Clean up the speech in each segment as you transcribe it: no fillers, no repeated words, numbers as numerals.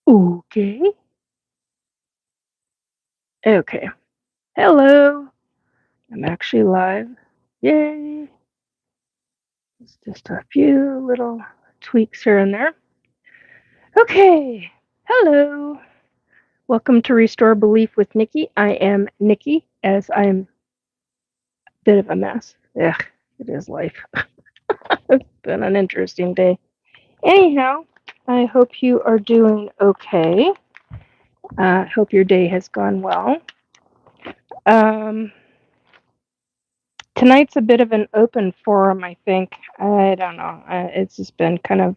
Okay. Okay. Hello. I'm actually live. Yay. It's just a few little tweaks here and there. Okay. Hello. Welcome to Restore Belief with Nikki. I am Nikki, as I'm a bit of a mess. Ugh, it is life. It's been an interesting day. Anyhow, I hope you are doing okay. Hope your day has gone well. Um, Tonight's a bit of an open forum, I think. I don't know. It's just been kind of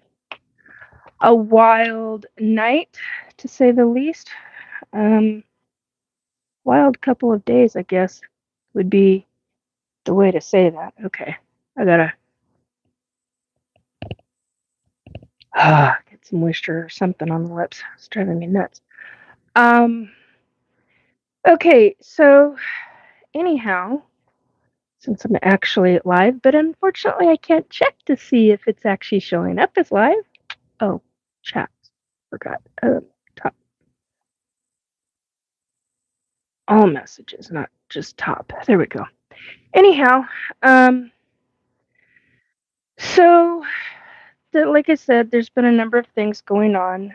a wild night, to say the least. Um, Wild couple of days, I guess, would be the way to say that. Okay, I gotta get some moisture or something on the lips. It's driving me nuts. Um, okay, so anyhow, since I'm actually live, but unfortunately I can't check to see if it's actually showing up as live. Oh, chat. Forgot. Top. All messages, not just top. There we go. Anyhow, um, so like I said, there's been a number of things going on.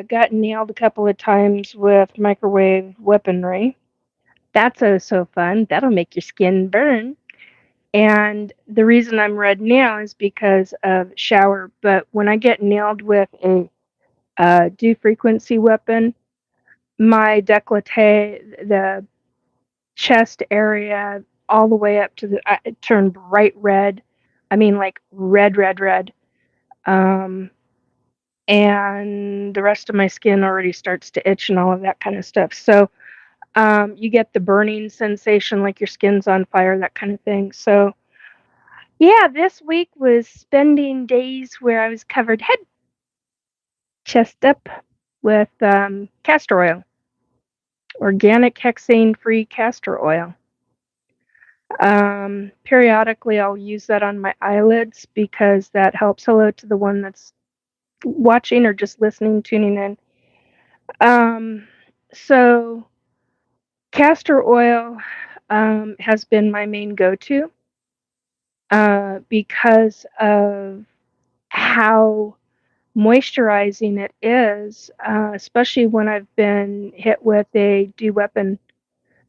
Got nailed a couple of times with microwave weaponry. That's oh so fun. That'll make your skin burn. And the reason I'm red now is because of shower. But when I get nailed with a dew frequency weapon, my décolleté, the chest area, all the way up to it turned bright red. I mean, like red, red, red. Um, and the rest of my skin already starts to itch and all of that kind of stuff. So you get the burning sensation, like your skin's on fire, that kind of thing. So yeah, this week was spending days where I was covered head, chest up with castor oil, organic hexane-free castor oil. Periodically, I'll use that on my eyelids because that helps. Hello to the one that's watching or just listening, tuning in. Um, so, castor oil has been my main go to because of how moisturizing it is, especially when I've been hit with a dew weapon,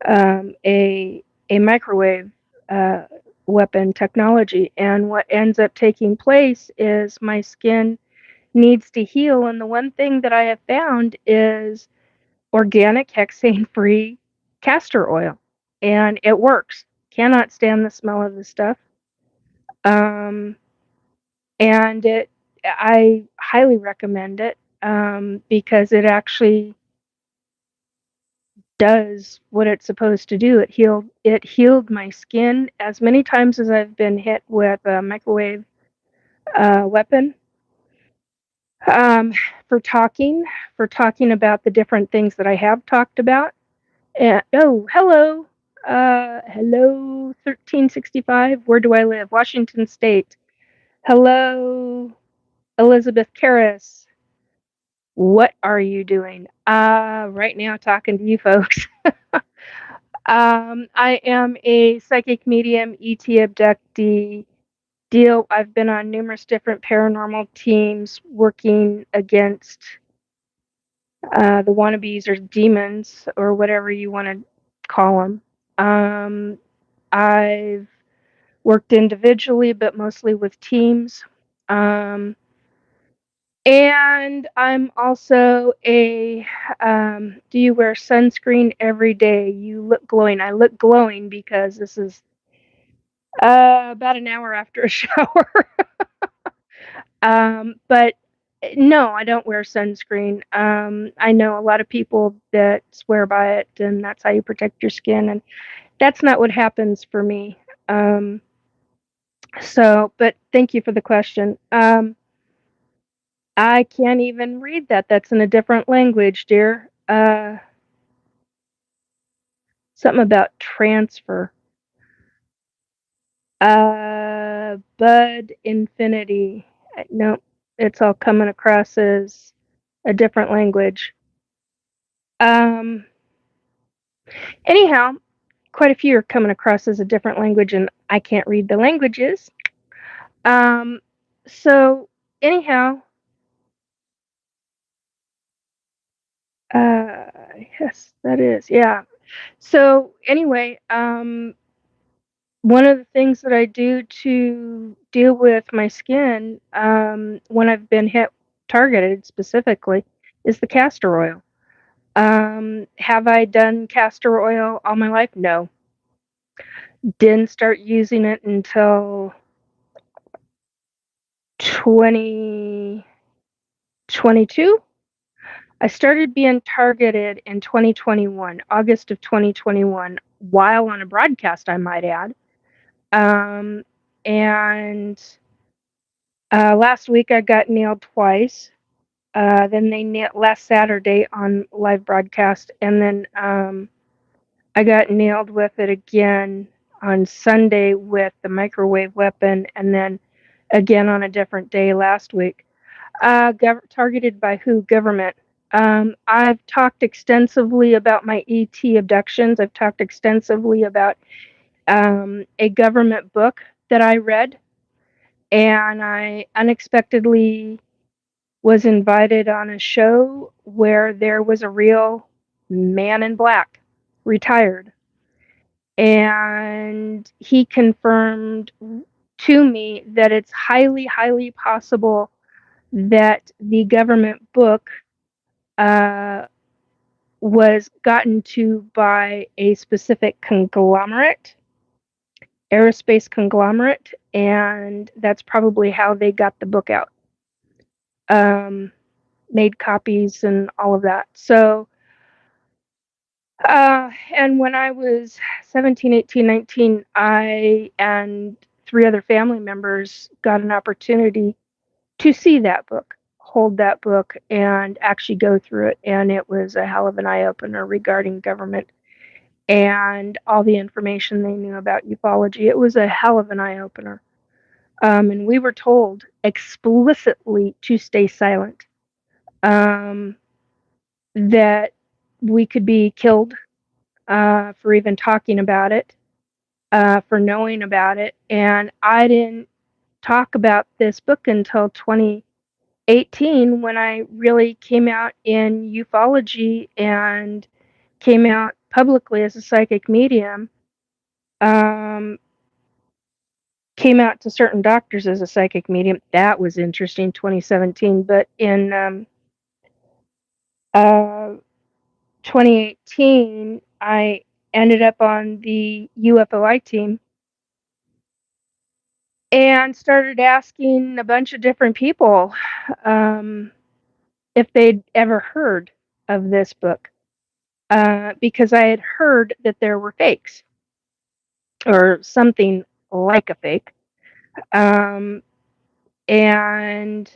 a microwave uh, weapon technology. And what ends up taking place is my skin needs to heal. And the one thing that I have found is organic hexane-free castor oil, and it works. Cannot stand the smell of the stuff. Um, and I highly recommend it because it actually does what it's supposed to do. It healed my skin as many times as I've been hit with a microwave weapon. Um, for talking about the different things that I have talked about. Oh, hello, hello, 1365. Where do I live? Washington State. Hello, Elizabeth Karras. What are you doing? Right now, talking to you folks. I am a psychic medium, ET abductee deal. I've been on numerous different paranormal teams working against the wannabes or demons or whatever you want to call them. I've worked individually, but mostly with teams. And I'm also a do you wear sunscreen every day? You look glowing. I look glowing because this is about an hour after a shower. But no, I don't wear sunscreen. I know a lot of people that swear by it, and that's how you protect your skin, and that's not what happens for me. But thank you for the question. I can't even read that. That's in a different language, dear. Something about transfer. Bud Infinity. No, it's all coming across as a different language. Um, anyhow, quite a few are coming across as a different language, and I can't read the languages. Um, so anyhow, yes, that is, yeah. So anyway, one of the things that I do to deal with my skin, when I've been targeted specifically, is the castor oil. Have I done castor oil all my life? No. Didn't start using it until 2022. I started being targeted in 2021, August of 2021, while on a broadcast, I might add. Um, and last week I got nailed twice. Then they last Saturday on live broadcast, and then I got nailed with it again on Sunday with the microwave weapon, and then again on a different day last week. Targeted by who? Government. I've talked extensively about my ET abductions. I've talked extensively about a government book that I read, and I unexpectedly was invited on a show where there was a real man in black, retired, and he confirmed to me that it's highly, highly possible that the government book uh, was gotten to by a specific conglomerate, aerospace conglomerate, and that's probably how they got the book out. Made copies and all of that. So, and when I was 17, 18, 19, I and 3 other family members got an opportunity to see that book, hold that book, and actually go through it. And it was a hell of an eye opener regarding government and all the information they knew about ufology. It was a hell of an eye opener. And we were told explicitly to stay silent, that we could be killed for even talking about it, for knowing about it. And I didn't talk about this book until 2018 when I really came out in ufology and came out publicly as a psychic medium. Came out to certain doctors as a psychic medium. That was interesting, 2017. But in uh, 2018, I ended up on the UFOI team and started asking a bunch of different people if they'd ever heard of this book, because I had heard that there were fakes or something like a fake. Um, and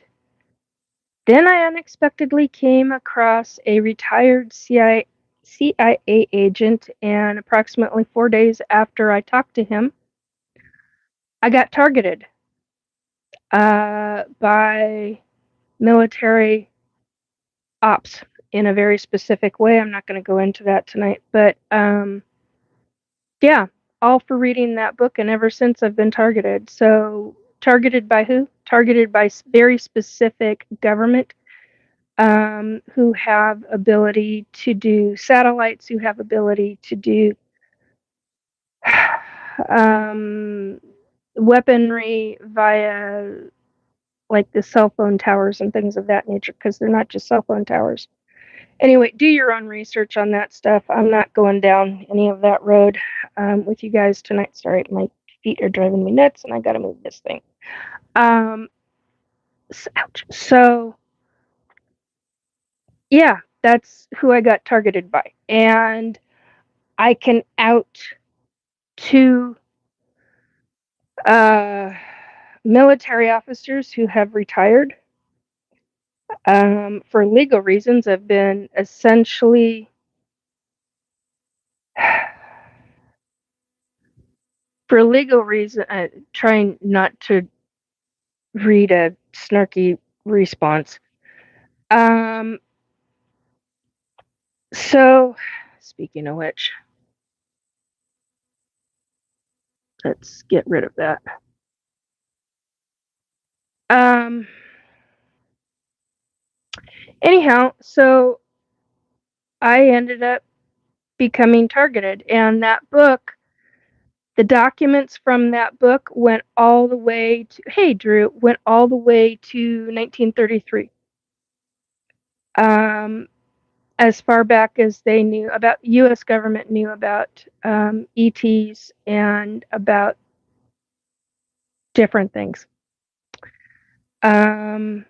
then I unexpectedly came across a retired CIA agent, and approximately 4 days after I talked to him, I got targeted by military ops in a very specific way. I'm not going to go into that tonight, but yeah, all for reading that book, and ever since I've been targeted. So, targeted by who? Targeted by very specific government, who have ability to do satellites, who have ability to do weaponry via like the cell phone towers and things of that nature, because they're not just cell phone towers. Anyway, do your own research on that stuff. I'm not going down any of that road with you guys tonight. Sorry, my feet are driving me nuts, and I got to move this thing. Ouch. So, yeah, that's who I got targeted by. And I can out 2 military officers who have retired, for legal reasons. Have been essentially for legal reason, trying not to read a snarky response. So, speaking of which, let's get rid of that. Anyhow, so I ended up becoming targeted, and that book, the documents from that book went all the way to, hey Drew, went all the way to 1933. As far back as they knew about, U.S. government knew about ETs and about different things. And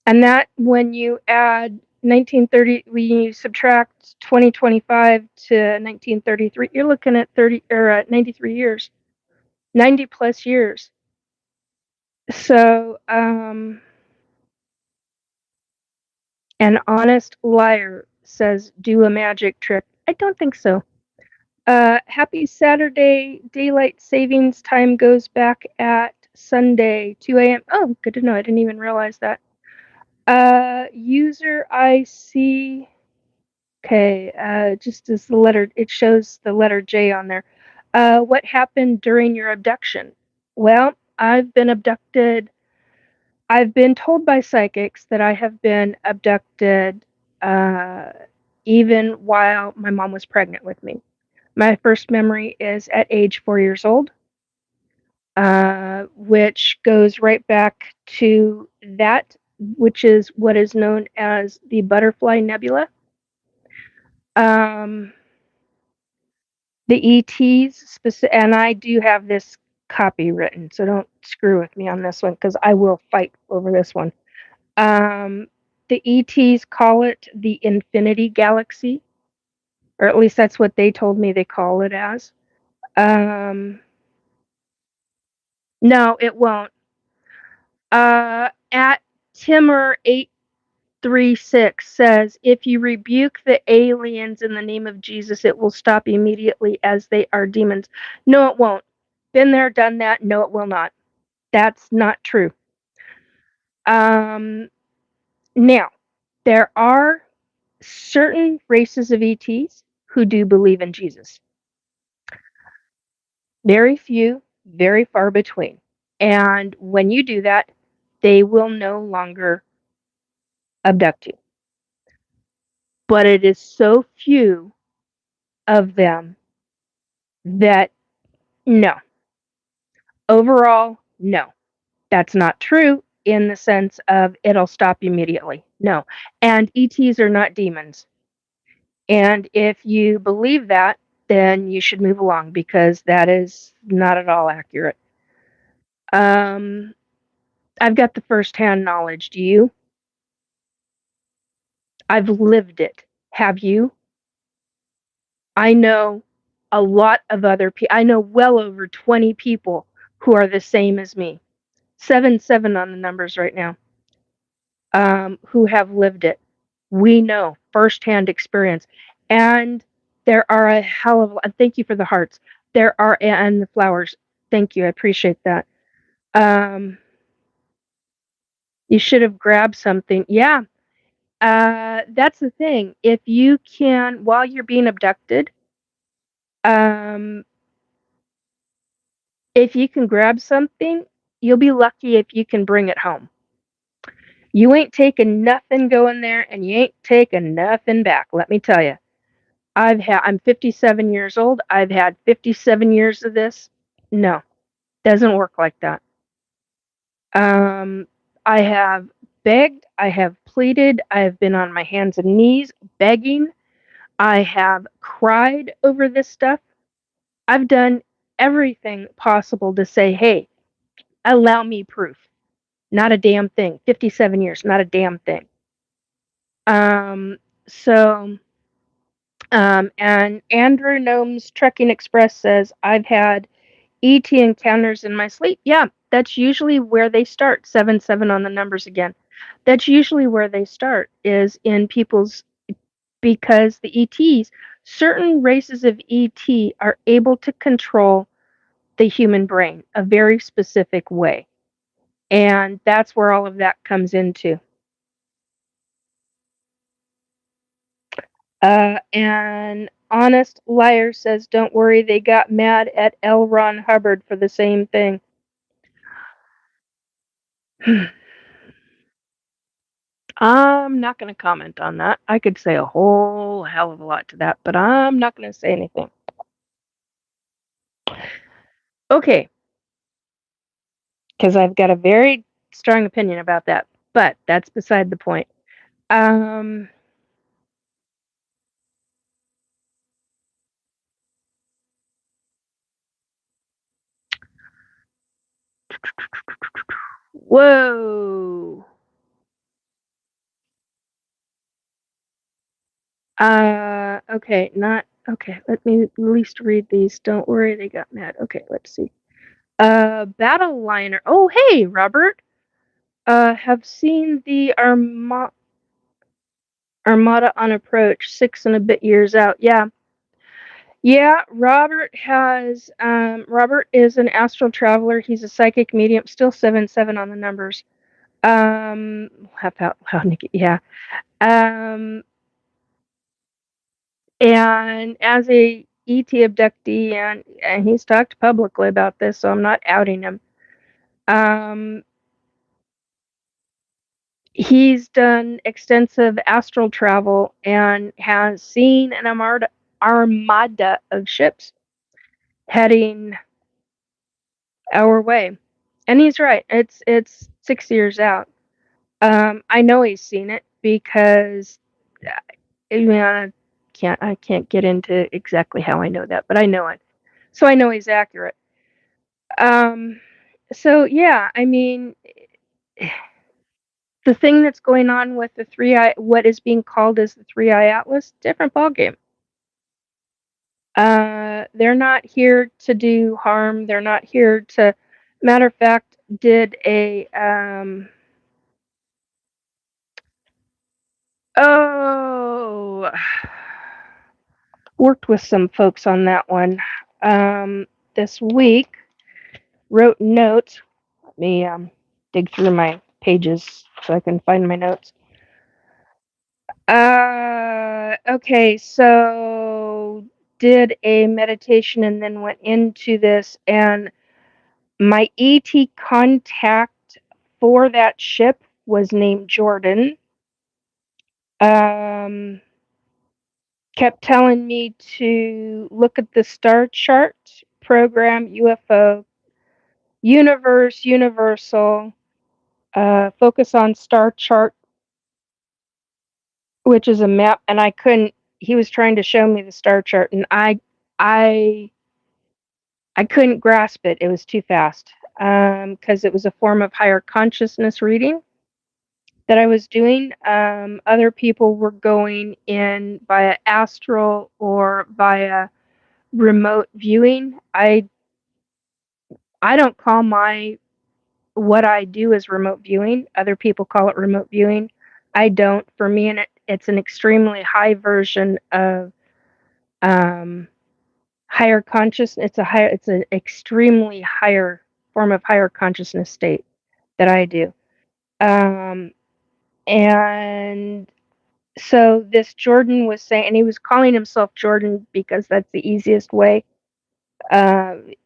that, when you add 1930, when you subtract 2025 to 1933, you're looking at 93 years, 90 plus years. So, an honest liar says, do a magic trick. I don't think so. Happy Saturday. Daylight savings time goes back at Sunday, 2 a.m. Oh, good to know. I didn't even realize that. User IC. Okay, just as the letter, it shows the letter J on there. What happened during your abduction? Well, I've been abducted. I've been told by psychics that I have been abducted even while my mom was pregnant with me. My first memory is at age 4 years old, which goes right back to that, which is what is known as the Butterfly Nebula. The ETs, and I do have this copywritten, so don't screw with me on this one because I will fight over this one. The ETs call it the Infinity Galaxy, or at least that's what they told me they call it as. No, it won't. At Timur836 says, if you rebuke the aliens in the name of Jesus, it will stop immediately as they are demons. No, it won't. Been there, done that. No, it will not. That's not true. Now, there are certain races of ETs who do believe in Jesus. Very few, very far between. And when you do that, they will no longer abduct you. But it is so few of them that no. Overall, no. That's not true in the sense of it'll stop immediately. No. And ETs are not demons. And if you believe that, then you should move along because that is not at all accurate. I've got the first-hand knowledge. Do you? I've lived it. Have you? I know a lot of other people. I know well over 20 people who are the same as me. 7 on the numbers right now. Who have lived it. We know firsthand experience. And there are a hell of a, thank you for the hearts. There are, and the flowers. Thank you. I appreciate that. You should have grabbed something. Yeah. That's the thing. If you can, while you're being abducted, if you can grab something, you'll be lucky if you can bring it home. You ain't taking nothing going there, and you ain't taking nothing back. Let me tell you. I'm 57 years old. I've had 57 years of this. No, doesn't work like that. I have begged. I have pleaded. I have been on my hands and knees begging. I have cried over this stuff. I've done everything possible to say, hey, allow me proof. Not a damn thing. 57 years, not a damn thing. And Andrew Gnome's Trekking Express says, I've had ET encounters in my sleep. Yeah, that's usually where they start. 7 on the numbers again. That's usually where they start, is in people's, because the ETs, certain races of ET are able to control the human brain a very specific way. And that's where all of that comes into. And Honest Liar says, don't worry, they got mad at L. Ron Hubbard for the same thing. I'm not going to comment on that. I could say a whole hell of a lot to that, but I'm not going to say anything. Okay, because I've got a very strong opinion about that, but that's beside the point. Um, Whoa. Okay, not okay. Let me at least read these. Don't worry, they got mad. Okay, let's see. Battle Liner. Oh, hey, Robert. Have seen the Armada on approach, 6 and a bit years out. Yeah. Yeah, Robert is an astral traveler. He's a psychic medium, still 7/7 on the numbers. How Nikki, yeah. Um, and as a ET abductee, and he's talked publicly about this, so I'm not outing him. Um, he's done extensive astral travel and has seen an armada of ships heading our way. And he's right. It's 6 years out. I know he's seen it because I can't get into exactly how I know that, but I know it. So I know he's accurate. Um, so yeah, I mean, the thing that's going on with the what is being called as the 3-eye atlas, different ballgame. They're not here to do harm. They're not here to. Matter of fact, did a oh worked with some folks on that one this week. Wrote notes. Let me dig through my pages so I can find my notes. Okay, so did a meditation and then went into this, and my ET contact for that ship was named Jordan. Kept telling me to look at the star chart, program, UFO, universe, universal, focus on star chart, which is a map, and I couldn't. He was trying to show me the star chart, and I couldn't grasp it. It was too fast because it was a form of higher consciousness reading that I was doing. Other people were going in via astral or via remote viewing. I don't call what I do as remote viewing. Other people call it remote viewing. I don't. For me, and it's an extremely high version of higher consciousness. It's an extremely higher form of higher consciousness state that I do. And so this Jordan was saying, and he was calling himself Jordan because that's the easiest way.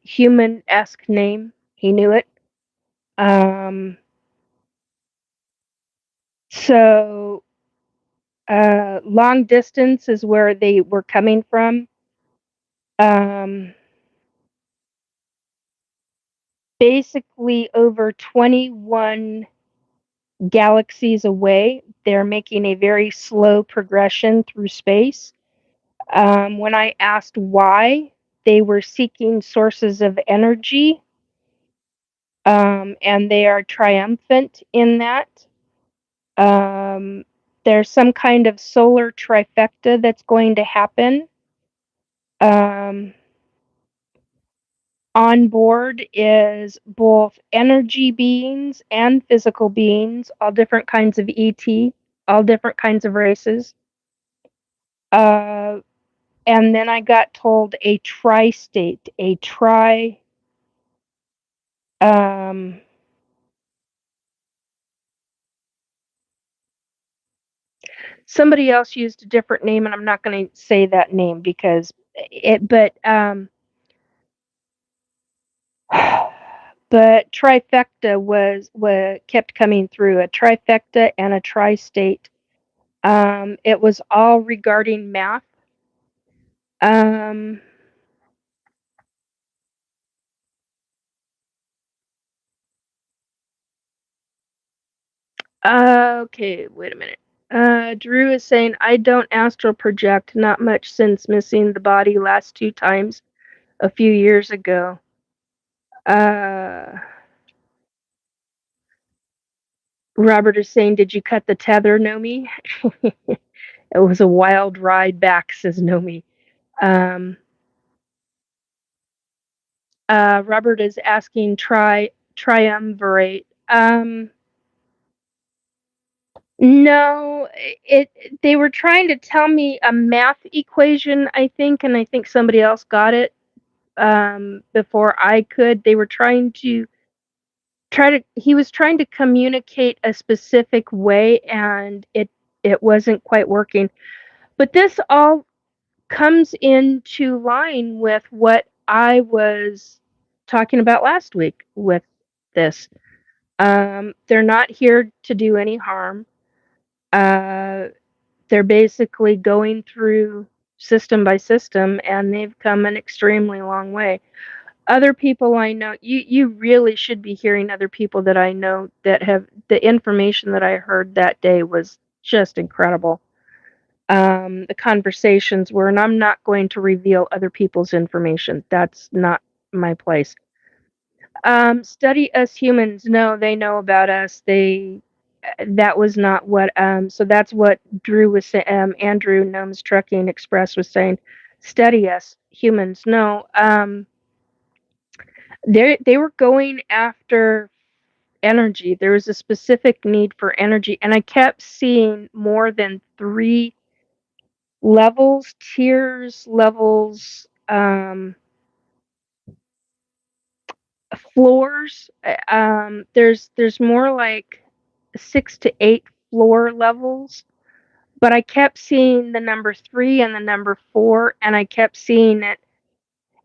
Human-esque name. He knew it. So long distance is where they were coming from. Basically over 21 galaxies away. They're making a very slow progression through space. When I asked why, they were seeking sources of energy, and they are triumphant in that. There's some kind of solar trifecta that's going to happen. On board is both energy beings and physical beings, all different kinds of ET, all different kinds of races. And then I got told a tri-state, somebody else used a different name, and I'm not going to say that name because it. But trifecta was kept coming through, a trifecta and a tri-state. It was all regarding math. Um, okay, wait a minute. Drew is saying, I don't astral project, not much since missing the body last 2 times a few years ago. Uh, Robert is saying, did you cut the tether, Nomi? It was a wild ride back, says Nomi. Um, Robert is asking, triumvirate. No, they were trying to tell me a math equation, I think, and I think somebody else got it before I could. They were he was trying to communicate a specific way, and it wasn't quite working. But this all comes into line with what I was talking about last week with this. They're not here to do any harm. Uh, they're basically going through system by system, and they've come an extremely long way. Other people I know, you really should be hearing other people that I know that have the information that I heard that day was just incredible. The conversations were, and I'm not going to reveal other people's information. That's not my place. Study us humans. No, they know about us. That was not what. So that's what Drew was saying. Andrew Gnomes Trucking Express was saying. Study us humans. No. They were going after energy. There was a specific need for energy, and I kept seeing more than 3 levels, tiers, levels, floors. There's more like 6 to 8 floor levels, but I kept seeing the number 3 and the number 4, and I kept seeing it.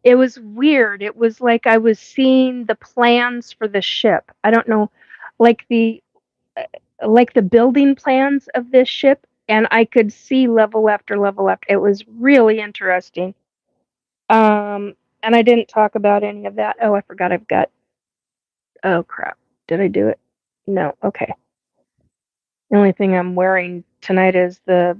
It was weird. It was like I was seeing the plans for the ship. I don't know, like the building plans of this ship, and I could see level after level after. It was really interesting. Um, and I didn't talk about any of that. Oh, I forgot I've got. Oh crap! Did I do it? No. Okay. The only thing I'm wearing tonight is the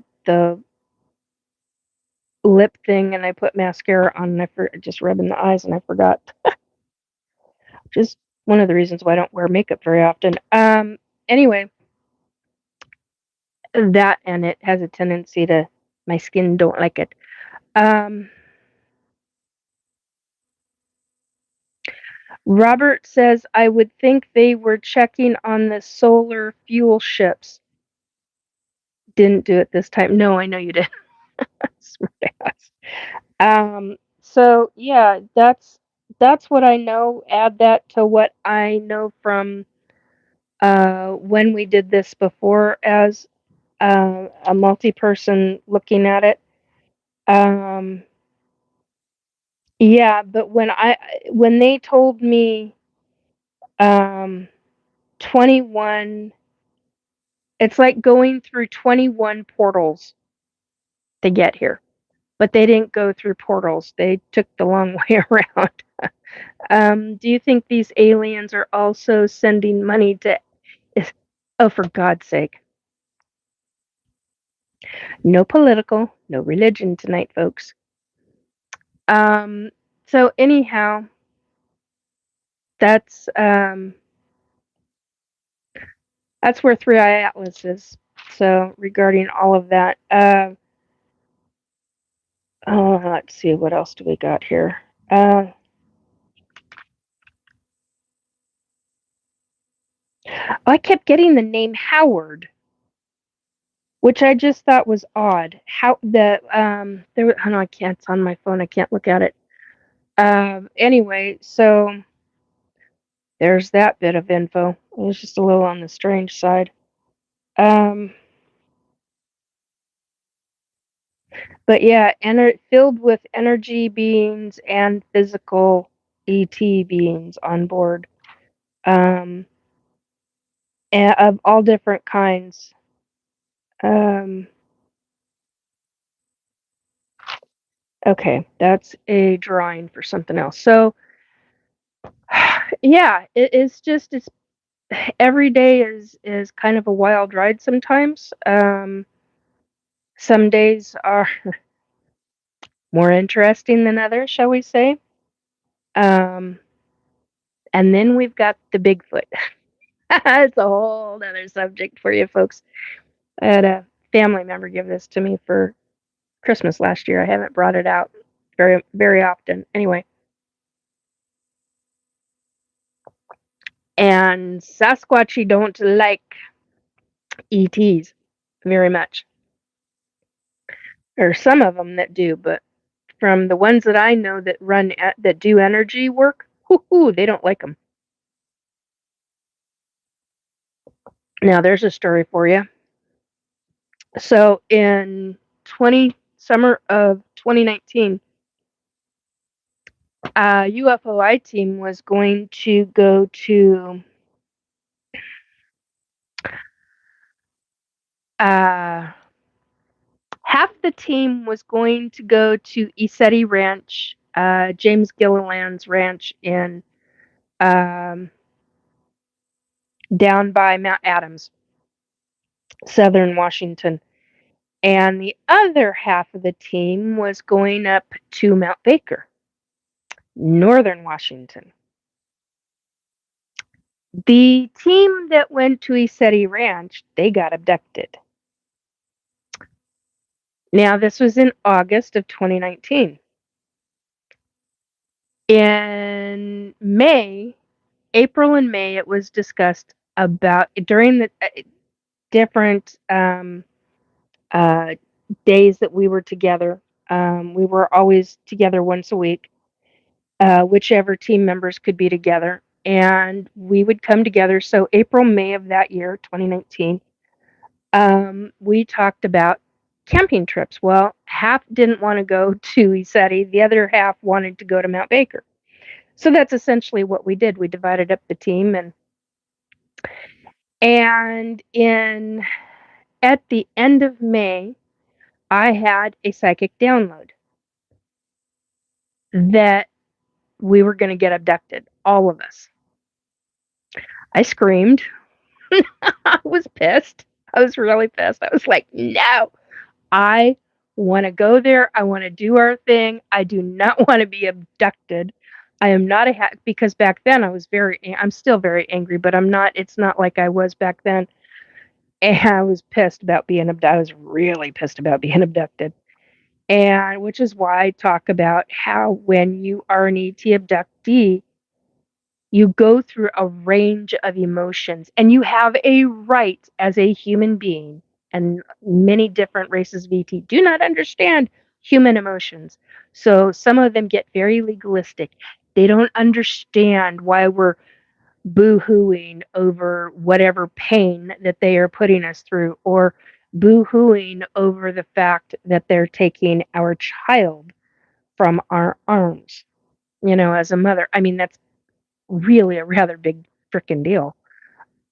lip thing, and I put mascara on, and just rubbing the eyes, and I forgot. Just one of the reasons why I don't wear makeup very often. Anyway, that, and it has a tendency to, my skin don't like it. Um, Robert says, I would think they were checking on the solar fuel ships. Didn't do it this time. No, I know you did. Smart ass. So yeah, that's what I know. Add that to what I know from when we did this before as a multi-person looking at it. Um, yeah, but when they told me um, 21, it's like going through 21 portals to get here. But they didn't go through portals. They took the long way around. Do you think these aliens are also sending money to? Oh, for God's sake! No political, no religion tonight, folks. Um, so anyhow, that's um, that's where Three Eye Atlas is. So regarding all of that, oh, let's see, what else do we got here? I kept getting the name Howard, which I just thought was odd. How there? I know I can't. It's on my phone. I can't look at it. Anyway, so there's that bit of info. It was just a little on the strange side. Um, But yeah, filled with energy beings and physical ET beings on board, um, of all different kinds. Um, okay, that's a drawing for something else. So, yeah, it's every day is kind of a wild ride sometimes. Some days are more interesting than others, shall we say? Um, and then we've got the Bigfoot. It's a whole other subject for you folks. I had a family member give this to me for Christmas last year. I haven't brought it out very often. Anyway, and Sasquatchy don't like ETs very much. There are some of them that do, but from the ones that I know that that do energy work, they don't like them. Now there's a story for you. So in 20 summer of 2019, a UFOI team was going to go to uh, half the team was going to go to Isetti Ranch, James Gilliland's ranch in um, down by Mount Adams, southern Washington. And the other half of the team was going up to Mount Baker, northern Washington. The team that went to Isetti Ranch, they got abducted. Now, this was in August of 2019. In April and May, it was discussed about during the different uh, days that we were together. We were always together once a week, whichever team members could be together, and we would come together. So April, May of that year, 2019, we talked about camping trips. Well, half didn't want to go to Isetti, the other half wanted to go to Mount Baker. So that's essentially what we did. We divided up the team, and in at the end of May, I had a psychic download that we were going to get abducted, all of us. I screamed. I was pissed. I was really pissed. I was like, no, I want to go there. I want to do our thing. I do not want to be abducted. I am not a hack because back then I'm still very angry, but it's not like I was back then. And I was pissed about being abducted. I was really pissed about being abducted. And which is why I talk about how when you are an ET abductee, you go through a range of emotions and you have a right as a human being, and many different races of ET do not understand human emotions. So some of them get very legalistic. They don't understand why we're boo-hooing over whatever pain that they are putting us through, or boo-hooing over the fact that they're taking our child from our arms, as a mother. I mean, that's really a rather big freaking deal.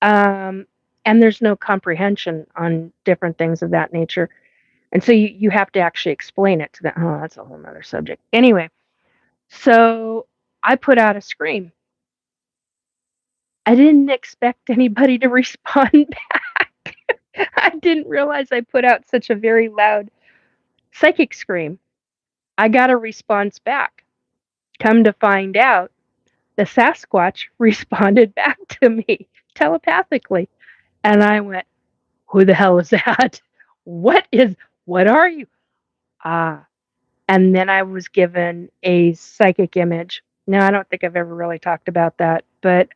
Um, and there's no comprehension on different things of that nature. And so you have to actually explain it to them. Oh, that's a whole nother subject. Anyway, so I put out a scream. I didn't expect anybody to respond back. I didn't realize I put out such a very loud psychic scream. I got a response back. Come to find out, the Sasquatch responded back to me telepathically. And I went, who the hell is that? What are you? Ah. And then I was given a psychic image. Now, I don't think I've ever really talked about that, but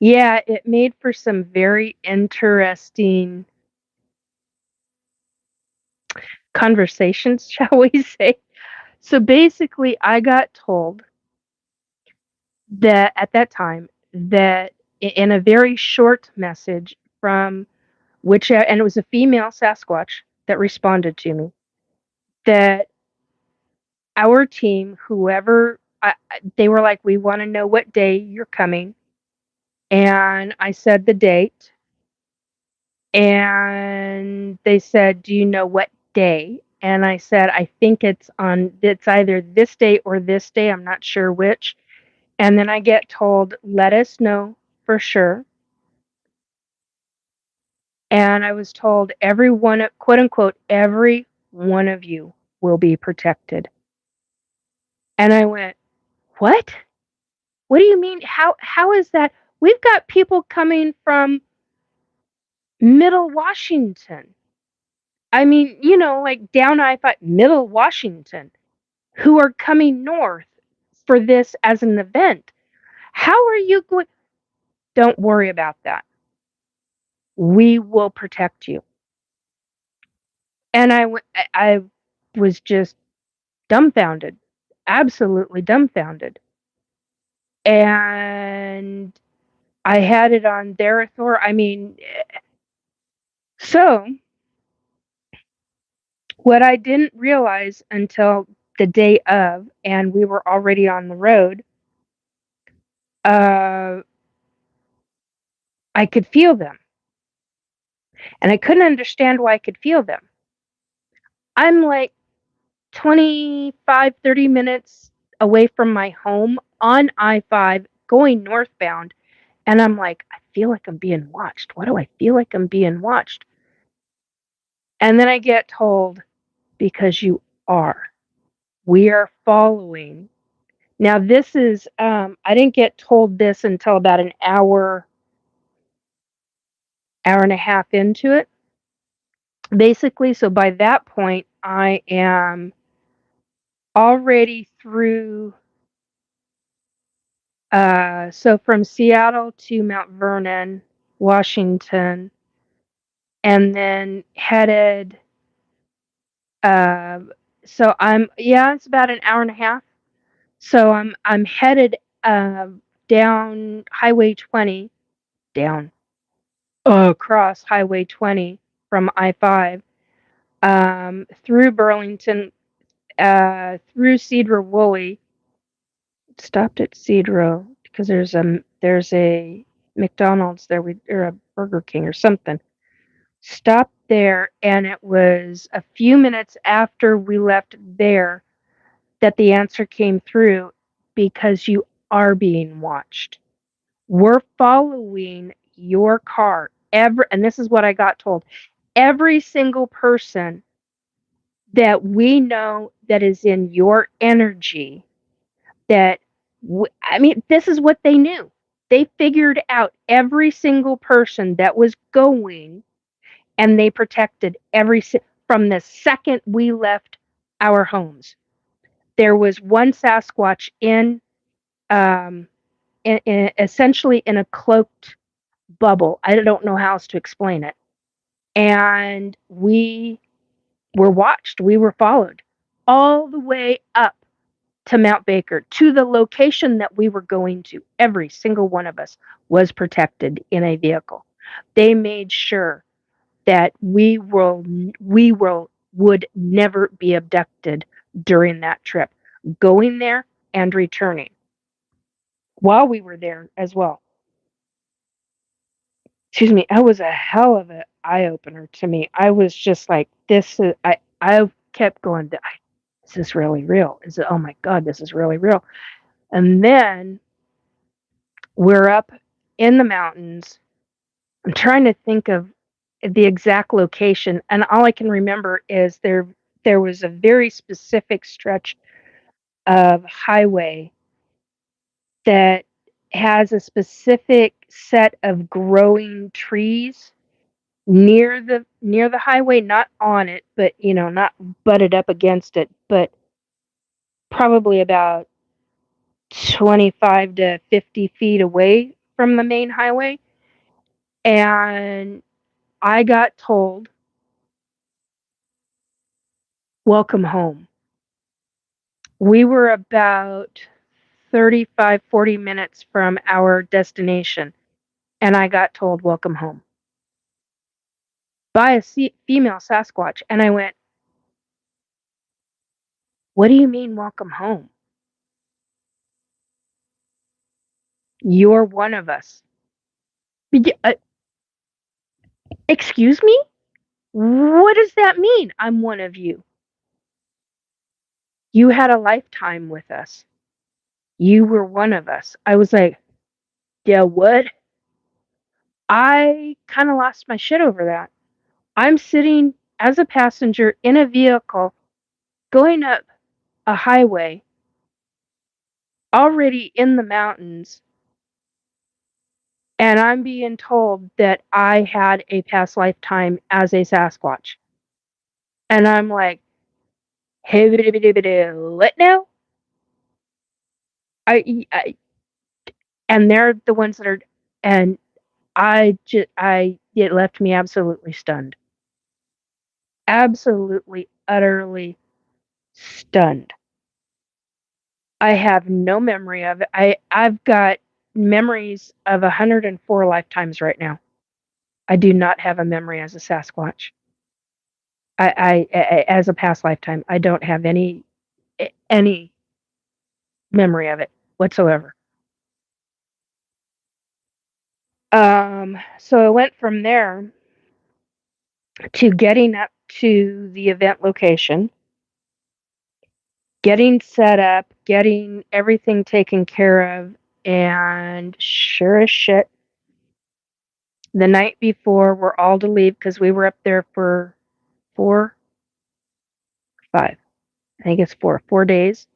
yeah, it made for some very interesting conversations, shall we say. So basically, I got told that at that time, that in a very short message from and it was a female Sasquatch. that responded to me that our team, whoever, they were like, we want to know what day you're coming. And I said the date. And they said, do you know what day? And I said, I think it's either this day or this day. I'm not sure which. And then I get told, let us know for sure. And I was told every one, quote unquote, every one of you will be protected. And I went, what? What do you mean? How is that? We've got people coming from Middle Washington. I mean, like down I-5, Middle Washington, who are coming north for this as an event. How are you going? Don't worry about that. We will protect you. And I was just dumbfounded, absolutely dumbfounded. And I had it on their authority. I mean, so what I didn't realize until the day of, and we were already on the road, I could feel them. And I couldn't understand why I could feel them. I'm like 25, 30 minutes away from my home on I-5 going northbound. And I'm like, I feel like I'm being watched. Why do I feel like I'm being watched? And then I get told, because you are. We are following. Now, this is, I didn't get told this until about an hour and a half into it. Basically, so by that point, I am already through. So from Seattle to Mount Vernon, Washington, and then headed. Uh, so it's about an hour and a half. So I'm headed down Highway 20, down across Highway 20 from I-5, through Burlington, through Cedar Woolley. Stopped at Cedro because there's a McDonald's there, or a Burger King or something. Stopped there, and it was a few minutes after we left there that the answer came through, because you are being watched. We're following your car. And this is what I got told. Every single person that we know that is in your energy, that I mean, this is what they knew. They figured out every single person that was going, and they protected from the second we left our homes. There was one Sasquatch essentially in a cloaked bubble. I don't know how else to explain it. And we were watched. We were followed all the way up to Mount Baker, to the location that we were going to. Every single one of us was protected in a vehicle. They made sure that we would never be abducted during that trip, going there and returning while we were there as well. Excuse me, that was a hell of an eye opener to me. I was just like, this is, I kept going, is this really real? Oh my God, this is really real. And then we're up in the mountains. I'm trying to think of the exact location, and all I can remember is there was a very specific stretch of highway that has a specific set of growing trees near the highway, not on it, but not butted up against it, but probably about 25 to 50 feet away from the main highway. And I got told, welcome home. We were about 35, 40 minutes from our destination, and I got told, welcome home. by a female Sasquatch. And I went, what do you mean, welcome home? You're one of us. Excuse me? What does that mean? I'm one of you. You had a lifetime with us. You were one of us. I was like, yeah, what? I kind of lost my shit over that. I'm sitting as a passenger in a vehicle going up a highway already in the mountains, and I'm being told that I had a past lifetime as a Sasquatch. And I'm like, hey, what now? I and they're the ones that are, and it left me absolutely stunned. Absolutely, utterly stunned. I have no memory of it. I've got memories of 104 lifetimes right now. I do not have a memory as a Sasquatch. As a past lifetime, I don't have any memory of it whatsoever. So I went from there to getting up to the event location, getting set up, getting everything taken care of, and sure as shit, the night before we're all to leave because we were up there for 4, 5, I think it's 4 days.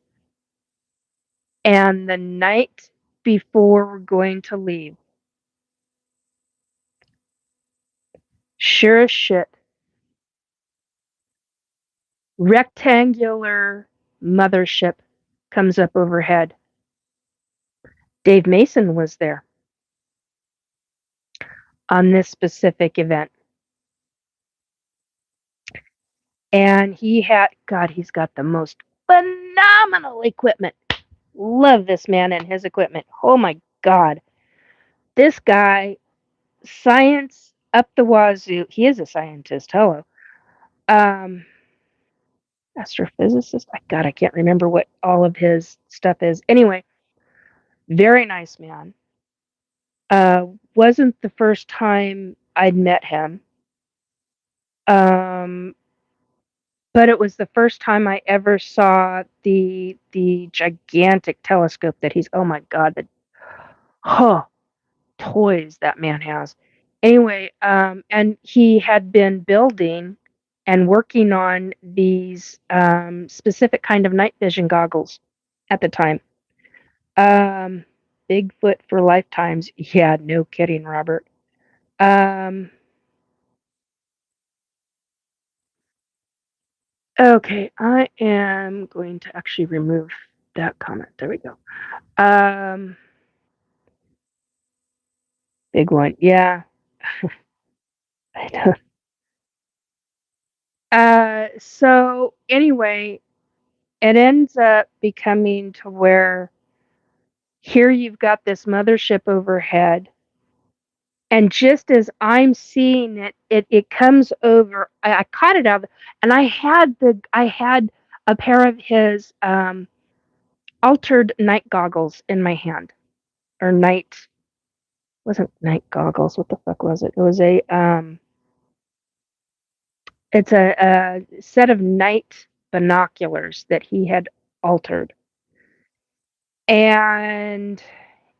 And the night before we're going to leave, sure as shit, rectangular mothership comes up overhead. Dave Mason was there on this specific event. And he's got the most phenomenal equipment. Love this man and his equipment. Oh my God. This guy, science up the wazoo. He is a scientist. Hello. Um, Astrophysicist. God, I can't remember what all of his stuff is. Anyway, very nice man. Wasn't the first time I'd met him. Um, but it was the first time I ever saw the gigantic telescope that he's. Oh my God, the toys that man has. Anyway, and he had been building and working on these specific kind of night vision goggles at the time. Um, Bigfoot for lifetimes. Yeah, no kidding, Robert. Um, okay, I am going to actually remove that comment. There we go. Um, Big one. Yeah. I know. So anyway, it ends up becoming to where here you've got this mothership overhead, and just as I'm seeing it comes over. I caught it out, and I had a pair of his altered night goggles in my hand, or night wasn't night goggles. What the fuck was it? It was it's a set of night binoculars that he had altered. And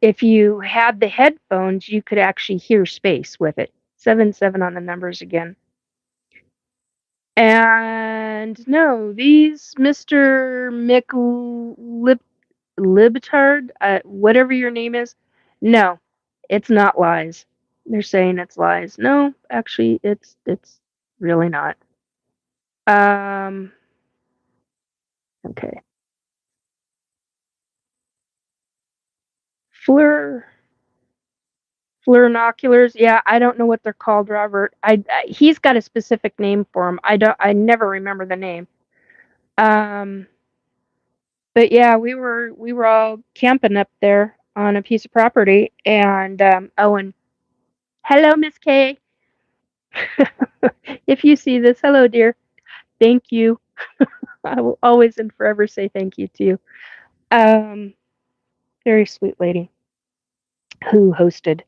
if you had the headphones, you could actually hear space with it. 77 on the numbers again. And no, these Mr. Libtard, whatever your name is, no, it's not lies. They're saying it's lies. No, actually, it's really not. Um, okay. Fleur Fluoronoculars, yeah, I don't know what they're called, Robert. He's got a specific name for them. I never remember the name. Um, but yeah, we were all camping up there on a piece of property, and oh, and hello, Miss K. If you see this, hello, dear. Thank you. I will always and forever say thank you to you. Um, Very sweet lady who hosted.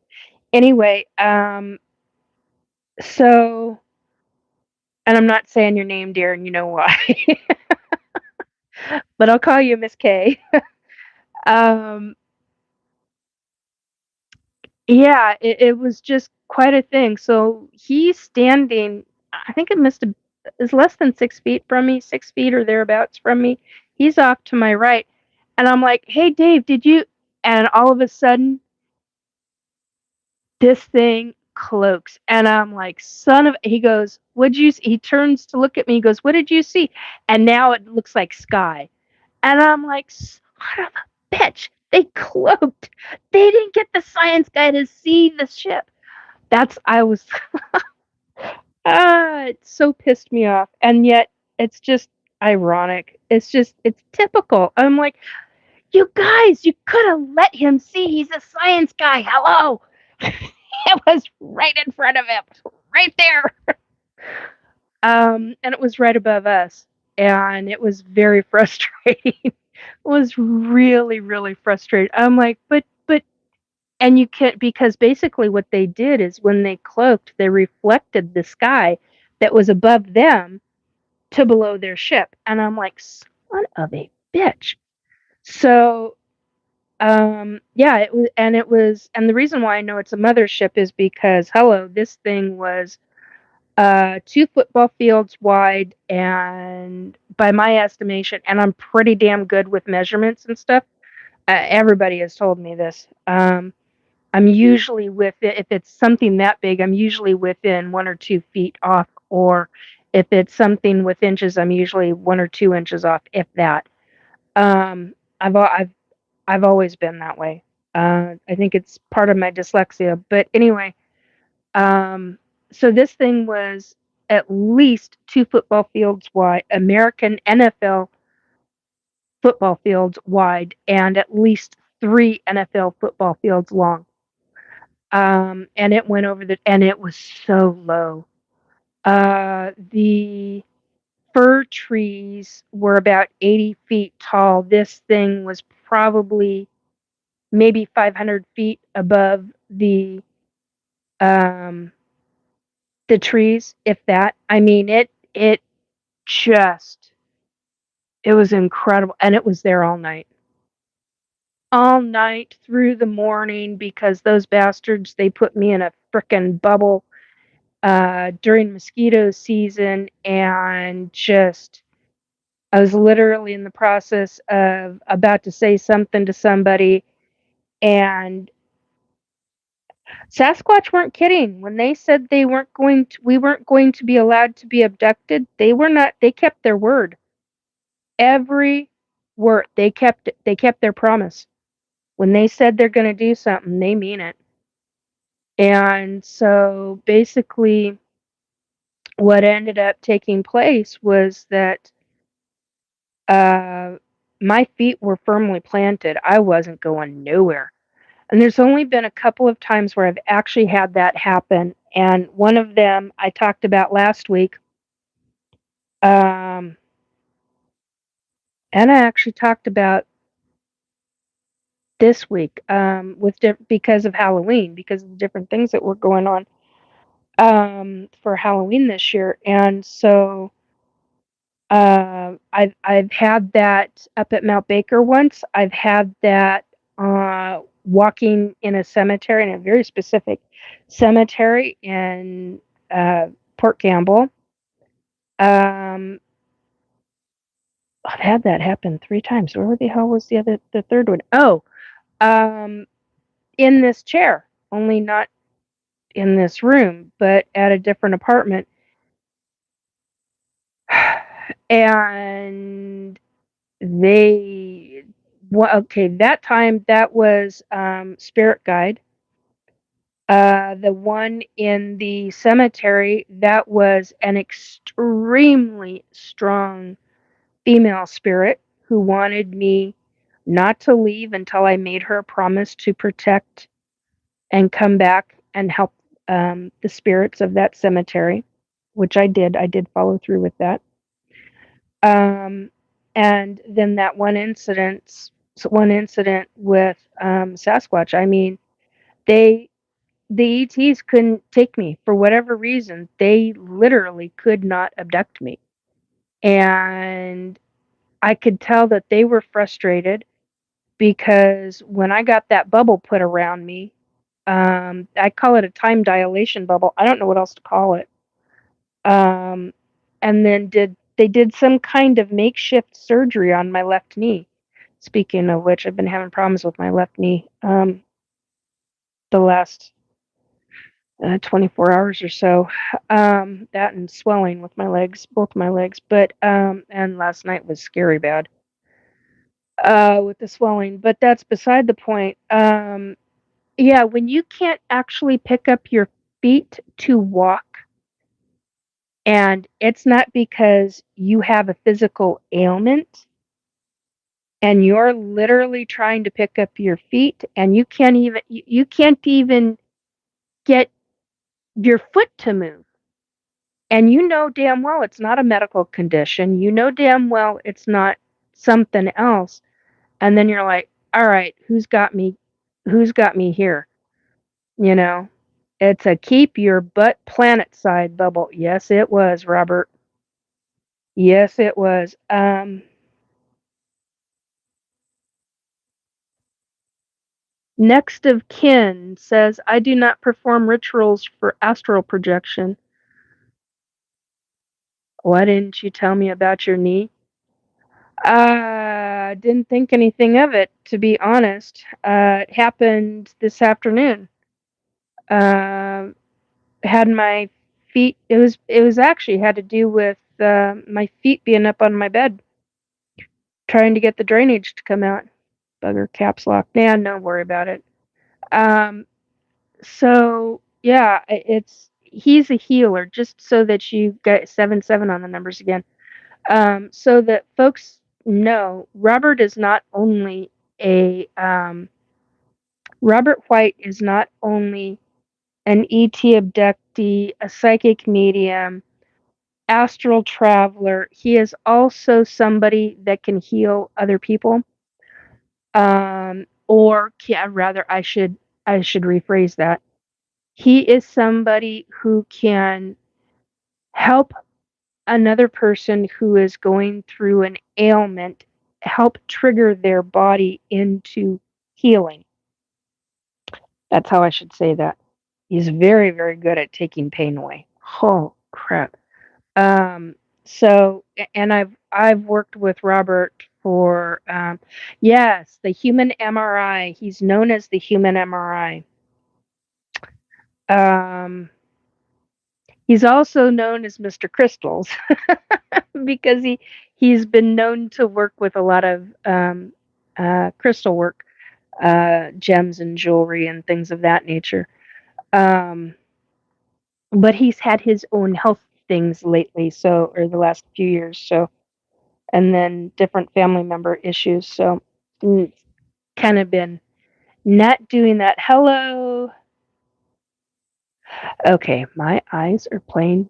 Anyway, so, and I'm not saying your name, dear, and you know why, but I'll call you Miss K. Um, yeah, it was just quite a thing. So he's standing, I think it must have is less than 6 feet from me, 6 feet or thereabouts from me. He's off to my right. And I'm like, hey, Dave, did you? And all of a sudden, this thing cloaks. And I'm like, son of, he goes, what'd you see? He turns to look at me. He goes, what did you see? And now it looks like sky. And I'm like, son of a bitch. They cloaked. They didn't get the science guy to see the ship. I was, it so pissed me off. And yet it's just ironic. It's typical. I'm like, you guys, you could have let him see he's a science guy. Hello. It was right in front of him, right there. And it was right above us. And it was very frustrating. It was really, really frustrating. I'm like, but, and you can't, because basically what they did is when they cloaked, they reflected the sky that was above them to below their ship. And I'm like, son of a bitch. So, yeah, and the reason why I know it's a mothership is because, hello, this thing was 2 football fields wide, and by my estimation, and I'm pretty damn good with measurements and stuff. Everybody has told me this. I'm usually if it's something that big, I'm usually within 1 or 2 feet off, or if it's something with inches, I'm usually 1 or 2 inches off, if that. Um, I've al- I've I've always been that way. I think it's part of my dyslexia, but anyway, um, so this thing was at least 2 football fields wide, American NFL football fields wide, and at least 3 NFL football fields long. And it went over and it was so low. The fir trees were about 80 feet tall. This thing was probably maybe 500 feet above um, the trees, if that. I mean, it just, it was incredible. And it was there all night through the morning, because those bastards, they put me in a frickin' bubble during mosquito season, and just, I was literally in the process of about to say something to somebody, and Sasquatch weren't kidding when they said we weren't going to be allowed to be abducted. They were not. They kept their word. Every word. They kept their promise. When they said they're going to do something, they mean it. And so basically what ended up taking place was that uh my feet were firmly planted. I wasn't going nowhere. And there's only been a couple of times where I've actually had that happen. And one of them I talked about last week. Um, and I actually talked about this week because of Halloween, because of the different things that were going on for Halloween this year. And so I've had that up at Mount Baker once. I've had that walking in a cemetery, in a very specific cemetery in Port Campbell. Um, I've had that happen 3 times. Where the hell was the third one? Oh, um, in this chair, only not in this room, but at a different apartment. And they, well, okay, that time that was Spirit Guide. The one in the cemetery, that was an extremely strong female spirit who wanted me not to leave until I made her a promise to protect and come back and help the spirits of that cemetery, which I did. I did follow through with that. Um, and then that one incident with Sasquatch. I mean, they the ETs couldn't take me for whatever reason. They literally could not abduct me, and I could tell that they were frustrated because when I got that bubble put around me, I call it a time dilation bubble. I don't know what else to call it. Um, and then they did some kind of makeshift surgery on my left knee. Speaking of which, I've been having problems with my left knee the last 24 hours or so. That and swelling with my legs, both my legs. But and last night was scary bad with the swelling. But that's beside the point. Yeah, when you can't actually pick up your feet to walk, and it's not because you have a physical ailment, and you're literally trying to pick up your feet, and you can't even get your foot to move. And you know damn well it's not a medical condition. You know damn well it's not something else. And then you're like, all right, who's got me? Who's got me here? You know, it's a keep your butt planet side bubble. Yes, it was, Robert. Yes, it was. Next of kin says, I do not perform rituals for astral projection. Why didn't you tell me about your knee? Didn't think anything of it, to be honest. It happened this afternoon. Uh, had my feet. It was actually had to do with my feet being up on my bed, trying to get the drainage to come out. Bugger caps lock. Nah, don't worry about it. Um, so yeah, it's he's a healer. Just so that you get 7-7 on the numbers again. So that folks know, a Robert White is not only an ET abductee, a psychic medium, astral traveler. He is also somebody that can heal other people. Or yeah, rather, I should rephrase that. He is somebody who can help another person who is going through an ailment, help trigger their body into healing. That's how I should say that. He's very, very good at taking pain away. Oh crap. Um, and I've worked with Robert for yes, the human MRI. He's known as the human MRI. Um, he's also known as Mr. Crystals because he's been known to work with a lot of crystal work, gems and jewelry and things of that nature. Um, but he's had his own health things lately, or the last few years, and then different family member issues. So kind of been not doing that. Hello. Okay, my eyes are playing.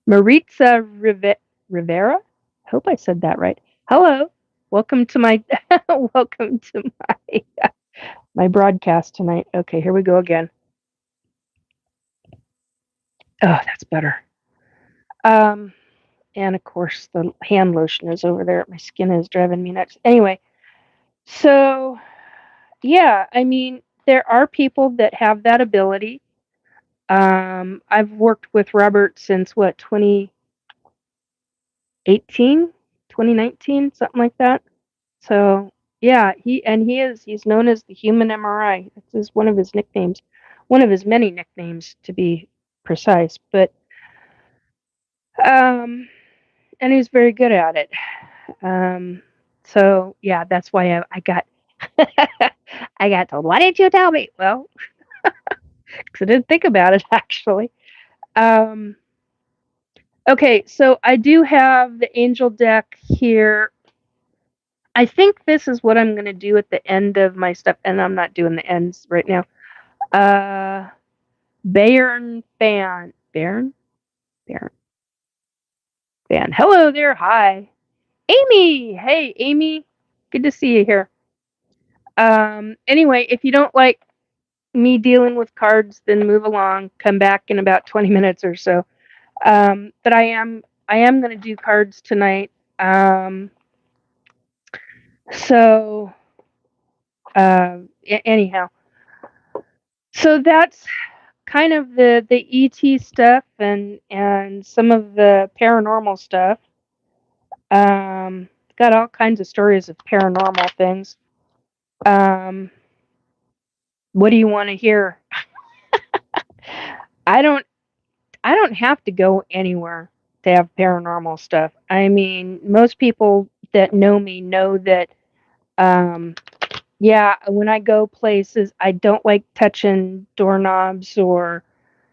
Maritza Rivera. Hope I said that right. Hello. Welcome to my welcome to my broadcast tonight. Okay, here we go again. Oh, that's better. Um, and of course the hand lotion is over there. My skin is driving me nuts. Anyway, so yeah, I mean, there are people that have that ability. I've worked with Robert since what, 2018, 2019, something like that. So yeah, he's known as the human MRI. This is one of his nicknames, one of his many nicknames to be precise. But um, and he's very good at it. Um, so yeah, that's why I got I got told. Why didn't you tell me? Well, because I didn't think about it actually. Um, okay, so I do have the angel deck here. I think this is what I'm gonna do at the end of my stuff, and I'm not doing the ends right now. Uh, Bayern fan, Baron fan. Hello there, hi, Amy. Hey, Amy, good to see you here. Anyway, if you don't like me dealing with cards, then move along. Come back in about 20 minutes or so. But I am gonna do cards tonight. Um, so anyhow, so that's kind of the ET stuff and some of the paranormal stuff. Got all kinds of stories of paranormal things. Um, what do you want to hear? I don't I don't have to go anywhere to have paranormal stuff. I mean, most people that know me know that um yeah, when I go places, I don't like touching doorknobs or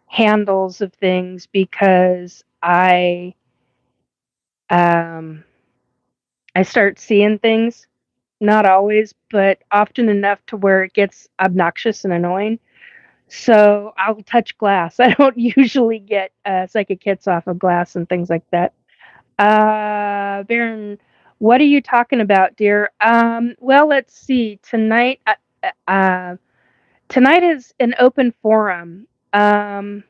handles of things because um I start seeing things, not always, but often enough to where it gets obnoxious and annoying. So I'll touch glass. I don't usually get psychic hits off of glass and things like that. Baron, what are you talking about, dear? Well, let's see. Tonight is an open forum. Yeah,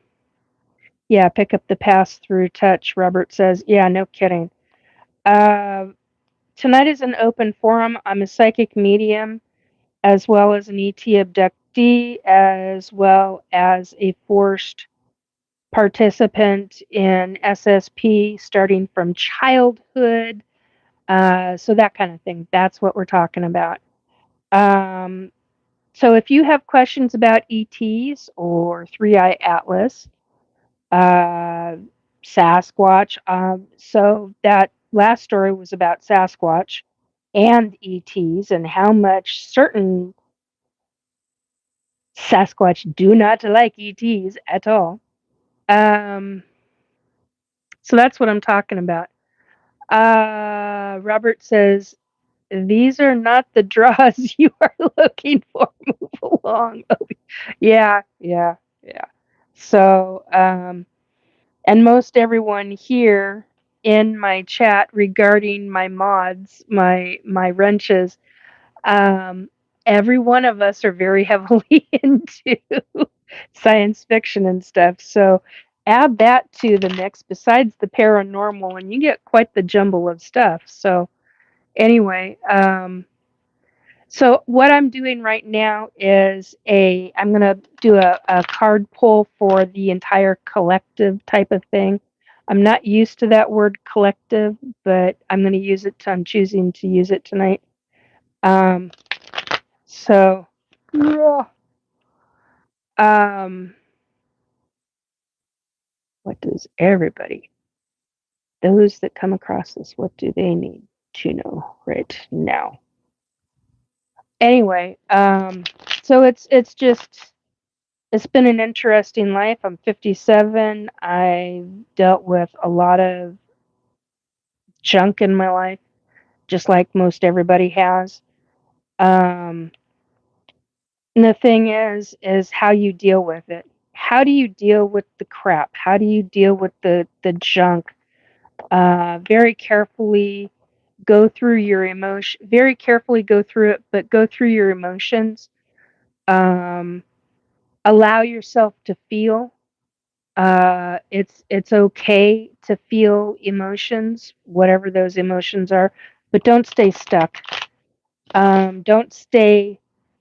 pick up the pass through touch. Robert says, yeah, no kidding. Uh, Tonight is an open forum. I'm a psychic medium, as well as an ET abductee, as well as a forced participant in SSP starting from childhood. So that kind of thing. That's what we're talking about. Um, so if you have questions about ETs or Three Eye Atlas, uh, Sasquatch, so that last story was about Sasquatch and ETs and how much certain Sasquatch do not like ETs at all. Um, so that's what I'm talking about. Robert says, these are not the draws you are looking for. Move along. Oh, yeah, yeah, yeah. So, and most everyone here in my chat regarding my mods, my wrenches, um, every one of us are very heavily into science fiction and stuff. So add that to the mix besides the paranormal, and you get quite the jumble of stuff. So anyway, so what I'm doing right now is I'm gonna do a card pull for the entire collective type of thing. I'm not used to that word collective, but I'm choosing to use it tonight. Um, so, yeah. um, what does everybody, those that come across this, what do they need to know right now? Anyway, so it's been an interesting life. I'm 57. I've dealt with a lot of junk in my life, just like most everybody has. Um, and the thing is how you deal with it. How do you deal with the crap? How do you deal with the junk? Very carefully go through your emotion. Very carefully go through it, but go through your emotions. Um, Allow yourself to feel. It's okay to feel emotions, whatever those emotions are, but don't stay stuck. Don't stay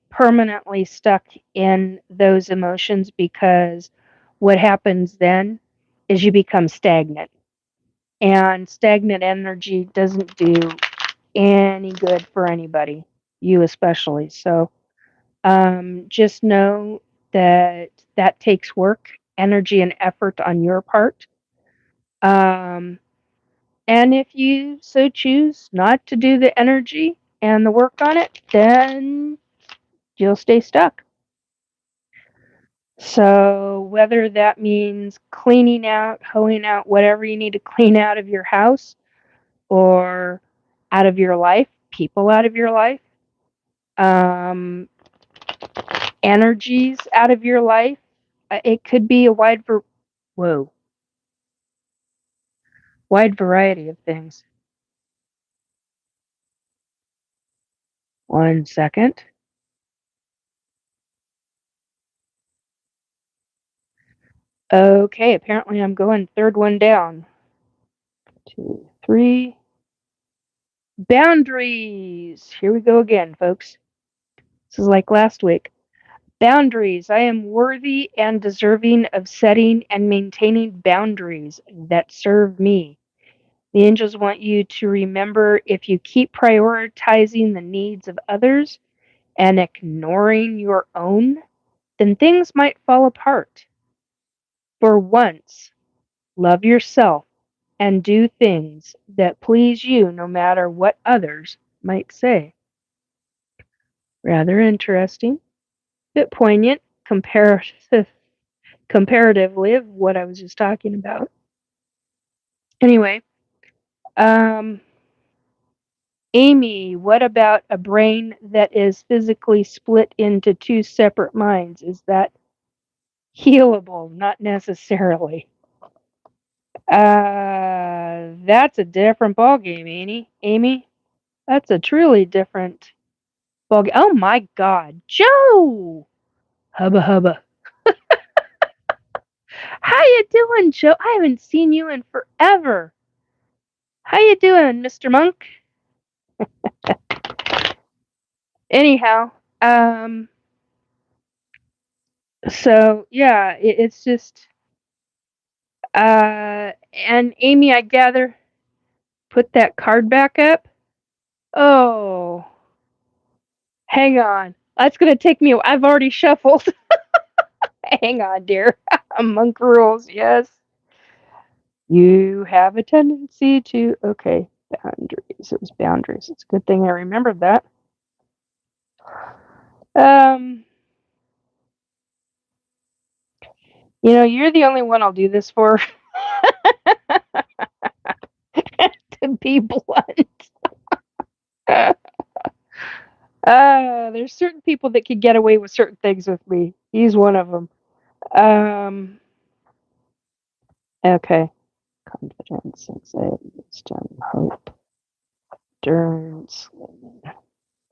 permanently stuck in those emotions because what happens then is you become stagnant, and stagnant energy doesn't do any good for anybody, you especially. So just know that that takes work, energy, and effort on your part. Um, and if you so choose not to do the energy and the work on it, then you'll stay stuck. So, whether that means cleaning out, hoeing out, whatever you need to clean out of your house or out of your life, people out of your life, um, energies out of your life. It could be a whoa, wide variety of things. 1 second. Okay, apparently I'm going third one down. 2, 3. Boundaries. Here we go again, folks. This is like last week. Boundaries. I am worthy and deserving of setting and maintaining boundaries that serve me. The angels want you to remember if you keep prioritizing the needs of others and ignoring your own, then things might fall apart. For once, love yourself and do things that please you no matter what others might say. Rather interesting, bit poignant, comparatively of what I was just talking about. Anyway, um, Amy, what about a brain that is physically split into two separate minds? Is that healable? Not necessarily. That's a different ballgame, Amy. That's a truly different ballgame. Oh my God, Joe! Hubba hubba. How you doing, Joe? I haven't seen you in forever. How you doing, Mr. Monk? Anyhow, so yeah, it's just and Amy, I gather, put that card back up. Oh, hang on. That's gonna take me. I've already shuffled. Hang on, dear. Monk rules. Yes, you have a tendency to. Okay, boundaries. It was boundaries. It's a good thing I remembered that. Um, you're the only one I'll do this for. To be blunt. There's certain people that can get away with certain things with me. He's one of them. Um, okay. Confidence, anxiety, wisdom, hope, endurance.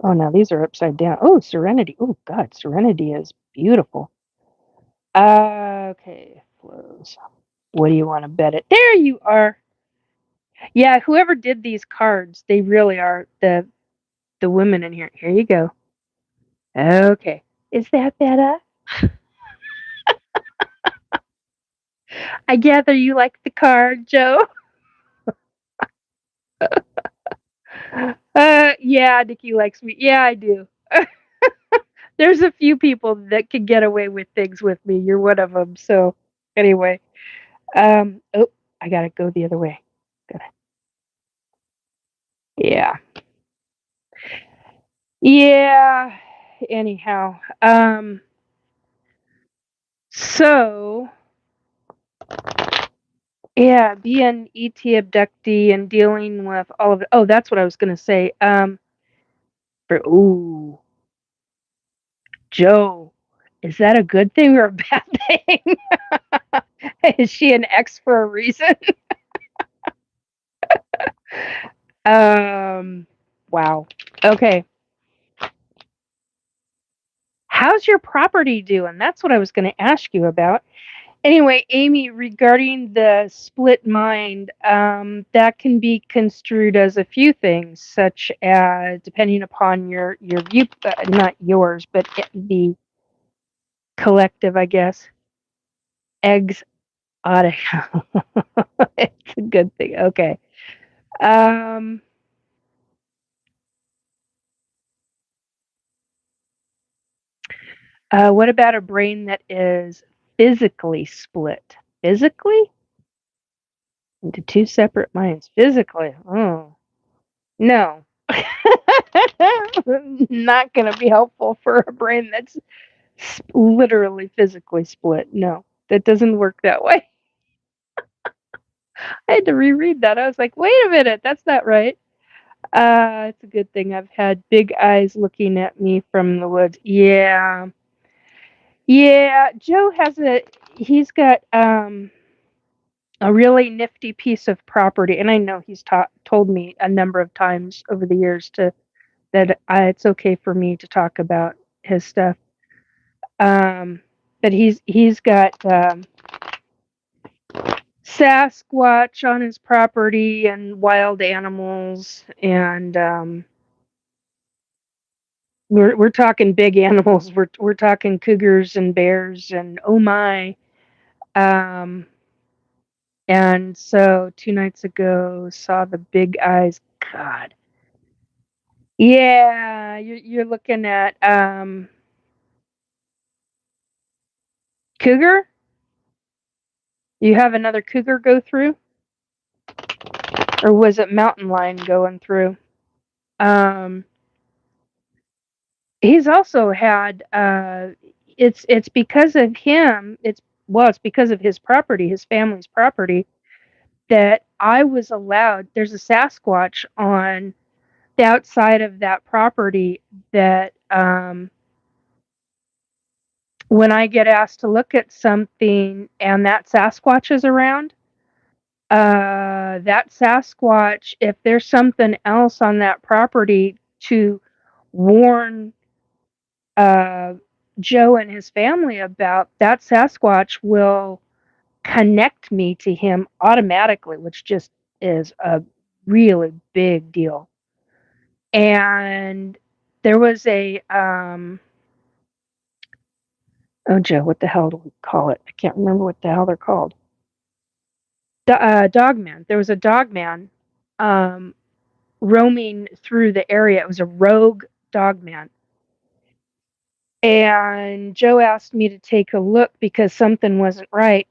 Oh, now these are upside down. Oh, serenity. Oh, God, serenity is beautiful. Okay, flows. What do you want to bet it? There you are. Yeah, whoever did these cards, they really are the women in here. Here you go. Okay. Is that better? I gather you like the card, Joe. Yeah, Nikki likes me. Yeah, I do. There's a few people that can get away with things with me. You're one of them. So, anyway, oh, I gotta go the other way. Gotta, yeah, yeah. Anyhow, so yeah, being an ET abductee and dealing with all of it. Oh, that's what I was gonna say. Ooh, Joe, is that a good thing or a bad thing? Is she an X for a reason? Wow. Okay. How's your property doing? That's what I was going to ask you about. Anyway, Amy, regarding the split mind, that can be construed as a few things, such as depending upon your view, not yours, but the collective, I guess. Eggs exotic. It's a good thing. Okay. Um, what about a brain that is physically split? Physically? Into two separate minds. Physically. Oh, no. Not going to be helpful for a brain that's literally physically split. No, that doesn't work that way. I had to reread that. I was like, wait a minute, that's not right. It's a good thing I've had big eyes looking at me from the woods. Yeah. Yeah, Joe has he's got a really nifty piece of property, and I know he's told me a number of times over the years that it's okay for me to talk about his stuff. Um, but he's got Sasquatch on his property and wild animals, and we're talking big animals. We're talking cougars and bears and oh my. Um, and so 2 nights ago saw the big eyes. God, yeah, you're looking at cougar. You have another cougar go through, or was it mountain lion going through? Um, he's also had it's because of him. It's because of his property, his family's property, that I was allowed. There's a Sasquatch on the outside of that property that when I get asked to look at something and that Sasquatch is around, that Sasquatch, if there's something else on that property to warn uh, Joe and his family about, that Sasquatch will connect me to him automatically, which just is a really big deal. And there was oh Joe, what the hell do we call it? I can't remember what the hell they're called. Dogman. There was a dogman um, roaming through the area. It was a rogue dogman. And Joe asked me to take a look because something wasn't right.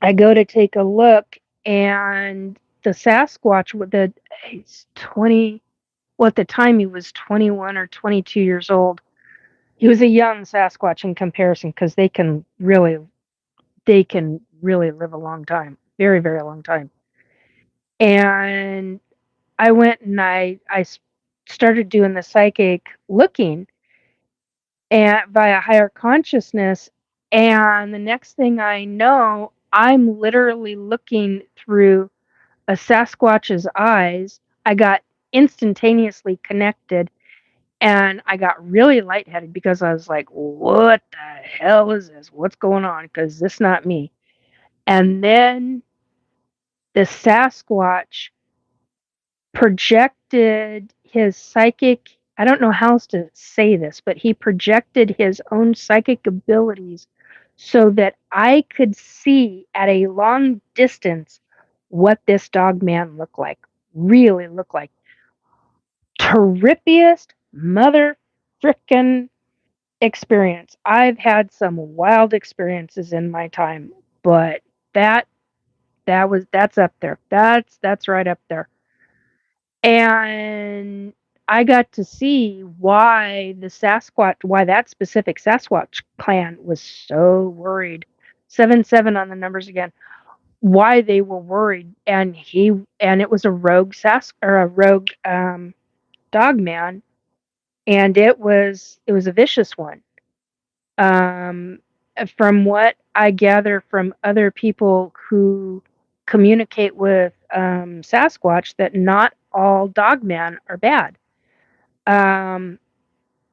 I go to take a look, and the Sasquatch with he's 20, well, at the time he was 21 or 22 years old. He was a young Sasquatch in comparison because they can really live a long time, very, very long time. And I went and I started doing the psychic looking and via higher consciousness, and the next thing I know, I'm literally looking through a Sasquatch's eyes. I got instantaneously connected, and I got really lightheaded because I was like, "What the hell is this? What's going on? Because this is not me." And then the Sasquatch projected his psychic, I don't know how else to say this, but he projected his own psychic abilities so that I could see at a long distance what this dog man looked like, really looked like. Terrifiest mother frickin' experience. I've had some wild experiences in my time, but that that's up there. That's right up there. And I got to see why that specific Sasquatch clan was so worried. 7-7 on the numbers again. Why they were worried, and it was a rogue or a rogue dog man, and it was a vicious one. Um, from what I gather from other people who communicate with Sasquatch, that not all dogmen are bad. Um,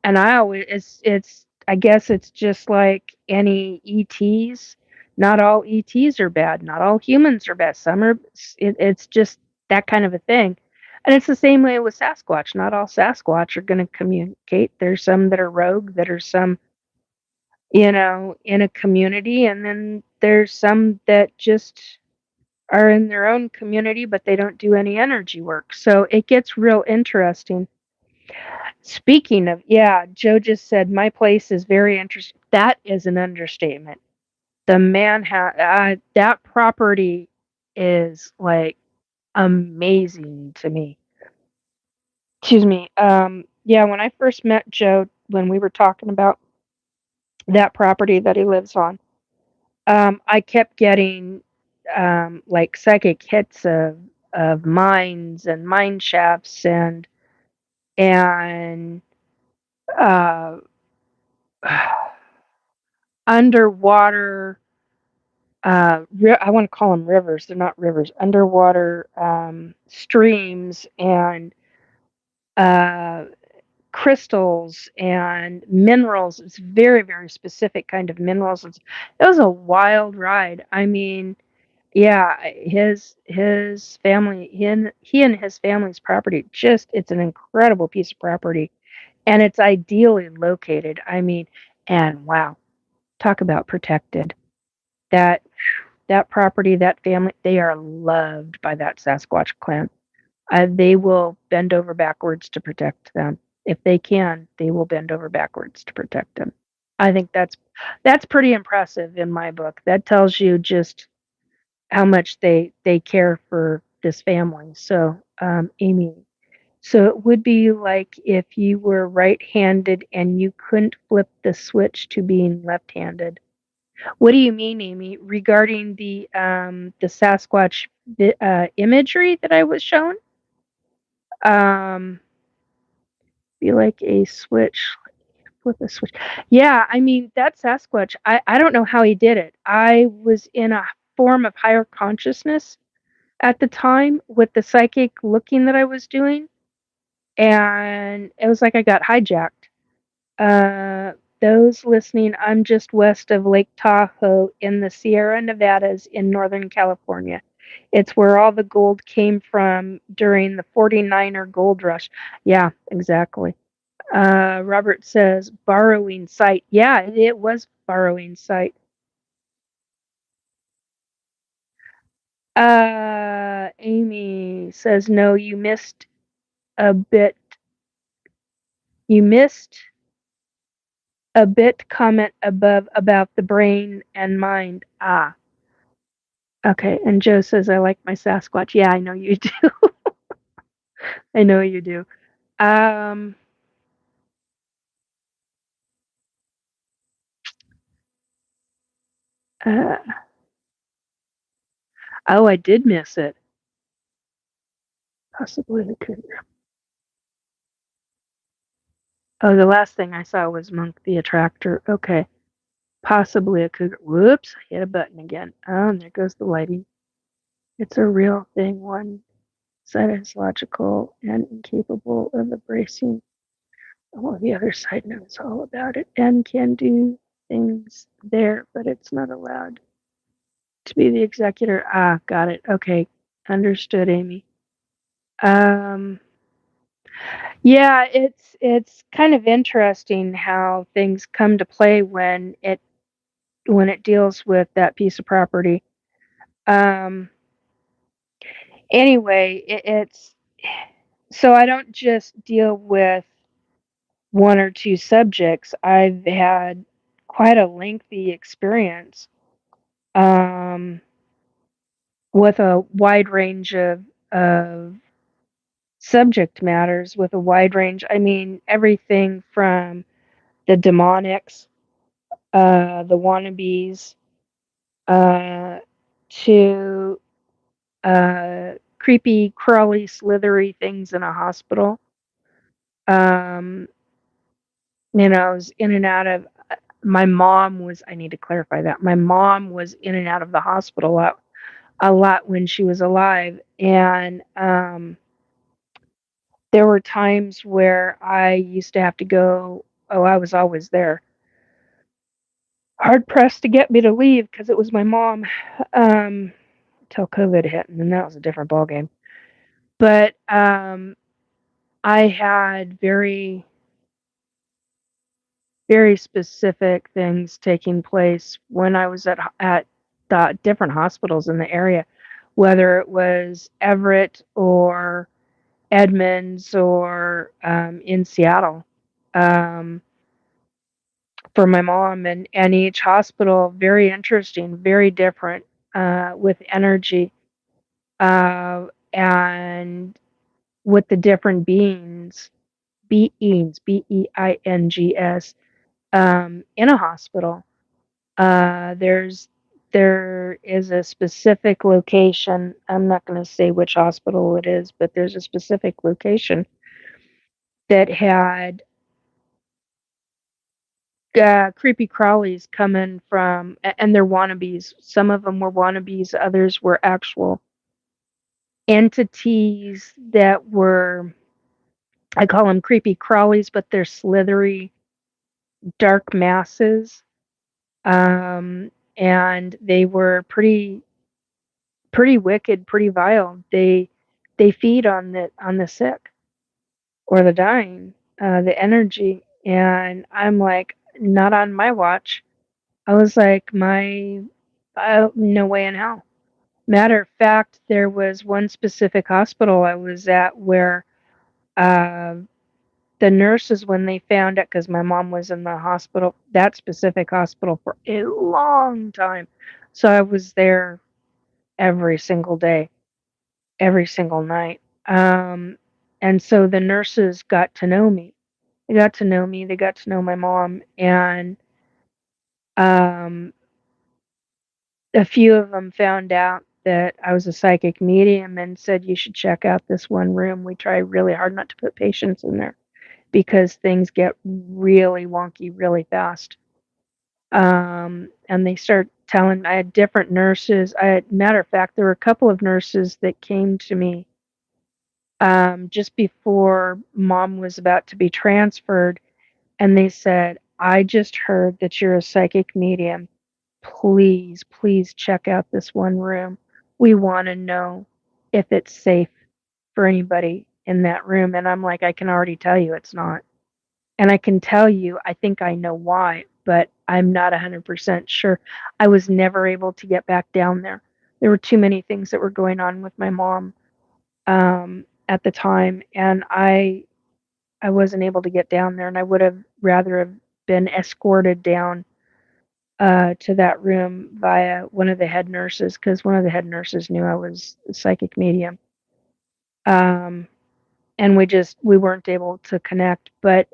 and I always it's I guess it's just like any ETs. Not all ETs are bad. Not all humans are bad. Some are. It's just that kind of a thing. And it's the same way with Sasquatch. Not all Sasquatch are going to communicate. There's some that are rogue. That are some in a community, and then there's some that just are in their own community, but they don't do any energy work. So it gets real interesting. Speaking of, yeah, Joe just said my place is very interesting. That is an understatement. The man that property is like amazing to me. Excuse me. Yeah, when I first met Joe, when we were talking about that property that he lives on, I kept getting like psychic hits of of mines and mine shafts and uh, underwater. I want to call them rivers. They're not rivers. Underwater streams and uh, crystals and minerals. It's very, very specific kind of minerals. It was a wild ride. I mean, yeah, his family, he and his family's property, just it's an incredible piece of property, and it's ideally located. I mean, and wow, talk about protected. That that property, that family, they are loved by that Sasquatch clan. They will bend over backwards to protect them. If they can, they will bend over backwards to protect them. I think that's pretty impressive in my book. That tells you just how much they care for this family. So, Amy, so it would be like if you were right-handed and you couldn't flip the switch to being left-handed. What do you mean, Amy, regarding the Sasquatch imagery that I was shown? Um, be like a switch, flip a switch. Yeah, I mean that Sasquatch. I don't know how he did it. I was in a form of higher consciousness at the time with the psychic looking that I was doing, and it was like I got hijacked. Uh, those listening, I'm just west of Lake Tahoe in the Sierra Nevadas in Northern California. It's where all the gold came from during the 49er gold rush. Yeah, exactly. Robert says borrowing site. Yeah, it was borrowing site. Amy says no, you missed a bit. You missed a bit comment above about the brain and mind. Ah, okay. And Joe says, I like my Sasquatch. Yeah, I know you do. I know you do. Um, uh, oh, I did miss it. Possibly the cougar. Oh, the last thing I saw was Monk the Attractor. Okay. Possibly a cougar. Whoops, I hit a button again. Oh, and there goes the lighting. It's a real thing. One side is logical and incapable of embracing. Oh, the other side knows all about it and can do things there, but it's not allowed to be the executor. Ah, got it. Okay, understood, Amy. Um, yeah, it's kind of interesting how things come to play when it deals with that piece of property. Um, anyway, it's so I don't just deal with one or two subjects. I've had quite a lengthy experience um, with a wide range of subject matters, with a wide range. I mean, everything from the demonics, the wannabes, uh, to creepy, crawly, slithery things in a hospital. Um, I was in and out of my mom was I need to clarify that. My mom was in and out of the hospital a lot when she was alive, and there were times where I used to have to go. Oh, I was always there, hard pressed to get me to leave because it was my mom. Um, Till COVID hit, and then that was a different ballgame. But I had very, very specific things taking place when I was at the different hospitals in the area, whether it was Everett or Edmonds or in Seattle, um, for my mom, and each hospital very interesting, very different, with energy, and with the different beings, in a hospital. There's there is a specific location. I'm not going to say which hospital it is, but there's a specific location that had creepy crawlies coming from, and they're wannabes. Some of them were wannabes, others were actual entities that were, I call them creepy crawlies, but they're slithery, dark masses. And they were pretty wicked, pretty vile. They feed on the sick or the dying, the energy. And I'm like, not on my watch. I was like, no way in hell. Matter of fact, there was one specific hospital I was at where uh, the nurses, when they found out, because my mom was in the hospital, that specific hospital, for a long time. So I was there every single day, every single night. And so the nurses got to know me. They got to know me. They got to know my mom. And um, a few of them found out that I was a psychic medium and said, you should check out this one room. We try really hard not to put patients in there because things get really wonky really fast. And they start telling, I had different nurses. Matter of fact, there were a couple of nurses that came to me just before mom was about to be transferred, and they said, I just heard that you're a psychic medium. Please, please check out this one room. We want to know if it's safe for anybody in that room. And I'm like, I can already tell you it's not. And I can tell you, I think I know why, but I'm not 100% sure. I was never able to get back down there. There were too many things that were going on with my mom at the time, and I wasn't able to get down there, and I would have rather have been escorted down to that room via one of the head nurses, because one of the head nurses knew I was a psychic medium. Um, and we weren't able to connect, but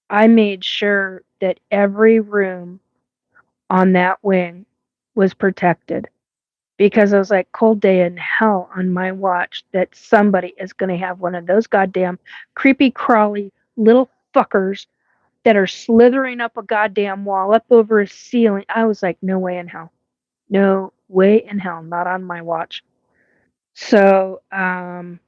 I made sure that every room on that wing was protected because I was like, cold day in hell on my watch that somebody is going to have one of those goddamn creepy crawly little fuckers that are slithering up a goddamn wall up over a ceiling. I was like, no way in hell. No way in hell. Not on my watch. So, and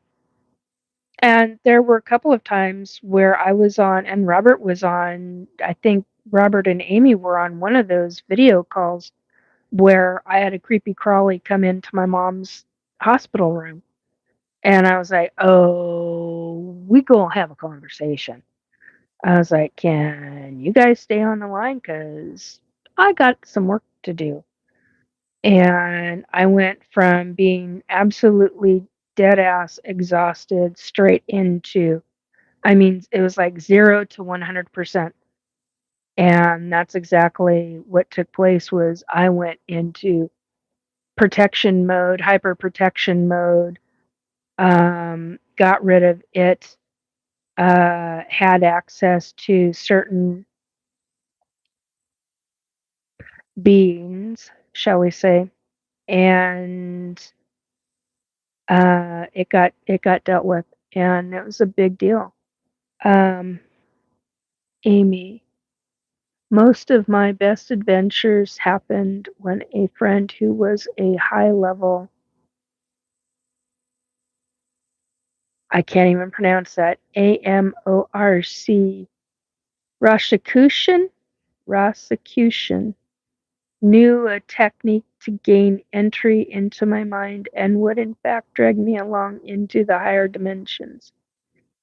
there were a couple of times where I was on, and Robert was on, I think Robert and Amy were on one of those video calls where I had a creepy crawly come into my mom's hospital room. And I was like, oh, we gonna have a conversation. I was like, can you guys stay on the line? Because I got some work to do. And I went from being absolutely dead ass exhausted straight into, I mean, it was like 0 to 100%. And that's exactly what took place was I went into protection mode, hyper protection mode, got rid of it, had access to certain beings, shall we say, and it got dealt with, and it was a big deal. Um, Amy, most of my best adventures happened when a friend who was a high level, I can't even pronounce that, AMORC, Rosicrucian, Rosicrucian, knew a technique to gain entry into my mind and would in fact drag me along into the higher dimensions.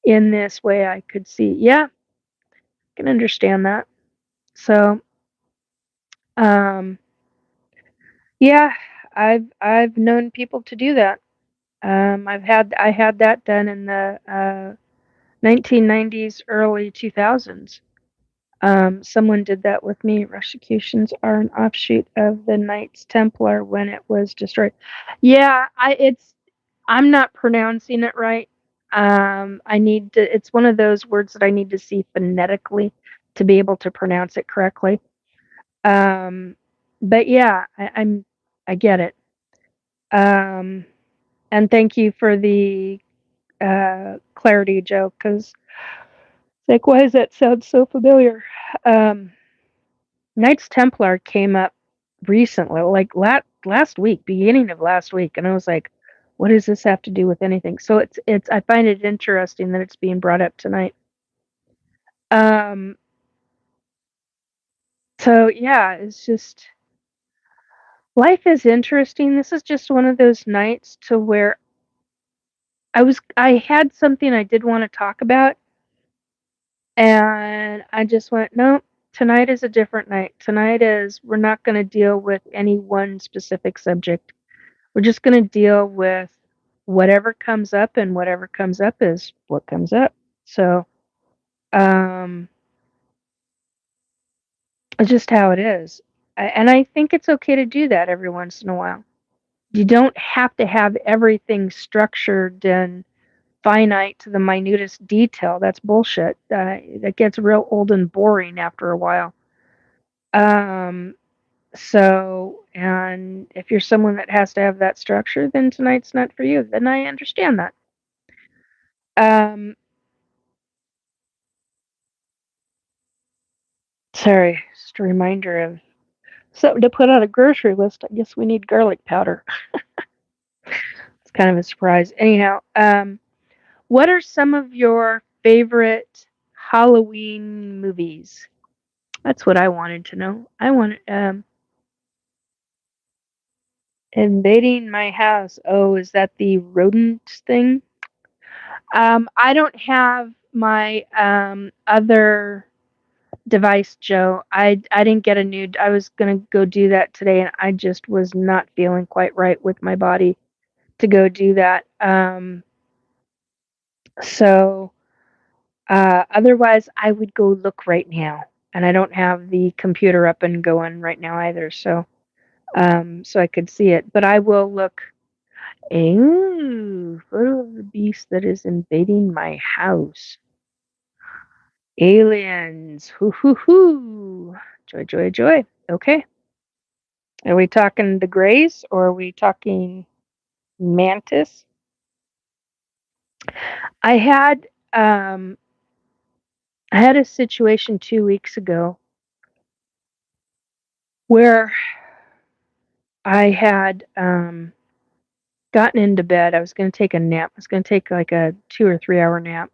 In this way I could see. Yeah, I can understand that. So, um, yeah, I've known people to do that. I had that done in the 1990s, early 2000s. Someone did that with me. Rosicrucians are an offshoot of the Knights Templar when it was destroyed. Yeah, I'm not pronouncing it right. I need to. It's one of those words that I need to see phonetically to be able to pronounce it correctly. Um, but yeah, I'm. I get it. Um, and thank you for the clarity, Joe, because like, why does that sound so familiar? Um, Knights Templar came up recently, like last week, beginning of last week, and I was like, what does this have to do with anything? So it's I find it interesting that it's being brought up tonight. Um, so yeah, it's just life is interesting. This is just one of those nights to where I had something I did want to talk about, and I just went, nope, tonight is a different night. Tonight is we're not going to deal with any one specific subject. We're just going to deal with whatever comes up, and whatever comes up is what comes up. So, um, it's just how it is. And I think it's okay to do that every once in a while. You don't have to have everything structured and finite to the minutest detail. That's bullshit. That gets real old and boring after a while. Um, and if you're someone that has to have that structure, then tonight's not for you. Then I understand that. Um, Sorry, just a reminder of something to put on a grocery list. I guess we need garlic powder. It's kind of a surprise. Anyhow, what are some of your favorite Halloween movies? That's what I wanted to know. I want invading my house. Oh, is that the rodent thing? I don't have my other device, Joe. I didn't get a new. I was gonna go do that today, and I just was not feeling quite right with my body to go do that. So otherwise, I would go look right now, and I don't have the computer up and going right now either. So I could see it, but I will look. Ooh, photo of the beast that is invading my house. Aliens. Hoo hoo hoo. Joy, joy, joy. Okay. Are we talking the Greys or are we talking Mantis? I had um I had a situation 2 weeks ago where I had gotten into bed. I was gonna take a nap. I was gonna take like a 2 or 3 hour nap.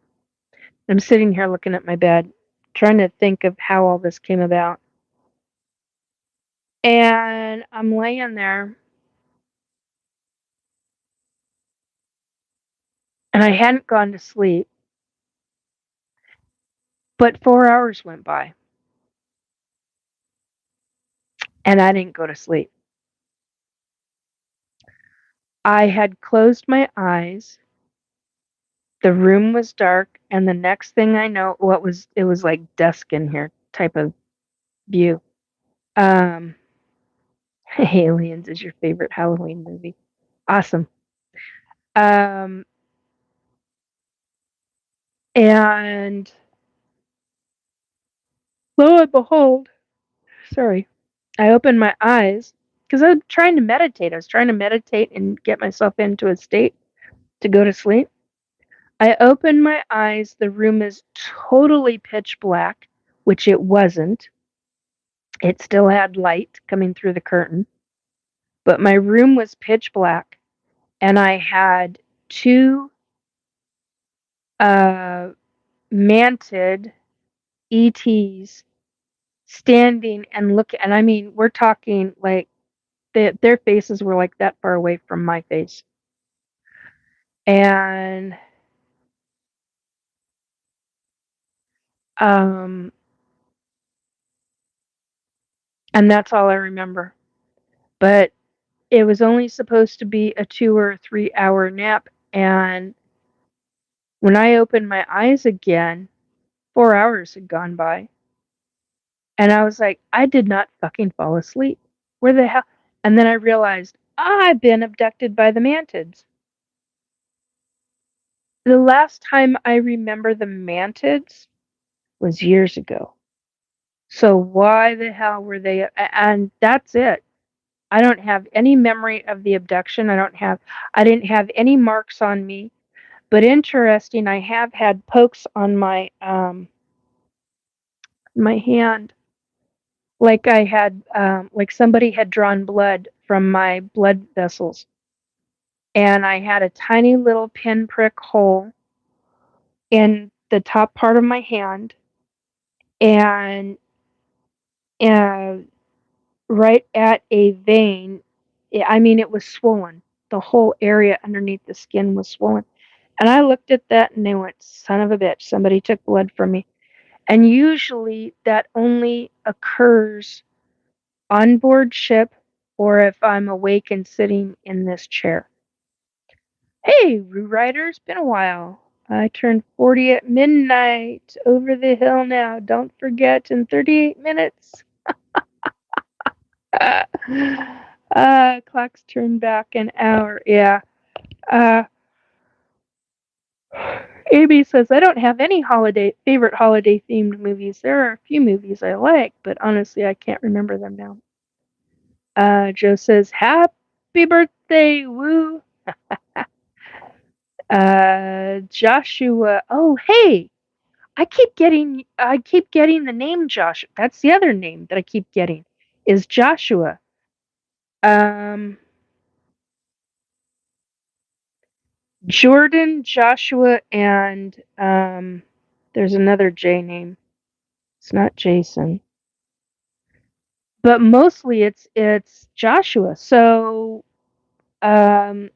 I'm sitting here looking at my bed, trying to think of how all this came about. And I'm laying there and I hadn't gone to sleep, but 4 hours went by and I didn't go to sleep. I had closed my eyes. The room was dark, and the next thing I know, it was like dusk in here type of view. Um, Aliens is your favorite Halloween movie. Awesome. Um, and lo and behold, sorry, I opened my eyes because I was trying to meditate. I was trying to meditate and get myself into a state to go to sleep. I opened my eyes. The room is totally pitch black, which it wasn't. It still had light coming through the curtain, but my room was pitch black, and I had two uh, manted ETs standing and looking. And I mean, we're talking like their faces were like that far away from my face, and um, and that's all I remember. But it was only supposed to be a 2 or 3 hour nap, and when I opened my eyes again, 4 hours had gone by. And I was like, I did not fucking fall asleep. Where the hell? And then I realized I've been abducted by the mantids. The last time I remember the mantids was years ago. So why the hell were they? And that's it. I don't have any memory of the abduction. I didn't have any marks on me. But interesting, I have had pokes on my hand, like I had like somebody had drawn blood from my blood vessels, and I had a tiny little pinprick hole in the top part of my hand, and uh, right at a vein. I mean, it was swollen. The whole area underneath the skin was swollen. And I looked at that and they went, son of a bitch, somebody took blood from me. And usually that only occurs on board ship or if I'm awake and sitting in this chair. Hey, Roo Rider, it's been a while. I turned 40 at midnight. Over the hill now. Don't forget, in 38 minutes. Uh, clock's turned back an hour. Yeah. Uh, Amy says, I don't have any favorite holiday themed movies. There are a few movies I like, but honestly, I can't remember them now. Joe says, Happy birthday, woo. Joshua. Oh, hey, I keep getting the name Josh. That's the other name that I keep getting is Joshua. Um, Jordan, Joshua, and there's another J name. It's not Jason, but mostly it's Joshua. Um,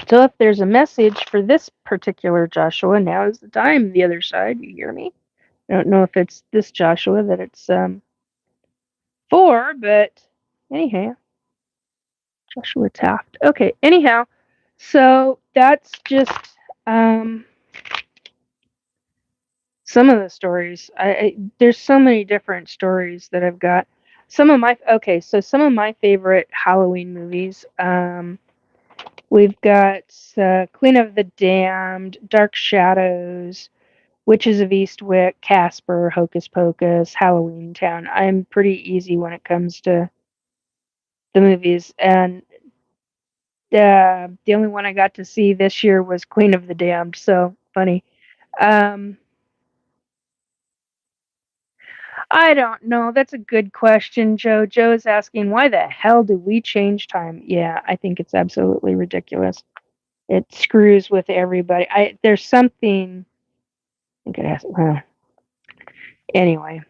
so if there's a message for this particular Joshua, now is the time. The other side, you hear me? I don't know if it's this Joshua that it's for, but anyhow, Joshua Taft. Okay, anyhow, so that's just um, some of the stories. There's so many different stories that I've got. Some of my favorite Halloween movies. We've got Queen of the Damned, Dark Shadows, Witches of Eastwick, Casper, Hocus Pocus, Halloween Town. I'm pretty easy when it comes to the movies, and the only one I got to see this year was Queen of the Damned. So funny. Um, I don't know. That's a good question, Joe. Joe is asking, why the hell do we change time? Yeah, I think it's absolutely ridiculous. It screws with everybody. There's something. I could ask. Well, anyway,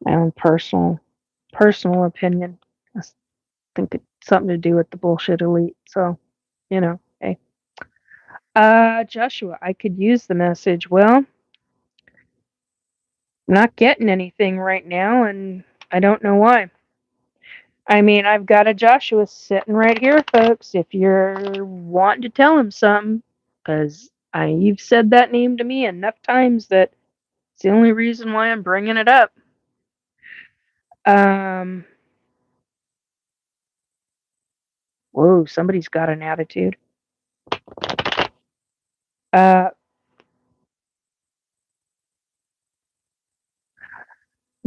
my own personal opinion. I think it's something to do with the bullshit elite. So, hey. Joshua, I could use the message. Well, I'm not getting anything right now, and I don't know why. I mean, I've got a Joshua sitting right here, folks. If you're wanting to tell him something, because you've said that name to me enough times that it's the only reason why I'm bringing it up. Um, whoa, somebody's got an attitude. Uh,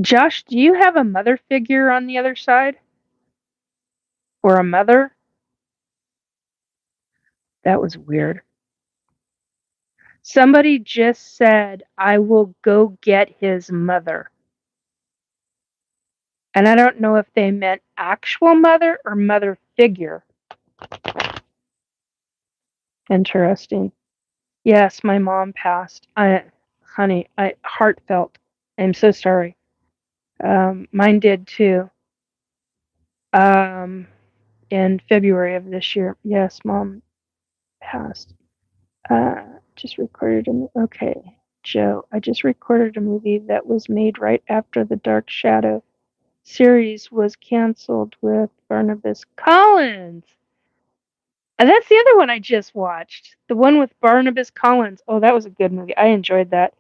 Josh, do you have a mother figure on the other side? Or a mother? That was weird. Somebody just said, I will go get his mother. And I don't know if they meant actual mother or mother figure. Interesting. Yes, my mom passed. Honey, I heartfelt. I'm so sorry. Mine did too. Um, in February of this year. Yes, mom passed. Just recorded okay, Joe. I just recorded a movie that was made right after the Dark Shadow series was canceled with Barnabas Collins. And that's the other one I just watched. The one with Barnabas Collins. Oh, that was a good movie. I enjoyed that.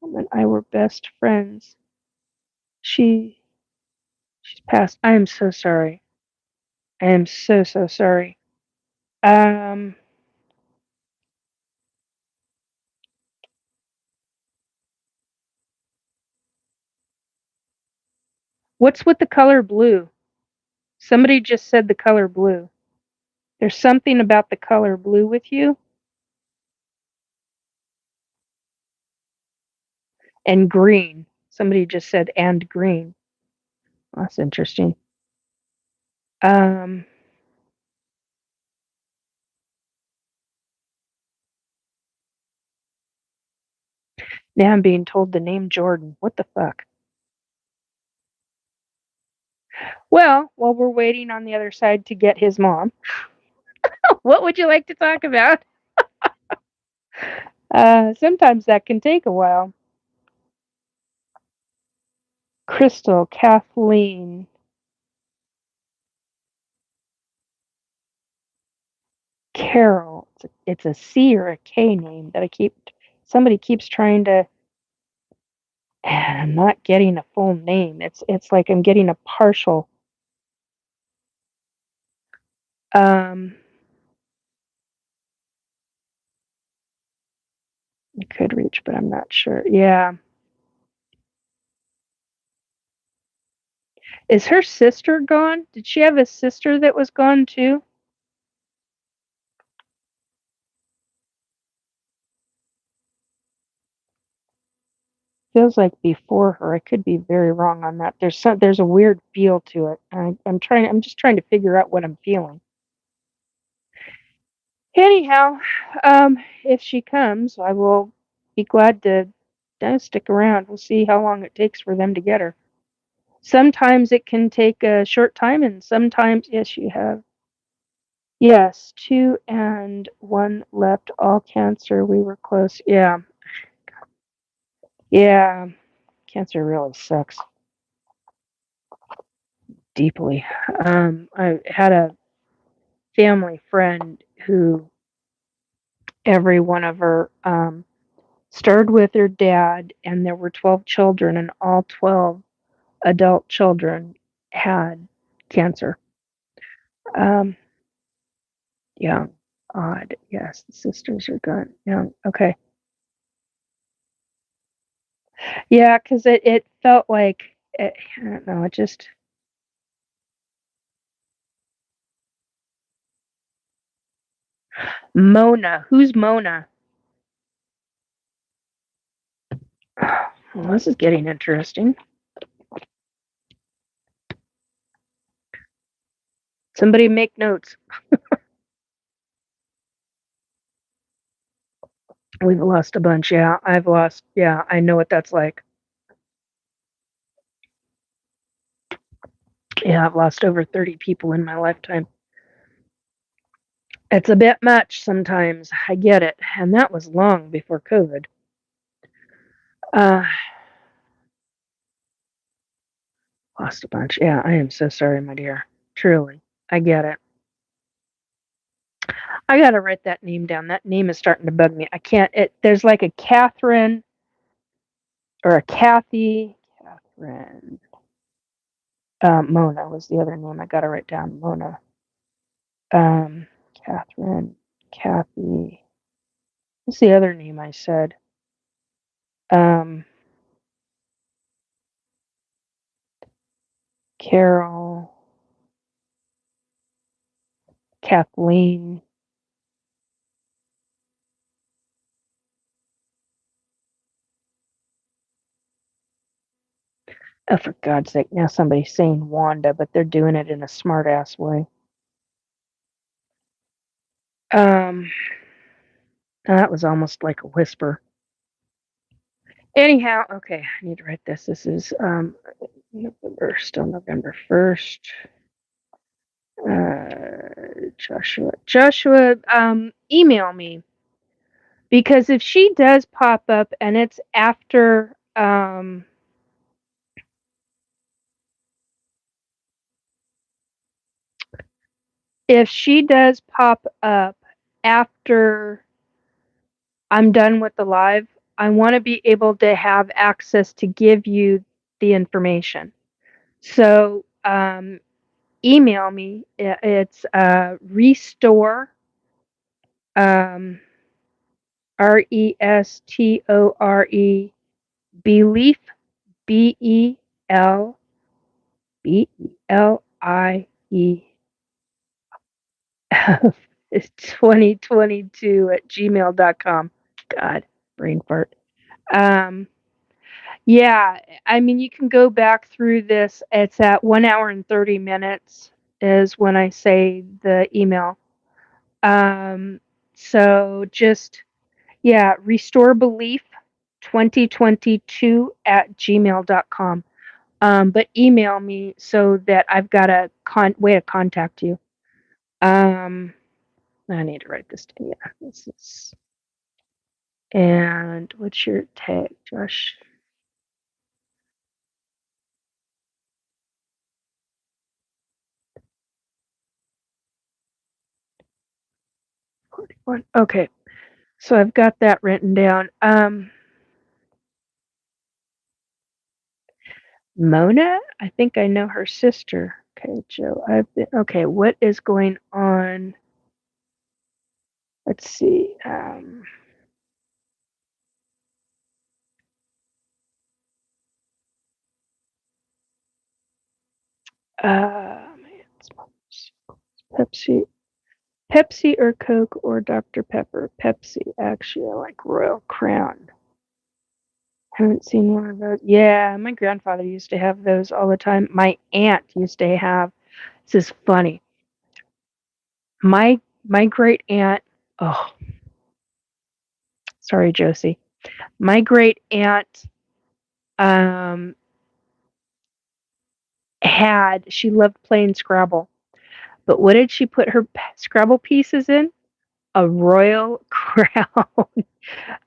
Mom and I were best friends. She's passed. I am so sorry. I am so sorry. Um, What's with the color blue? Somebody just said the color blue. There's something about the color blue with you. And green. Somebody just said and green. That's interesting. Um, Now I'm being told the name Jordan. What the fuck? Well, while we're waiting on the other side to get his mom, what would you like to talk about? Sometimes that can take a while. Crystal, Kathleen, Carol. It's a C or a K name that somebody keeps trying to, and I'm not getting a full name. It's like I'm getting a partial. Um, I could reach, but I'm not sure. Yeah. Is her sister gone? Did she have a sister that was gone too? Feels like before her. I could be very wrong on that. There's a weird feel to it. I'm just trying to figure out what I'm feeling. Anyhow, if she comes, I will be glad to stick around. We'll see how long it takes for them to get her. Sometimes it can take a short time, and sometimes, yes, you have. Yes, 2 and 1 left, all cancer. We were close. Yeah. Yeah. Cancer really sucks deeply. I had a family friend who every one of her started with her dad, and there were 12 children, and all 12 adult children had cancer. Um, young, odd. Yes, the sisters are gone. Young. Okay. Yeah, because it felt like, I don't know, it just. Mona. Who's Mona? Well, this is getting interesting. Somebody make notes. We've lost a bunch. Yeah, I've lost. Yeah, I know what that's like. Yeah, I've lost over 30 people in my lifetime. It's a bit much sometimes. I get it. And that was long before COVID. Uh, Lost a bunch. Yeah, I am so sorry, my dear. Truly. I get it. I gotta write that name down. That name is starting to bug me. I can't. There's like a Catherine or a Kathy. Catherine. Mona was the other name I gotta write down. Mona. Catherine. Kathy. What's the other name I said? Um, Carol. Kathleen. Oh, for God's sake, now somebody's saying Wanda, but they're doing it in a smart ass way. Um, that was almost like a whisper. Anyhow, okay, I need to write this. This is November, still November 1st. Joshua, email me, because if she does pop up and it's after, if she does pop up after I'm done with the live, I want to be able to have access to give you the information. So email me. It's restore, Restore, belief, BELIEF, BELIEF2022 at gmail.com. God, brain fart. Um, yeah, I mean, you can go back through this. It's at 1 hour and 30 minutes is when I say the email. So just, yeah, restore belief 2022 at gmail.com. But email me so that I've got a way to contact you. I need to write this down. Yeah, this is. And what's your tag, Josh? Okay, so I've got that written down. Mona, I think I know her sister. Okay, Joe. Okay. What is going on? Let's see. Pepsi, Pepsi or Coke or Dr. Pepper. Pepsi. Actually, I like Royal Crown. Haven't seen one of those. Yeah, my grandfather used to have those all the time. My aunt used to have. This is funny. My great aunt. Oh, sorry, Josie. My great aunt um she loved playing Scrabble. But what did she put her Scrabble pieces in? A Royal Crown,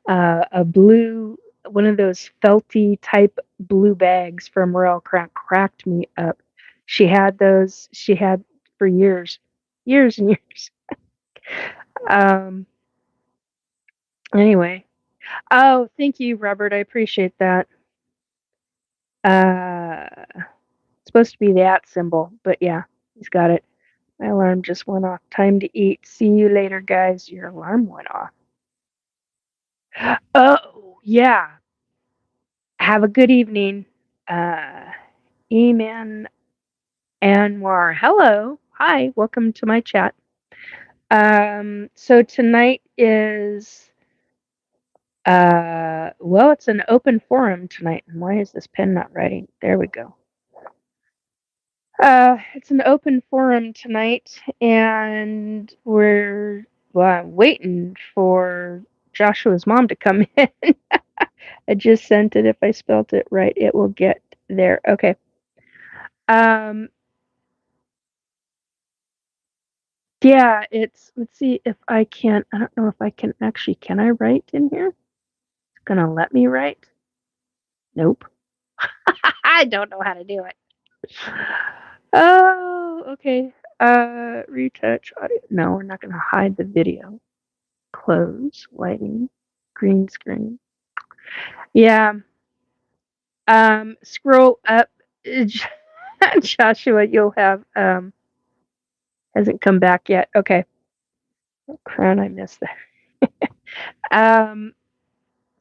a blue, one of those felty type blue bags from Royal Crown. Cracked me up. She had those. She had for years, years and years. Um. Anyway. Oh, thank you, Robert. I appreciate that. It's supposed to be that symbol, but yeah, he's got it. My alarm just went off. Time to eat. See you later, guys. Your alarm went off. Oh, yeah. Have a good evening. Eman Anwar. Hello. Hi. Welcome to my chat. So tonight is, well, it's an open forum tonight. And why is this pen not writing? There we go. It's an open forum tonight, and I'm waiting for Joshua's mom to come in. I just sent it. If I spelt it right, it will get there. Okay. Yeah, let's see if I can. I don't know if I can actually. Can I write in here? It's gonna let me write. Nope. I don't know how to do it. Oh, okay. Retouch audio. No, we're not gonna hide the video. Close, lighting, green screen. Yeah. Scroll up. Joshua, you'll have hasn't come back yet. Okay. Oh, crown, I missed that.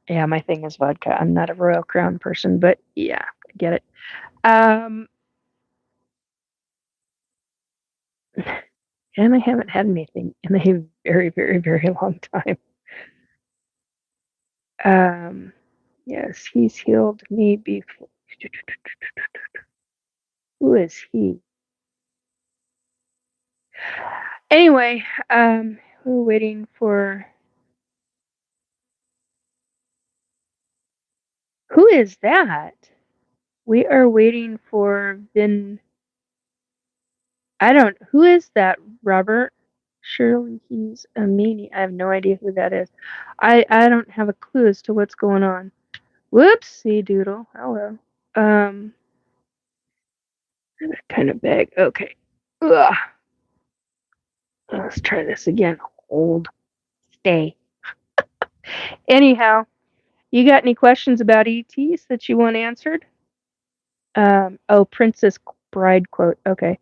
Yeah, my thing is vodka. I'm not a Royal Crown person, but yeah, I get it. Um, and I haven't had anything in a very, very, very long time. Yes, he's healed me before. Who is he? Anyway, we're waiting for. Who is that? We are waiting for Vin. I don't. Who is that, Robert? Surely he's a meanie. I have no idea who that is. I don't have a clue as to what's going on. Whoopsie doodle. Hello. Um, kind of bag. Okay. Ugh. Let's try this again. Hold. Stay. Anyhow, you got any questions about ETs that you want answered? Oh, Princess Bride quote. Okay.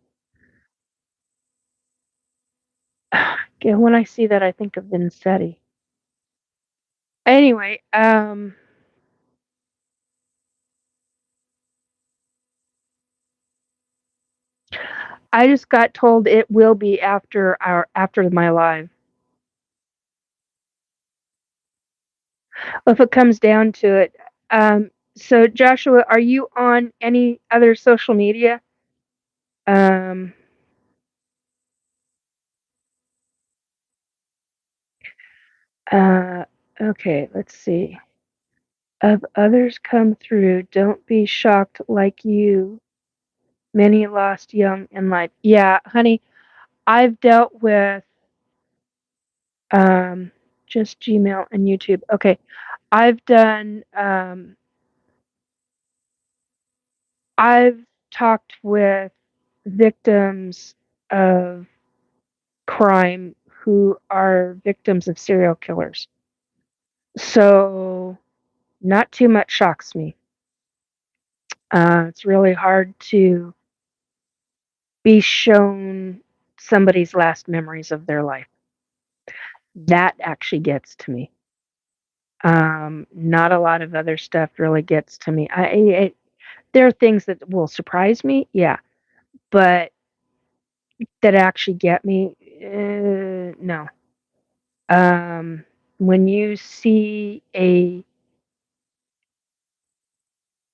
Yeah, when I see that, I think of Vincetti. Anyway, I just got told it will be after my live. If it comes down to it. So Joshua, are you on any other social media? Um, uh, okay, let's see. Of others come through, don't be shocked like you. Many lost young in life. Yeah, honey, I've dealt with um, just Gmail and YouTube. Okay, I've done. I've talked with victims of crime who are victims of serial killers. So not too much shocks me. It's really hard to be shown somebody's last memories of their life. That actually gets to me. Not a lot of other stuff really gets to me. There are things that will surprise me, yeah, but that actually get me, no. When you see a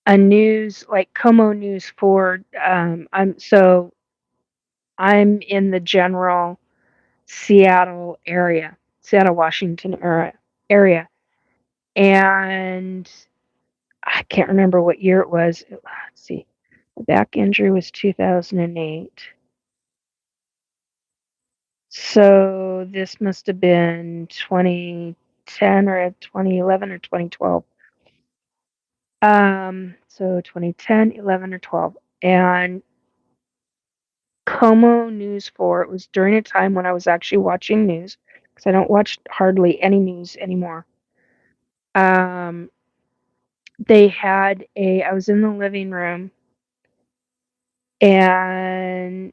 news like Como News 4, I'm in the general Seattle area, Seattle, Washington area, and I can't remember what year it was. Let's see. The back injury was 2008. So this must have been 2010 or 2011 or 2012. So 2010, 11, or 12. And Como News 4, it was during a time when I was actually watching news, because I don't watch hardly any news anymore. Um, I was in the living room, and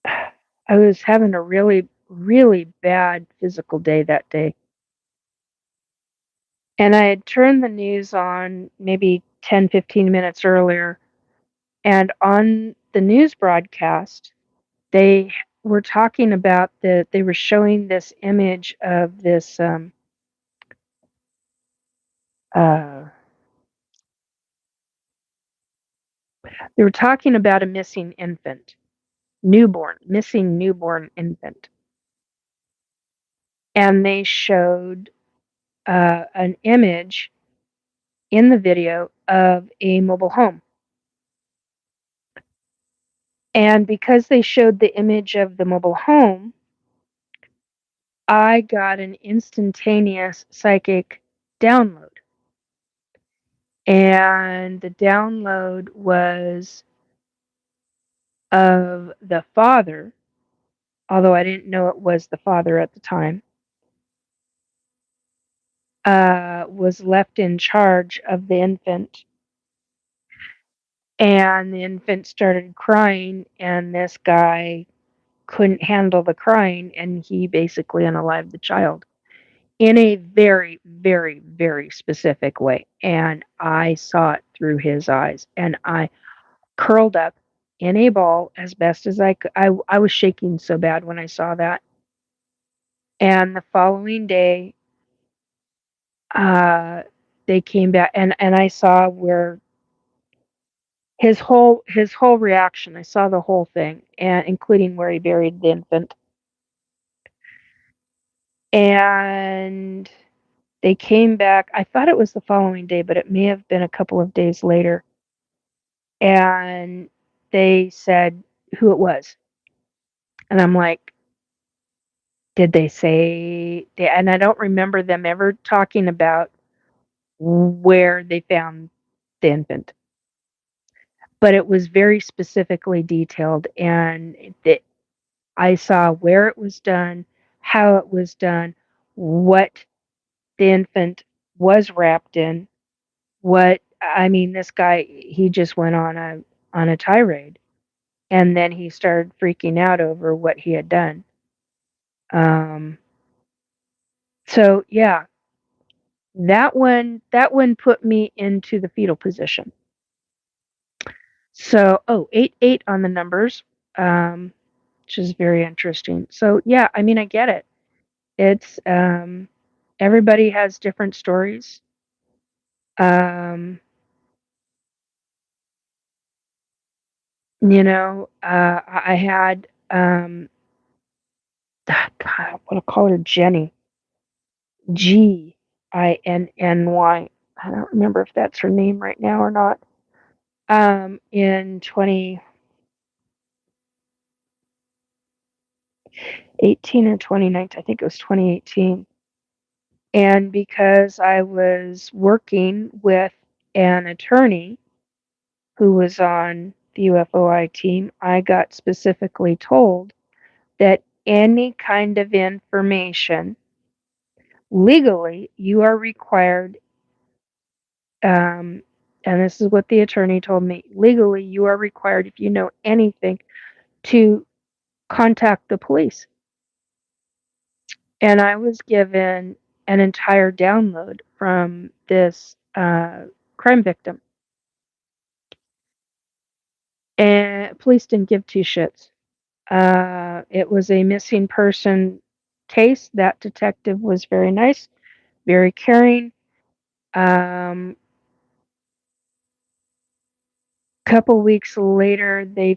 I was having a really, really bad physical day that day. And I had turned the news on maybe 10, 15 minutes earlier. And on the news broadcast, they were talking about they were showing this image of this, uh, they were talking about a missing infant, missing newborn infant. And they showed an image in the video of a mobile home. And because they showed the image of the mobile home, I got an instantaneous psychic download. And the download was of the father, although I didn't know it was the father at the time, was left in charge of the infant. And the infant started crying, and this guy couldn't handle the crying, and he basically unalived the child in a very, very, very specific way. And I saw it through his eyes, and I curled up in a ball as best as I could. I was shaking so bad when I saw that. And the following day, uh, they came back, and I saw where his whole reaction. I saw the whole thing, and including where he buried the infant. And they came back. I thought it was the following day, but it may have been a couple of days later. And they said who it was. And I'm like, did they say? And I don't remember them ever talking about where they found the infant. But it was very specifically detailed, and I saw where it was done, how it was done, what the infant was wrapped in. This guy, he just went on a tirade, and then he started freaking out over what he had done. Um, so yeah, that one put me into the fetal position. So, 88 on the numbers, which is very interesting. So, yeah, I mean, I get it. It's everybody has different stories. Um, I had God, I want to call her Jenny, Ginny. I don't remember if that's her name right now or not. In 2018 or 2019, I think it was 2018. And because I was working with an attorney who was on the UFOI team, I got specifically told that any kind of information, legally, you are required, and this is what the attorney told me, legally, you are required, if you know anything, to contact the police. And I was given an entire download from this crime victim. And police didn't give two shits. It was a missing person case. That detective was very nice, very caring. Couple weeks later, they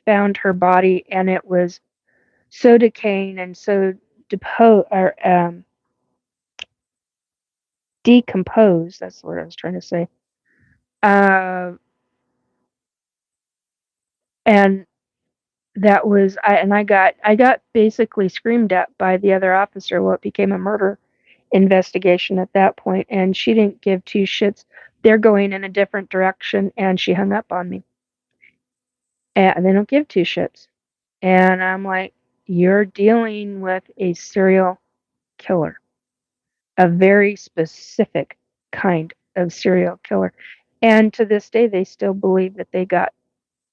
found her body, and it was so decaying and so decomposed. That's what I was trying to say. Uh, and that was I got basically screamed at by the other officer. Well, it became a murder investigation at that point, and she didn't give two shits. They're going in a different direction, and she hung up on me. And they don't give two shits. And I'm like, you're dealing with a serial killer, a very specific kind of serial killer. And to this day, they still believe that they got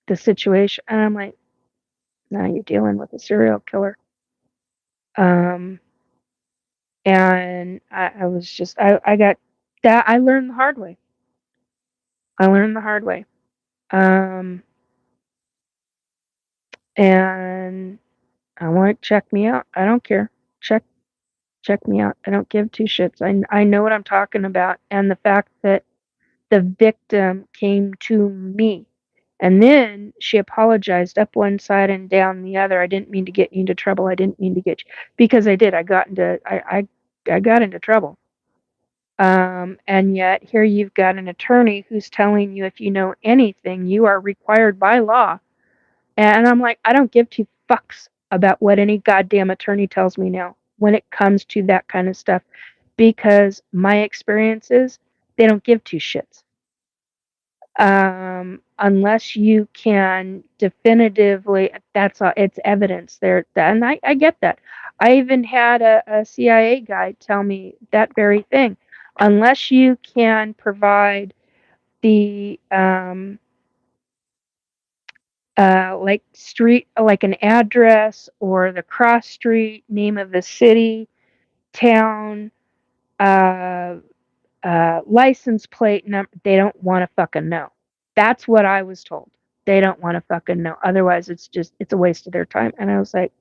the situation. And I'm like, no, you're dealing with a serial killer. Um, and I was just, I got that. I learned the hard way. I learned the hard way. Um, and I want to check me out. I don't care. Check check me out. I don't give two shits. I know what I'm talking about. And the fact that the victim came to me and then she apologized up one side and down the other. I didn't mean to get you into trouble. I didn't mean to get you, because I did. I got into trouble. And yet here you've got an attorney who's telling you if you know anything, you are required by law. And I'm like, I don't give two fucks about what any goddamn attorney tells me now when it comes to that kind of stuff, because my experience is they don't give two shits. Unless you can definitively, that's all, it's evidence there. And I get that. I even had a CIA guy tell me that very thing. Unless you can provide the like street, like an address or the cross street name of the city, town, uh, license plate number, they don't want to fucking know. That's what I was told. They don't want to fucking know. Otherwise, it's a waste of their time. And I was like,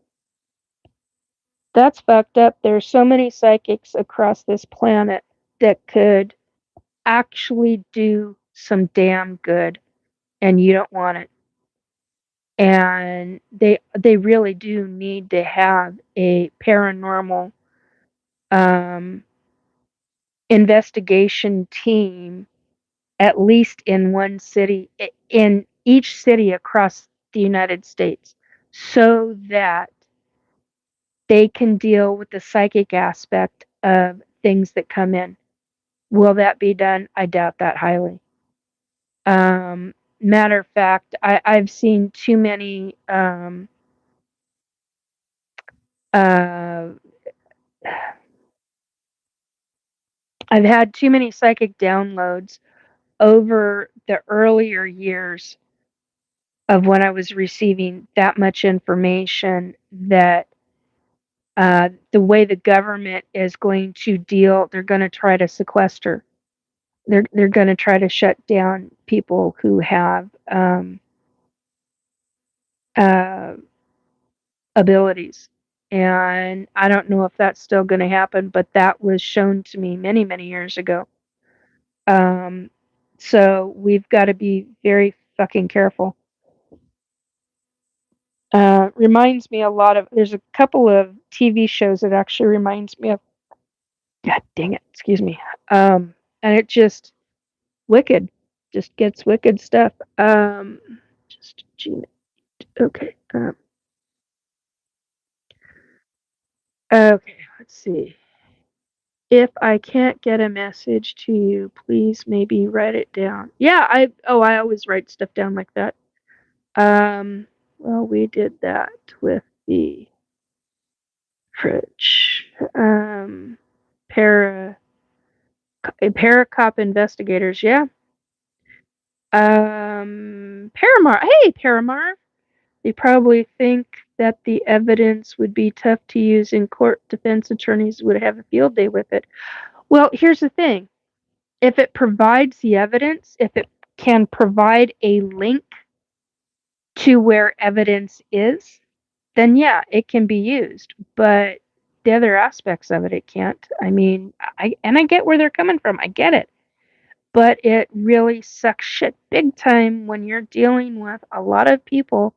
that's fucked up. There's so many psychics across this planet that could actually do some damn good, and you don't want it. And they really do need to have a paranormal um, investigation team, at least in one city, in each city across the United States, so that they can deal with the psychic aspect of things that come in. Will that be done? I doubt that highly. Matter of fact, I've seen too many uh, I've had too many psychic downloads over the earlier years of when I was receiving that much information, that the way the government is going to deal, they're going to try to sequester they're going to try to shut down people who have uh, abilities. And I don't know if that's still going to happen, but that was shown to me many, many years ago. Um, so we've got to be very fucking careful. Reminds me a lot of, there's a couple of TV shows that actually reminds me of, God dang it, excuse me. And it just, wicked, just gets wicked stuff. Just, okay. Okay, let's see. If I can't get a message to you, please maybe write it down. Yeah, I always write stuff down like that. Well, we did that with the fridge. Para Paracop investigators, yeah. Paramar. Hey, Paramar. They probably think that the evidence would be tough to use in court. Defense attorneys would have a field day with it. Well, here's the thing. If it provides the evidence, if it can provide a link to where evidence is, then yeah, it can be used. But the other aspects of it, it can't. I mean, I get where they're coming from. I get it. But it really sucks shit big time when you're dealing with a lot of people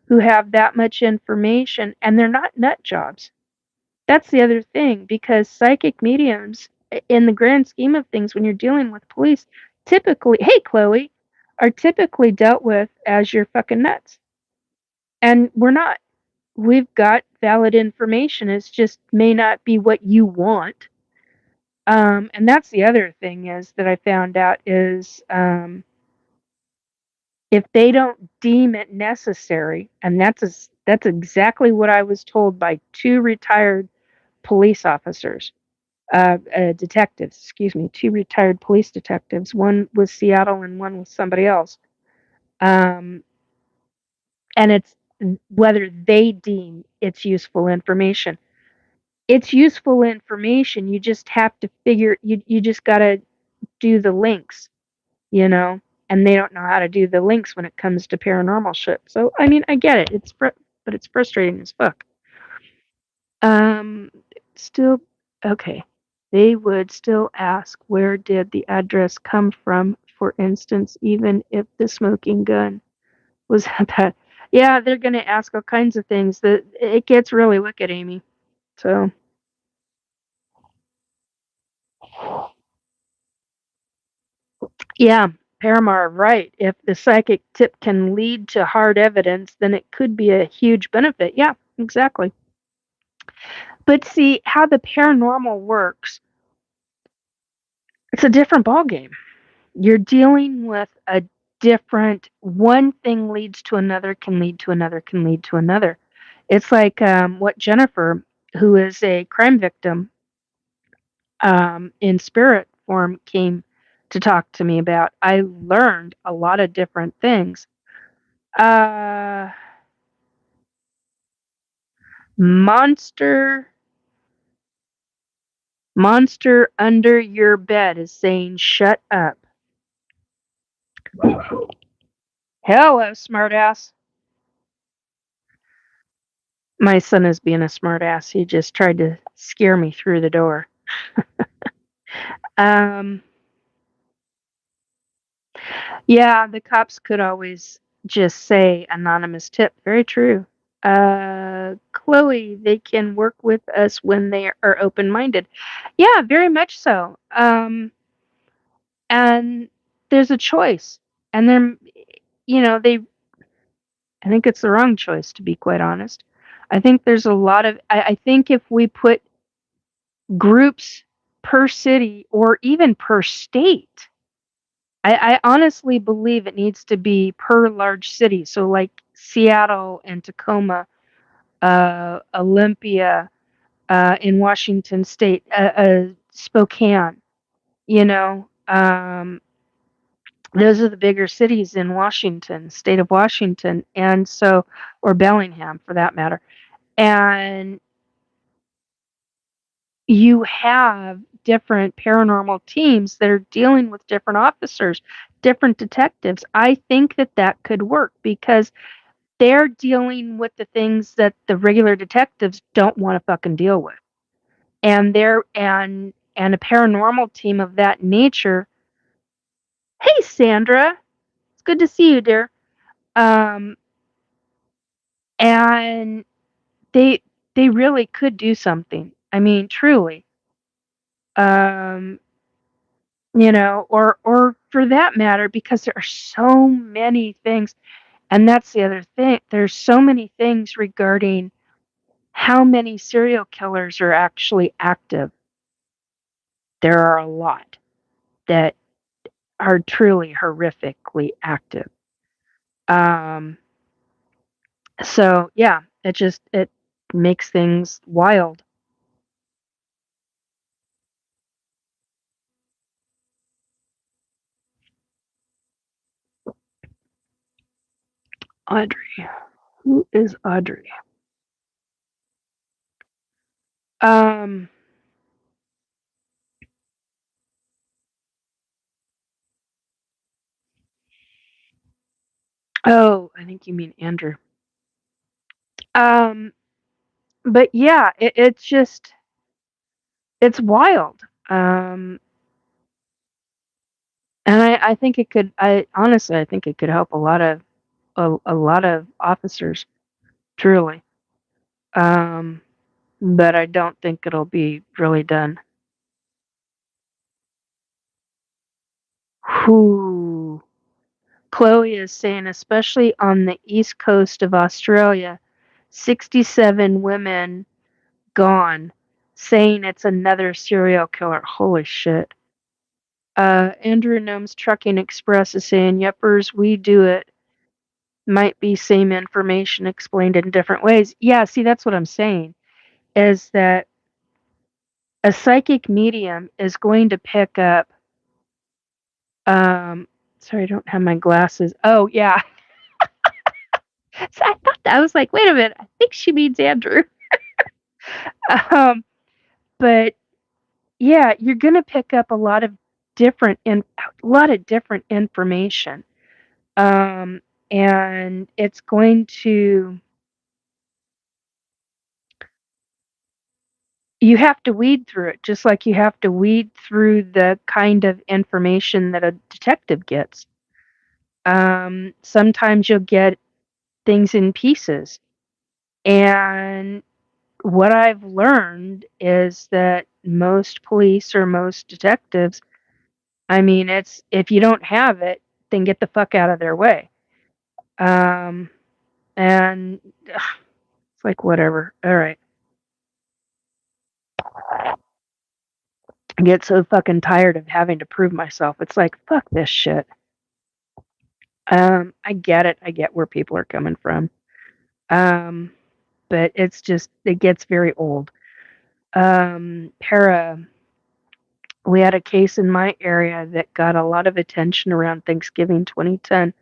who have that much information and they're not nut jobs. That's the other thing, because psychic mediums, in the grand scheme of things, when you're dealing with police, typically, hey, Chloe, are typically dealt with as you're fucking nuts. And we're not. We've got valid information. It's just may not be what you want. And that's the other thing is that I found out is if they don't deem it necessary, and that's exactly what I was told by two retired police officers, detectives, excuse me, two retired police detectives. One was Seattle and one was somebody else. And it's whether they deem it's useful information. It's useful information. You just have to figure. You just got to do the links, you know. And they don't know how to do the links when it comes to paranormal shit. So I mean, I get it. But it's frustrating as fuck. Um, Still, okay. They would still ask where did the address come from, for instance, even if the smoking gun was that. Yeah, they're going to ask all kinds of things. That it gets really wicked, Amy. So, yeah, Paramar, right. If the psychic tip can lead to hard evidence, then it could be a huge benefit. Yeah, exactly. But see, how the paranormal works, it's a different ballgame. You're dealing with a different, one thing leads to another, can lead to another, can lead to another. It's like what Jennifer, who is a crime victim, in spirit form, came to talk to me about. I learned a lot of different things. Uh, monster, monster under your bed is saying, "Shut up." Hello, smartass. My son is being a smartass. He just tried to scare me through the door. Um, yeah, the cops could always just say anonymous tip. Very true. Chloe, they can work with us when they are open minded. Yeah, very much so. And there's a choice. And they're, they, I think it's the wrong choice, to be quite honest. I think there's a lot of, I think if we put groups per city or even per state, I honestly believe it needs to be per large city. So like Seattle and Tacoma, Olympia, in Washington State, Spokane. You know, those are the bigger cities in Washington, state of Washington, and so, or Bellingham for that matter. And you have different paranormal teams that are dealing with different officers, different detectives. I think that that could work because they're dealing with the things that the regular detectives don't want to fucking deal with. And a paranormal team of that nature. Hey Sandra, it's good to see you, dear. Um, and they they really could do something. I mean, truly. Um, or for that matter, because there are so many things, and that's the other thing. There's so many things regarding how many serial killers are actually active. There are a lot that are truly horrifically active. Um, so yeah, it makes things wild. Audrey. Who is Audrey? Um, oh, I think you mean Andrew. Um, but yeah, it's wild. Um, and I think it could. I honestly, I think it could help a lot of officers. Truly. Um, but I don't think it'll be really done. Who? Chloe is saying, especially on the east coast of Australia, 67 women gone, saying it's another serial killer. Holy shit. Andrew Gnome's Trucking Express is saying, Yepers, we do it. Might be same information explained in different ways. Yeah, see, that's what I'm saying, is that a psychic medium is going to pick up, um, sorry, I don't have my glasses. Oh, yeah. So I thought that. I was like, wait a minute, I think she means Andrew. Um, but yeah, you're gonna pick up a lot of different information. Um, and it's going to you have to weed through it, just like you have to weed through the kind of information that a detective gets. Sometimes you'll get things in pieces. And what I've learned is that most police or most detectives, I mean, it's if you don't have it, then get the fuck out of their way. Um, and it's like, whatever. All right. I get so fucking tired of having to prove myself. It's like, fuck this shit. I get it. I get where people are coming from. Um, but it gets very old. Para, we had a case in my area that got a lot of attention around Thanksgiving 2010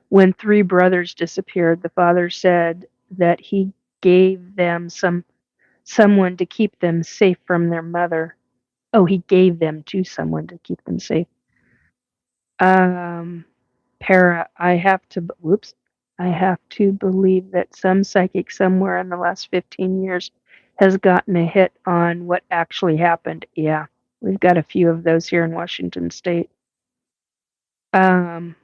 when three brothers disappeared. The father said that he gave them someone to keep them safe from their mother. Oh, he gave them to someone to keep them safe. Um, Para, I have to believe that some psychic somewhere in the last 15 years has gotten a hit on what actually happened. Yeah, we've got a few of those here in Washington State. Um,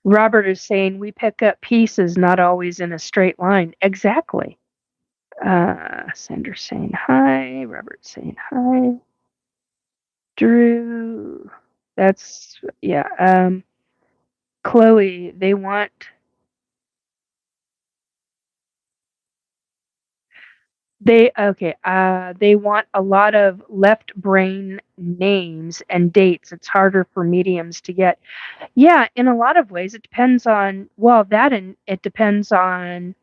Robert is saying we pick up pieces, not always in a straight line. Exactly. Sandra saying hi. Robert saying hi. Drew. That's yeah. Chloe. They want a lot of left brain names and dates. It's harder for mediums to get. Yeah, in a lot of ways, it depends on that, and it depends on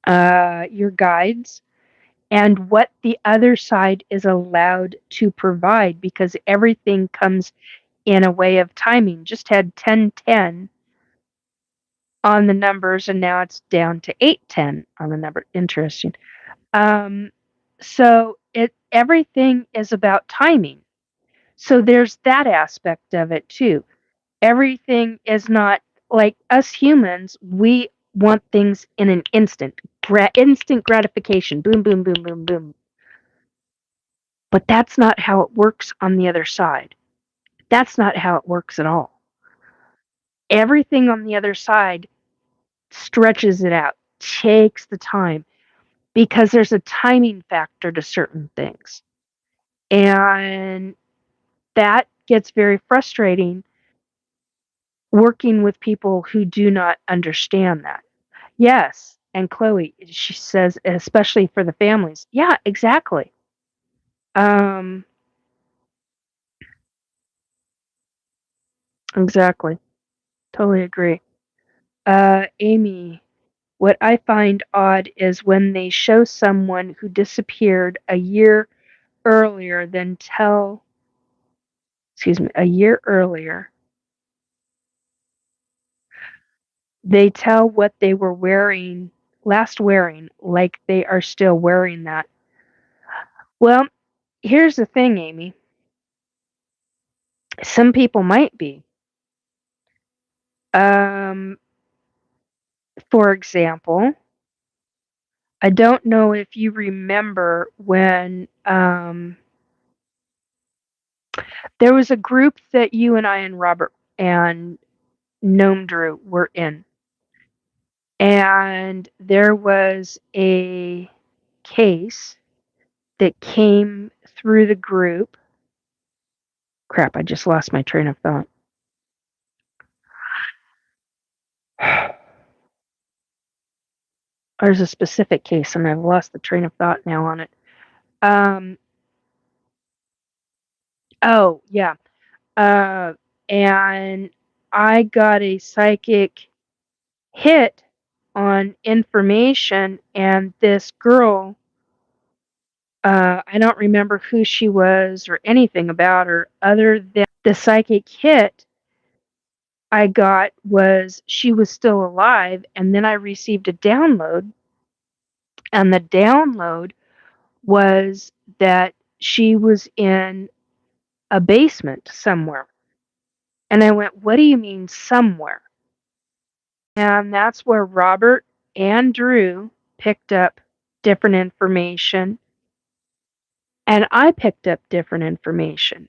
your guides and what the other side is allowed to provide because everything comes in a way of timing. Just had 1010 on the numbers and now it's down to 810 on the number. Interesting. So everything is about timing. So there's that aspect of it too. Everything is not like us humans, we want things in an instant. Instant gratification. Boom, boom, boom, boom, boom. But that's not how it works on the other side. That's not how it works at all. Everything on the other side stretches it out, takes the time, because there's a timing factor to certain things. And that gets very frustrating working with people who do not understand that. Yes, and Chloe, she says, especially for the families. Yeah, exactly. Um, exactly. Totally agree. Amy, what I find odd is when they show someone who disappeared a year earlier than tell, excuse me, a year earlier, they tell what they were wearing, last wearing, like they are still wearing that. Well, here's the thing, Amy. Some people might be. Um, for example, I don't know if you remember when there was a group that you and I and Robert and Gnome Drew were in. And there was a case that came through the group. Crap, I just lost my train of thought. There's a specific case, and I've lost the train of thought now on it. Um, oh, yeah. Uh, and I got a psychic hit on information, and this girl, I don't remember who she was or anything about her other than the psychic hit I got was she was still alive, and then I received a download, and the download was that she was in a basement somewhere. And I went, "What do you mean somewhere?" And that's where Robert and Drew picked up different information, and I picked up different information.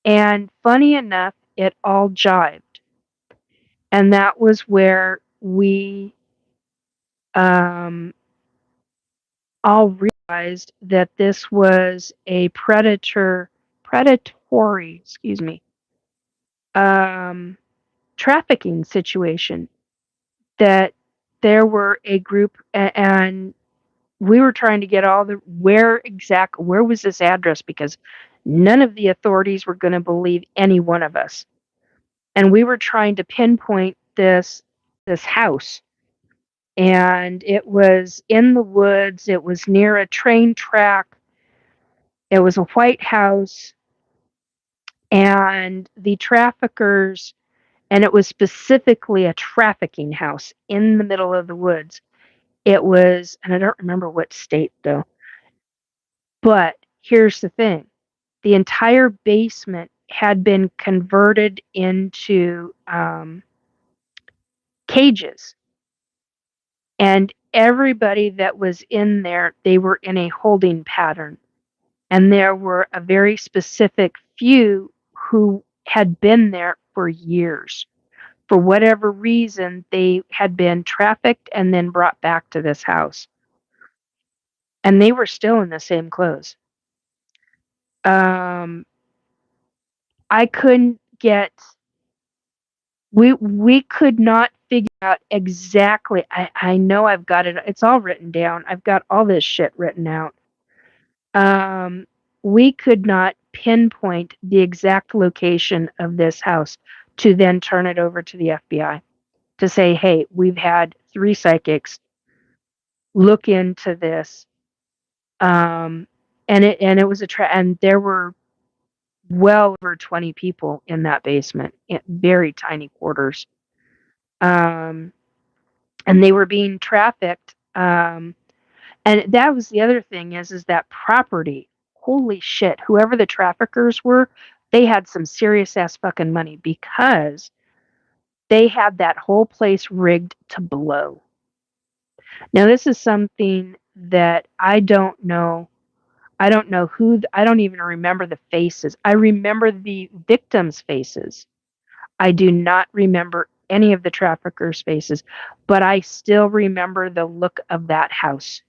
And funny enough, it all jived. And that was where we all realized that this was a predatory, excuse me, trafficking situation. That there were a group, and we were trying to get all the where was this address, because none of the authorities were going to believe any one of us, and we were trying to pinpoint this house, and it was in the woods. It was near a train track. It was a white house, and the traffickers, and it was specifically a trafficking house in the middle of the woods. It was, and I don't remember what state though, but here's the thing. The entire basement had been converted into cages, and everybody that was in there, they were in a holding pattern. And there were a very specific few who had been there for years. For whatever reason, they had been trafficked and then brought back to this house. And they were still in the same clothes. Um, I couldn't get, we could not figure out exactly. I know I've got it. It's all written down. I've got all this shit written out. We could not pinpoint the exact location of this house to then turn it over to the FBI to say, hey, we've had 3 psychics look into this. And it was and there were well over 20 people in that basement, in very tiny quarters. And they were being trafficked. And that was the other thing is that property. holy shit, whoever the traffickers were, they had some serious ass fucking money because they had that whole place rigged to blow. Now, this is something that I don't know. I don't know I don't even remember the faces. I remember the victims' faces. I do not remember any of the traffickers' faces, but I still remember the look of that house.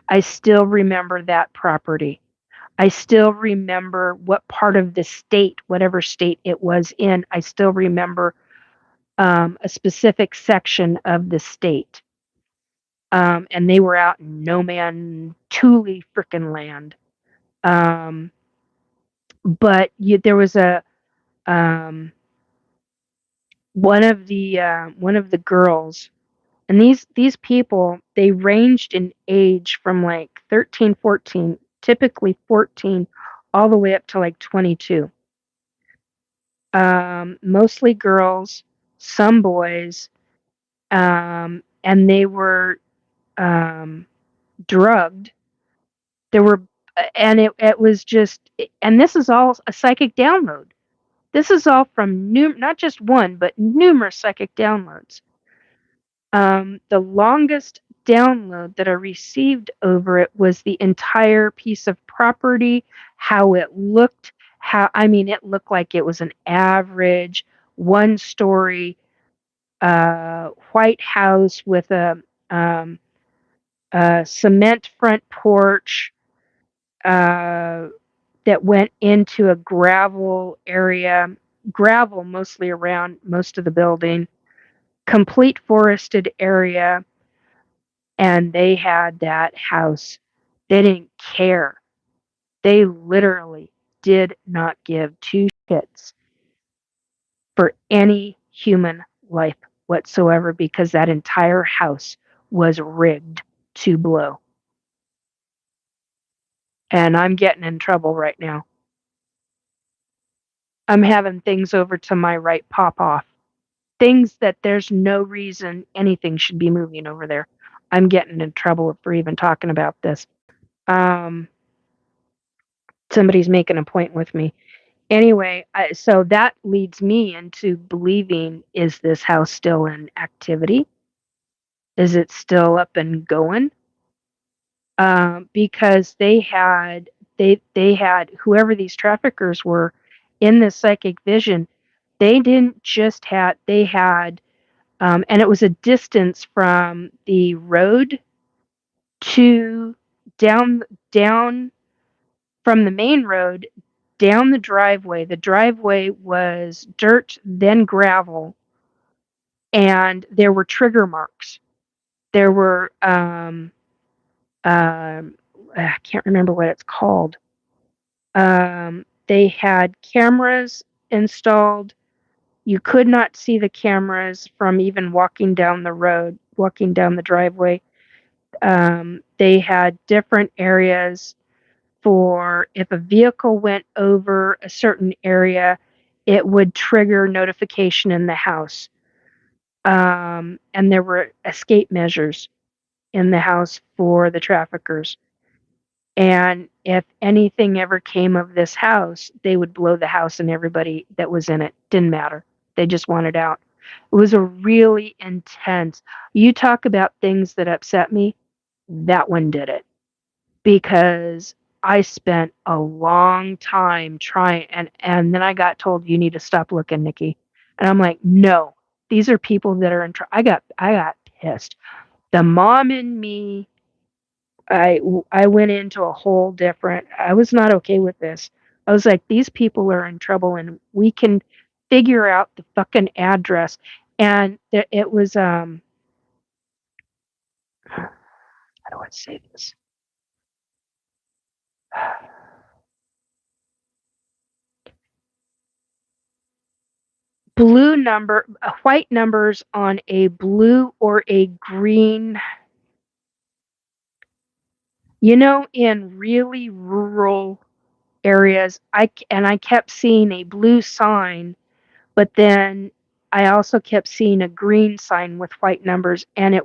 I still remember that property. I still remember what part of the state, whatever state it was in, I still remember a specific section of the state. And they were out in no man Thule frickin' land. Um, but there was a um, one of the girls, and these people, they ranged in age from like 13, 14, typically 14, all the way up to like 22. Mostly girls, some boys, and they were drugged. There were, and it was just, and this is all a psychic download. This is all from not just one, but numerous psychic downloads. The longest download that I received over it was the entire piece of property, how it looked, it looked like it was an average one-story white house with a cement front porch that went into a gravel area, gravel mostly around most of the building, complete forested area, and they had that house. They didn't care. They literally did not give two shits for any human life whatsoever because that entire house was rigged to blow. And I'm getting in trouble right now. I'm having things over to my right pop off. Things that there's no reason anything should be moving over there. I'm getting in trouble for even talking about this. Somebody's making a point with me. Anyway, so that leads me into believing, is this house still in activity? Is it still up and going? Because they had whoever these traffickers were in this psychic vision. They didn't just had they had, and it was a distance from the road to down from the main road down the driveway. The driveway was dirt, then gravel, and there were trigger marks. There were I can't remember what it's called. They had cameras installed. You could not see the cameras from even walking down the road, walking down the driveway. They had different areas for if a vehicle went over a certain area, it would trigger notification in the house. And there were escape measures in the house for the traffickers. And if anything ever came of this house, they would blow the house and everybody that was in it. Didn't matter. They just wanted out. It was a really intense. You talk about things that upset me. That one did it. Because I spent a long time trying, and then I got told, you need to stop looking, Nikki. And I'm like, no, these are people that are in trouble. I got pissed. The mom in me, I went into a whole different. I was not okay with this. I was like, these people are in trouble, and we can figure out the fucking address. And it was how do I say this? White numbers on a blue or a green. In really rural areas, I kept seeing a blue sign, but then I also kept seeing a green sign with white numbers, and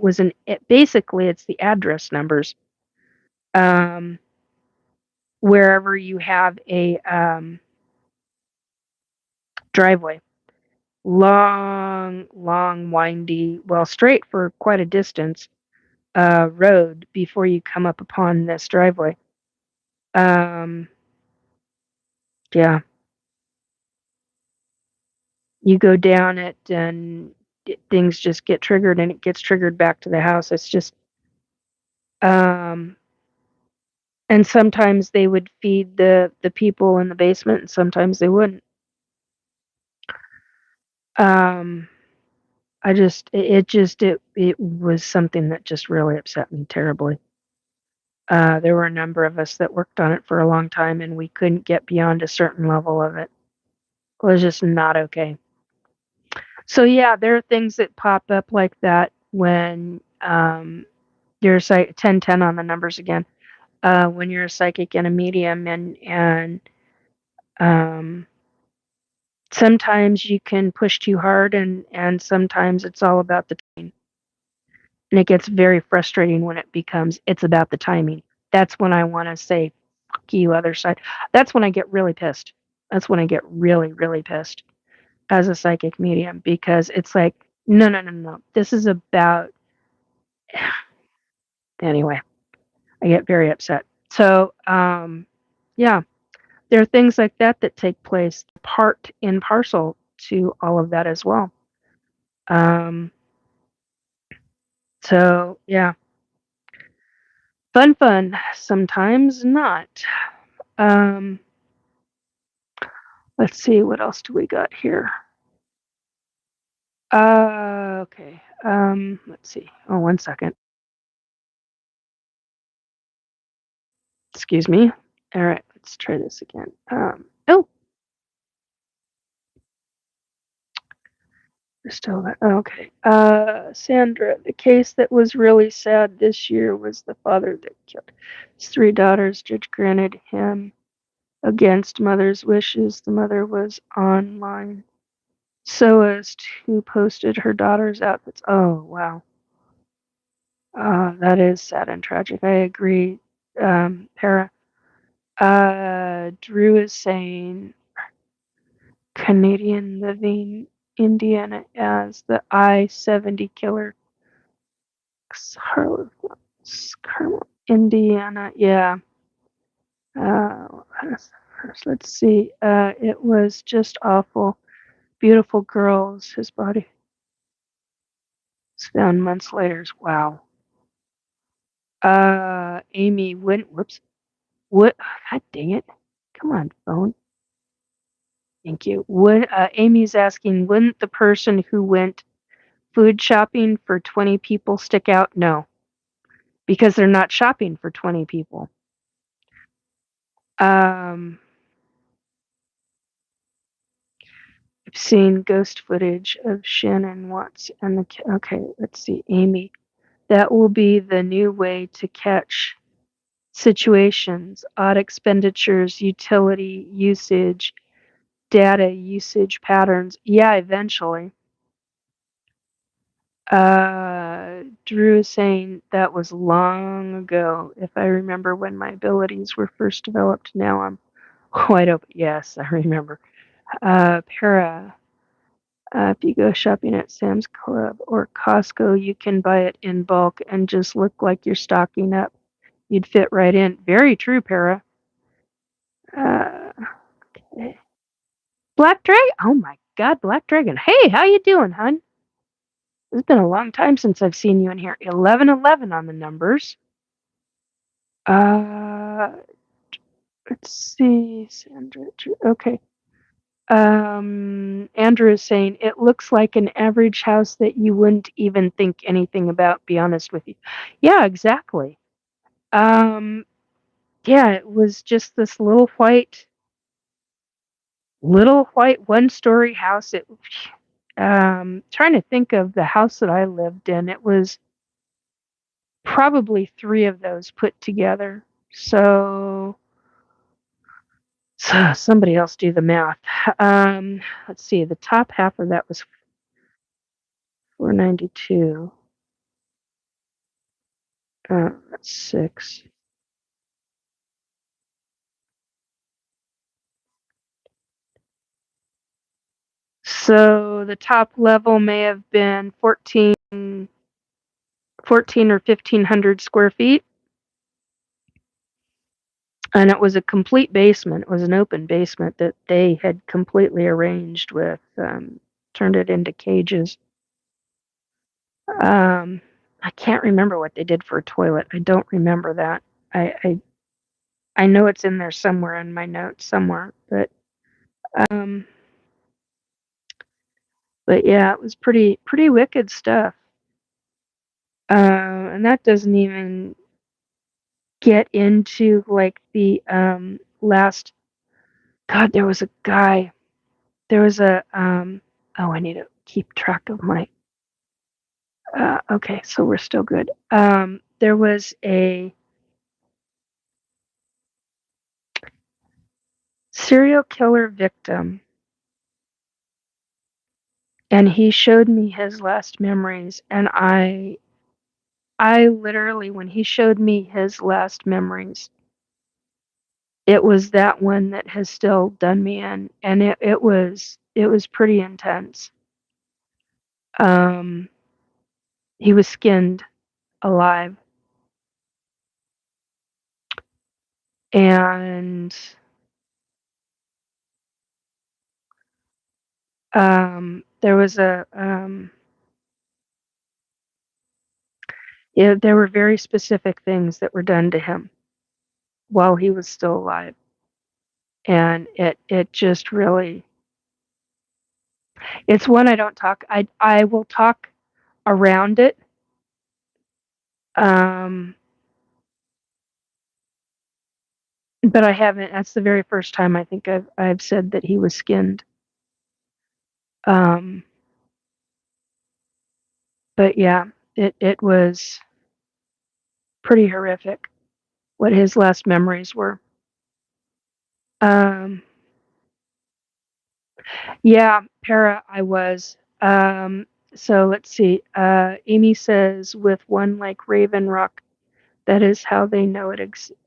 basically it's the address numbers. Um, wherever you have a driveway. Long, windy, well, straight for quite a distance, road before you come up upon this driveway. Um, yeah, you go down it and things just get triggered and it gets triggered back to the house. It's just, um, and sometimes they would feed the people in the basement and sometimes they wouldn't. Um, it was something that just really upset me terribly. There were a number of us that worked on it for a long time, and we couldn't get beyond a certain level of it. It was just not okay. So yeah, there are things that pop up like that when you're a 1010 on the numbers again. When you're a psychic and a medium, and um, sometimes you can push too hard, and sometimes it's all about the timing. And it gets very frustrating when it becomes it's about the timing. That's when I want to say fuck you, other side. That's when I get really pissed. That's when I get really, really pissed as a psychic medium because it's like, no, no, no, no. This is about anyway. I get very upset. So, yeah, there are things like that that take place, part and parcel to all of that as well. Um, so yeah, fun. Sometimes not. Um, let's see, what else do we got here? Okay. Let's see. Oh, 1 second. Excuse me. All right, let's try this again. Oh, we're still there. Okay. Sandra, the case that was really sad this year was the father that killed his 3 daughters. Judge granted him against mother's wishes. The mother was online sewist who posted her daughter's outfits. Oh, wow. That is sad and tragic. I agree, Para. Drew is saying Canadian living Indiana as the I-70 killer. Carmel, Indiana. Yeah. Let's see. It was just awful. Beautiful girls. His body was found months later. Wow. Amy went. Whoops. What? God dang it. Come on, phone. Thank you. Amy's asking, wouldn't the person who went food shopping for 20 people stick out? No, because they're not shopping for 20 people. Um, I've seen ghost footage of Shannon Watts and okay, let's see, Amy. That will be the new way to catch situations, odd expenditures, utility usage, data usage patterns. Yeah, eventually. Drew is saying that was long ago. If I remember when my abilities were first developed, now I'm wide open. Yes, I remember. Para, if you go shopping at Sam's Club or Costco, you can buy it in bulk and just look like you're stocking up. You'd fit right in. Very true, Para. Uh, okay. Black Dragon. Oh my God, Black Dragon. Hey, how you doing, hun? It's been a long time since I've seen you in here. 1111 on the numbers. Uh, let's see, Sandra. Okay. Andrew is saying it looks like an average house that you wouldn't even think anything about. Be honest with you. Yeah, exactly. Um, yeah, it was just this little white one-story house. Trying to think of the house that I lived in. It was probably 3 of those put together. So somebody else do the math. Let's see. The top half of that was 492. That's 6. So the top level may have been 14 or 1,500 square feet. And it was a complete basement. It was an open basement that they had completely arranged with, turned it into cages. I can't remember what they did for a toilet. I don't remember that. I know it's in there somewhere in my notes somewhere, um, but yeah, it was pretty wicked stuff. And that doesn't even get into like the last. God, there was a guy. There was a oh, I need to keep track of my. Okay, so we're still good. There was a serial killer victim, and he showed me his last memories, and I literally, when he showed me his last memories, it was that one that has still done me in, and it was pretty intense. Um, he was skinned alive, and there was a yeah, there were very specific things that were done to him while he was still alive, and it just really, it's one I don't talk. I will talk around it. Um, but I haven't. That's the very first time I think I've said that he was skinned. Um, but yeah, it was pretty horrific what his last memories were. Um, yeah, I was. So let's see. Amy says with one like Raven Rock, that is how they know it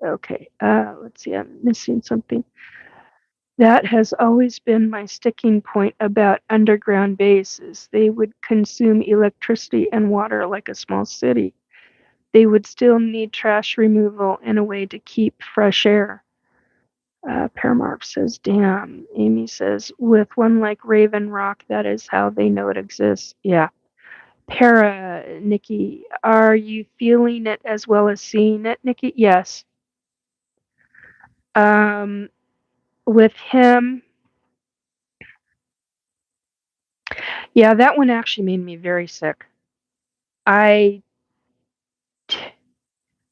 okay. Let's see. I'm missing something. That has always been my sticking point about underground bases. They would consume electricity and water like a small city. They would still need trash removal and a way to keep fresh air. Paramorph says, damn. Amy says, with one like Raven Rock, that is how they know it exists. Yeah. Nikki, are you feeling it as well as seeing it, Nikki? Yes. Um, with him, yeah, that one actually made me very sick. I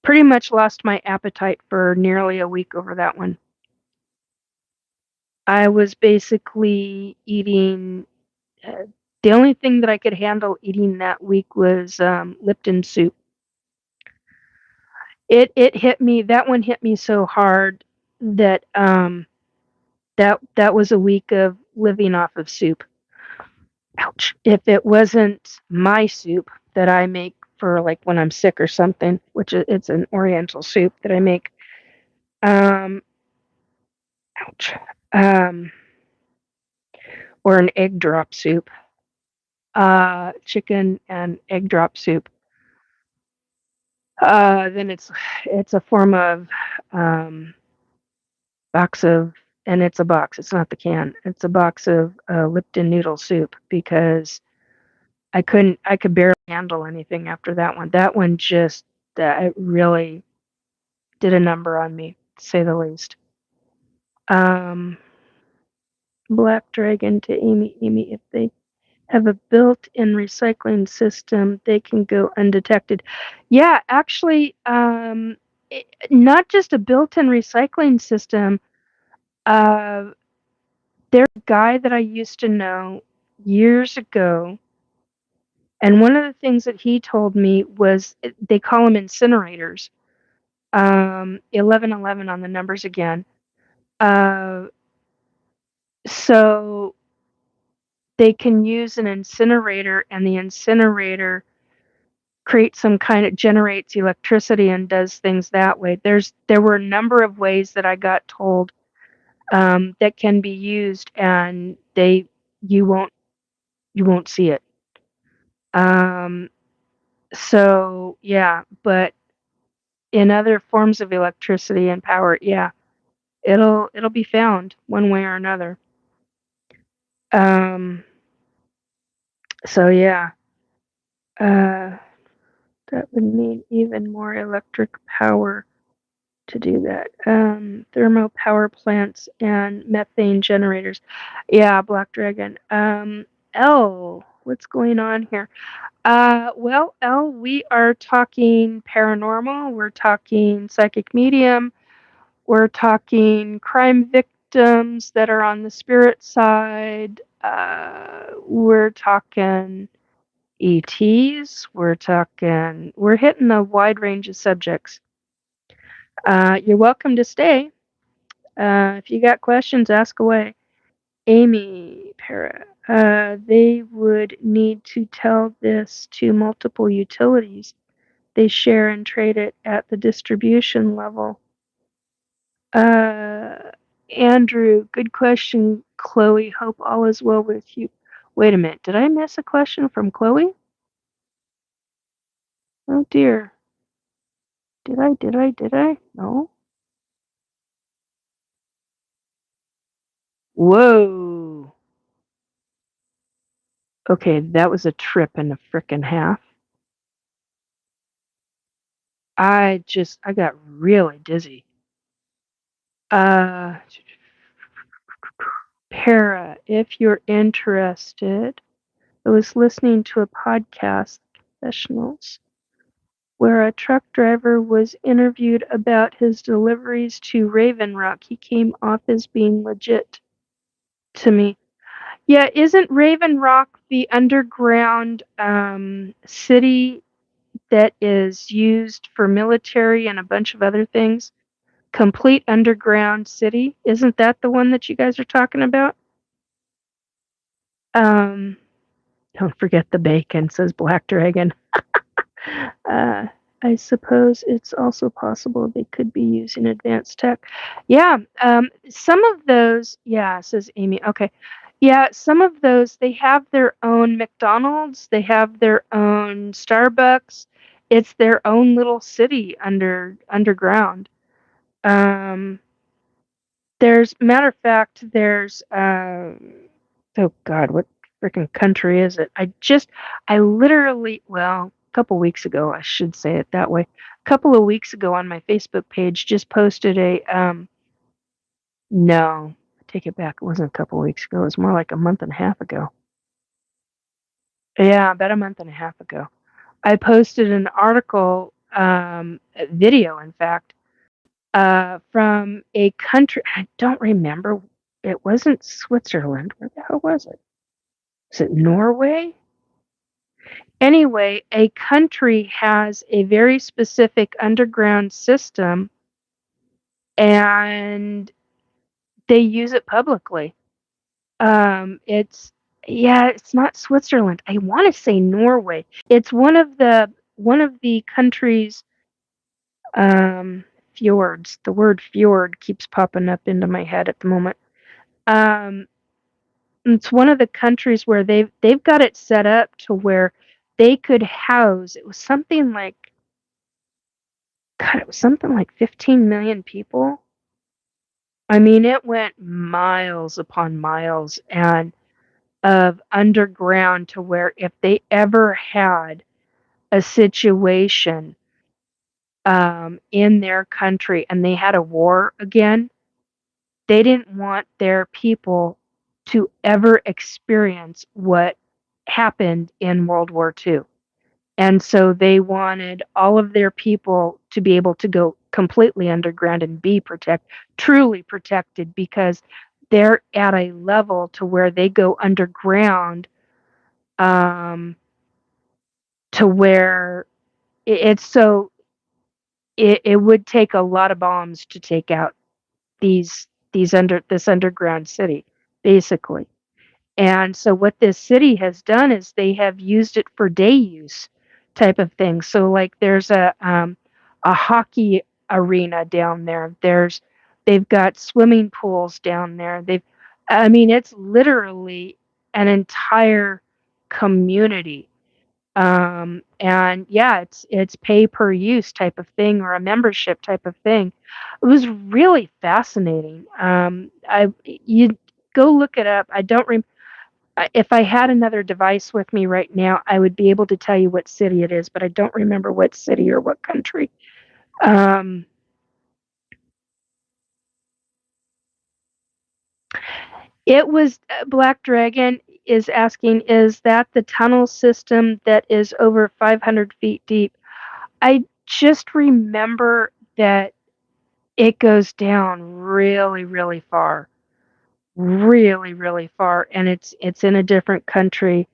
pretty much lost my appetite for nearly a week over that one. I was basically eating, the only thing that I could handle eating that week was Lipton soup. It hit me. That one hit me so hard that that was a week of living off of soup. Ouch. If it wasn't my soup that I make for like when I'm sick or something, which it's an Oriental soup that I make. Um, ouch. Um, or an egg drop soup. Chicken and egg drop soup. Then it's a form of um, box of, and it's a box. It's not the can. It's a box of Lipton noodle soup because I could barely handle anything after that one. That one just it really did a number on me, to say the least. Um, Black Dragon to Amy, if they have a built-in recycling system, they can go undetected. Yeah, actually, not just a built-in recycling system. Uh, there's a guy that I used to know years ago, and one of the things that he told me was they call them incinerators. 1111 on the numbers again. Uh, so they can use an incinerator, and the incinerator creates some kind of generates electricity and does things that way. There were a number of ways that I got told that can be used, and you won't You won't see it. Um, so yeah, but in other forms of electricity and power, yeah, it'll be found one way or another. Um, so yeah, uh, that would need even more electric power to do that. Thermal power plants and methane generators. Yeah, Black Dragon. L, what's going on here? Well, L, we are talking paranormal, we're talking psychic medium, we're talking crime victims that are on the spirit side, we're talking ETs, we're hitting a wide range of subjects. You're welcome to stay. If you got questions, ask away. Amy Para. They would need to tell this to multiple utilities. They share and trade it at the distribution level. Uh, Andrew, good question. Chloe, hope all is well with you. Wait a minute, did I miss a question from Chloe? Oh dear. Did I? No? Whoa. Okay, that was a trip and a frickin' half. I got really dizzy. Uh, Para, if you're interested, I was listening to a podcast, Professionals, where a truck driver was interviewed about his deliveries to Raven Rock. He came off as being legit to me. Yeah, isn't Raven Rock the underground city that is used for military and a bunch of other things? Complete underground city. Isn't that the one that you guys are talking about? Um, don't forget the bacon, says Black Dragon. Uh, I suppose it's also possible they could be using advanced tech. Yeah, some of those, yeah, says Amy. Okay. Yeah, some of those, they have their own McDonald's, they have their own Starbucks. It's their own little city underground. Um, there's matter of fact, there's oh God, what freaking country is it? I literally, well, a couple weeks ago, I should say it that way. A couple of weeks ago on my Facebook page, just posted a no, I take it back. It wasn't a couple of weeks ago. It was more like a month and a half ago. Yeah, about a month and a half ago. I posted an article, a video, in fact, from a country. I don't remember. It wasn't Switzerland. Where the hell was it? Is it Norway? Anyway, a country has a very specific underground system and they use it publicly. It's yeah, it's not Switzerland. I want to say Norway. It's one of the countries fjords. The word fjord keeps popping up into my head at the moment. Um, it's one of the countries where they've got it set up to where they could house. It was something like God, it was something like 15 million people. I mean, it went miles upon miles and of underground to where if they ever had a situation in their country and they had a war again, they didn't want their people to ever experience what happened in World War II. And so they wanted all of their people to be able to go completely underground and be truly protected, because they're at a level to where they go underground um, to where it's so it would take a lot of bombs to take out this underground city, basically. And so what this city has done is they have used it for day use type of thing. So like there's a hockey arena down there. They've got swimming pools down there. I mean it's literally an entire community. And yeah, it's pay per use type of thing or a membership type of thing. It was really fascinating. I you go look it up. I don't rem- If I had another device with me right now, I would be able to tell you what city it is, but I don't remember what city or what country. Um, it was Black Dragon is asking, is that the tunnel system that is over 500 feet deep? I just remember that it goes down really, really far, really, really far, and it's in a different country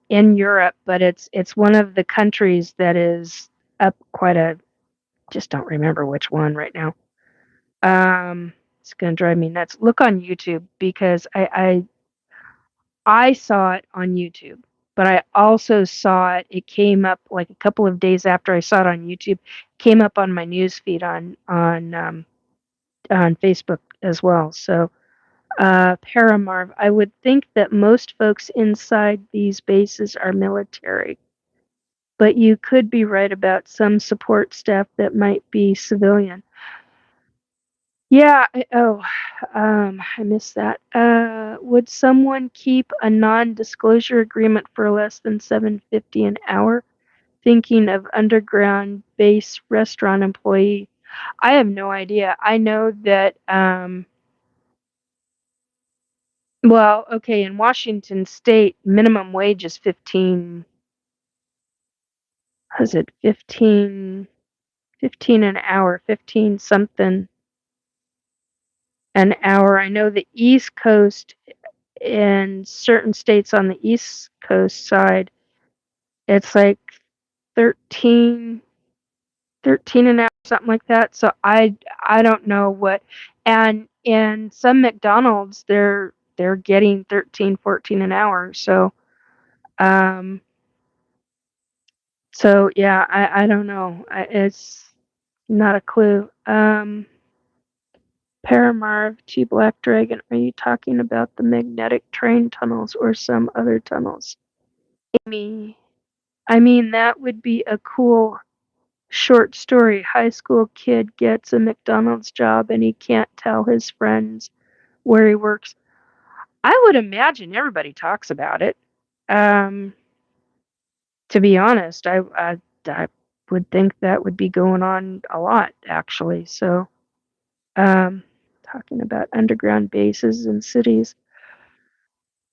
in Europe, but it's one of the countries that is up quite a. Just don't remember which one right now. It's gonna drive me nuts. Look on YouTube because I saw it on YouTube, but I also saw it. It came up like a couple of days after I saw it on YouTube. Came up on my news feed on Facebook as well. So, Paramarv, I would think that most folks inside these bases are military, but you could be right about some support staff that might be civilian. Yeah, I missed that. Would someone keep a non-disclosure agreement for less than $7.50 an hour? Thinking of underground base restaurant employee. I have no idea. I know that well, okay, in Washington state, minimum wage is 15, was it 15 an hour, 15 something an hour. I know the East Coast in certain states on the East Coast side, it's like 13, 13 an hour, something like that. So I don't know what, and in some McDonald's they're getting 13, 14 an hour. Um so yeah, I don't know. It's not a clue. Paramarv T Black Dragon, are you talking about the magnetic train tunnels or some other tunnels? Amy, I mean that would be a cool short story. High school kid gets a McDonald's job and he can't tell his friends where he works. I would imagine everybody talks about it. Um, to be honest, I would think that would be going on a lot, actually. So, um, talking about underground bases in cities.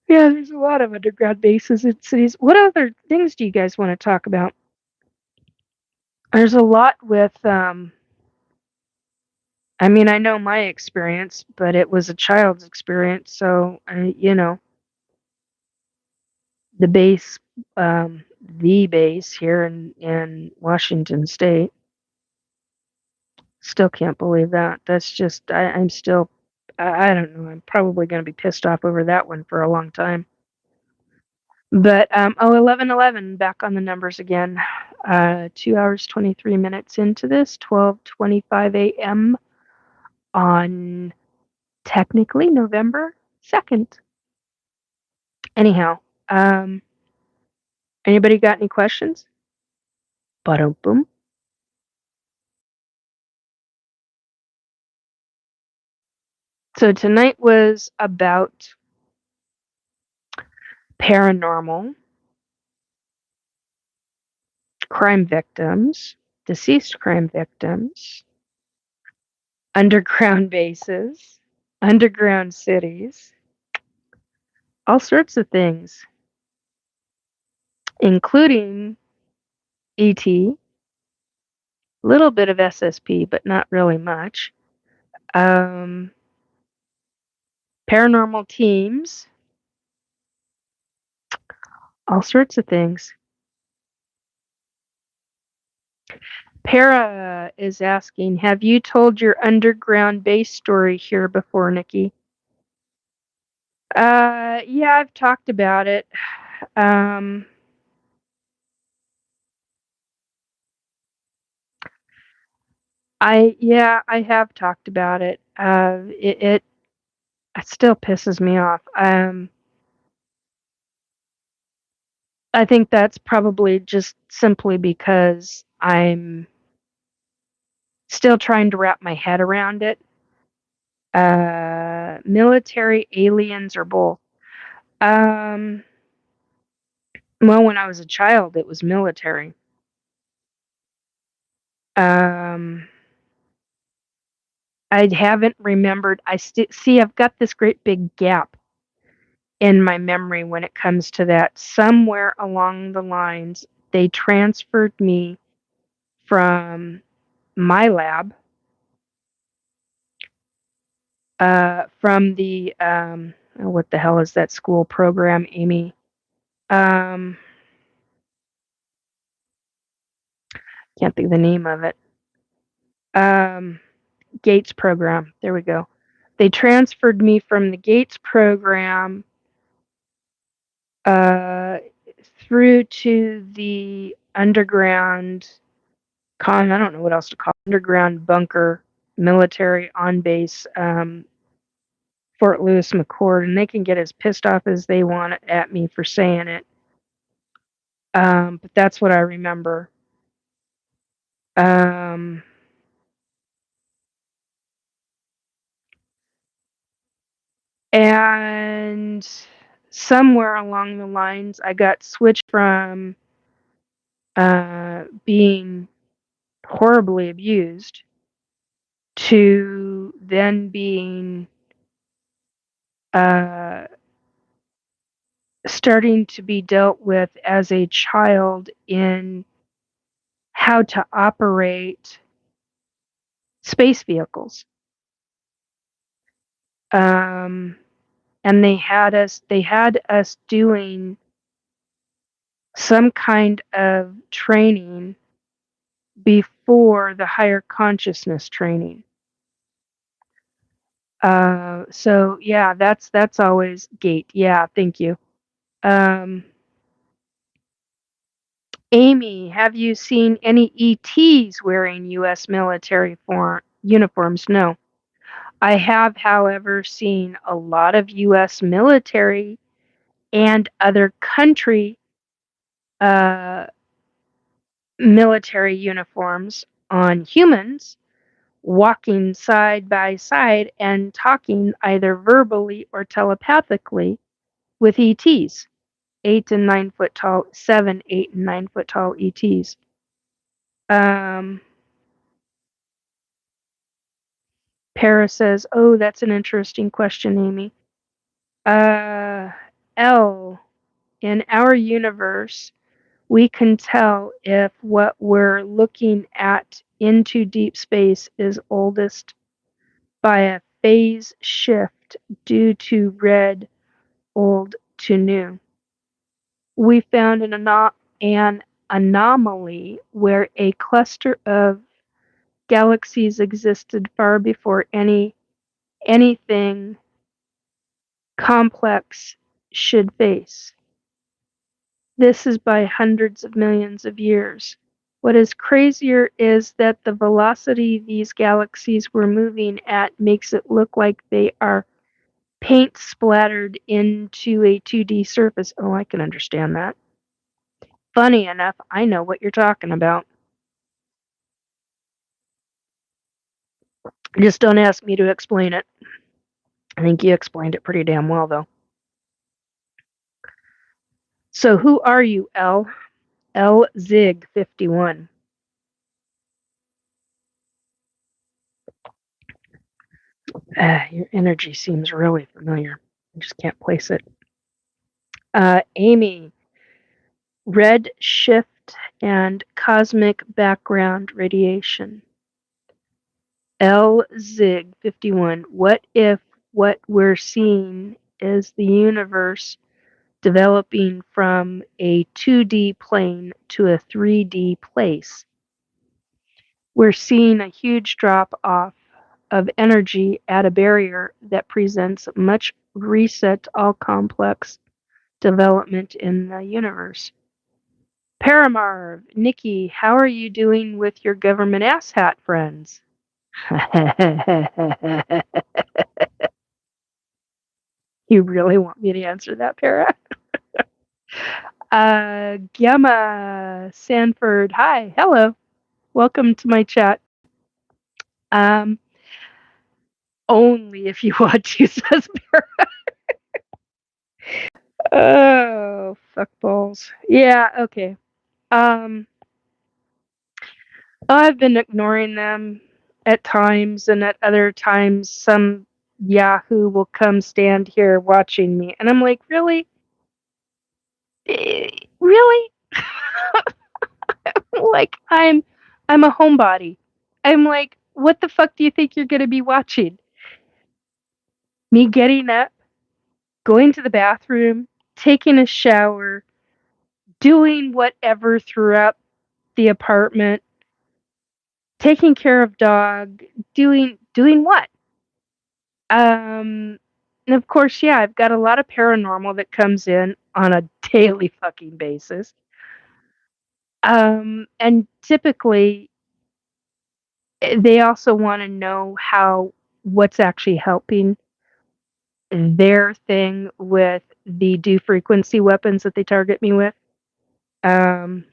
Yeah, there's a lot of underground bases in cities. What other things do you guys want to talk about? There's a lot with I mean, I know my experience, but it was a child's experience, so the base, the base here in Washington State. Still can't believe that. That's just I'm still I don't know. I'm probably going to be pissed off over that one for a long time. But 11:11 back on the numbers again. 2 hours 23 minutes into this, 12:25 a.m. on technically November 2nd. Anyhow, um, anybody got any questions? Ba-dum-bum. So tonight was about paranormal, crime victims, deceased crime victims, underground bases, underground cities, all sorts of things, including ET, little bit of SSP, but not really much. Um, paranormal teams, all sorts of things. Para is asking, have you told your underground base story here before, Nikki? Yeah, I've talked about it. Um, I have talked about it. It still pisses me off. I think that's probably just simply because I'm still trying to wrap my head around it. Military, aliens, or both? Um, well, when I was a child, it was military. Um, I haven't remembered. See. I've got this great big gap in my memory when it comes to that. Somewhere along the lines, they transferred me from my lab, from the oh, what the hell is that school program, Amy? Um, can't think of the name of it. Um, Gates program. There we go. They transferred me from the Gates program uh, through to the underground I don't know what else to call it, underground bunker military on base, Fort Lewis McChord, and they can get as pissed off as they want at me for saying it. But that's what I remember. Um, and somewhere along the lines, I got switched from being horribly abused to then being uh, starting to be dealt with as a child in how to operate space vehicles. Um, and they had us doing some kind of training before the higher consciousness training. So yeah, that's always gate. Yeah, thank you. Um, Amy, have you seen any ETs wearing U.S. military uniforms? No. I have, however, seen a lot of U.S. military and other country uh, military uniforms on humans walking side by side and talking either verbally or telepathically with ETs, 8 and 9 foot tall, 7, 8 and 9 foot tall ETs. Um, Para says, "Oh, that's an interesting question, Amy." Uh, L, in our universe, we can tell if what we're looking at into deep space is oldest by a phase shift due to red, old to new. We found an anomaly where a cluster of galaxies existed far before anything complex should face. This is by hundreds of millions of years. What is crazier is that the velocity these galaxies were moving at makes it look like they are paint splattered into a 2D surface. Oh, I can understand that. Funny enough, I know what you're talking about. Just don't ask me to explain it. I think you explained it pretty damn well, though. So, who are you, L? L Zig 51. Your energy seems really familiar. I just can't place it. Amy, red shift and cosmic background radiation. L Zig 51. What if what we're seeing is the universe developing from a 2D plane to a 3D place? We're seeing a huge drop off of energy at a barrier that presents much reset all complex development in the universe. Paramarv, Nikki, how are you doing with your government asshat friends? You really want me to answer that, Para? Gemma Sanford, hi, hello, welcome to my chat. Um, only if you want to, says Bear. Oh, fuck balls. Yeah, okay. Um, I've been ignoring them at times, and at other times, some Yahoo will come stand here watching me, and I'm like, really? Really? Like, I'm a homebody. I'm like, what the fuck do you think you're gonna be watching? Me getting up, going to the bathroom, taking a shower, doing whatever throughout the apartment, taking care of dog, doing what? And of course, yeah, I've got a lot of paranormal that comes in on a daily fucking basis. And typically they also want to know how what's actually helping their thing with the do frequency weapons that they target me with. Um,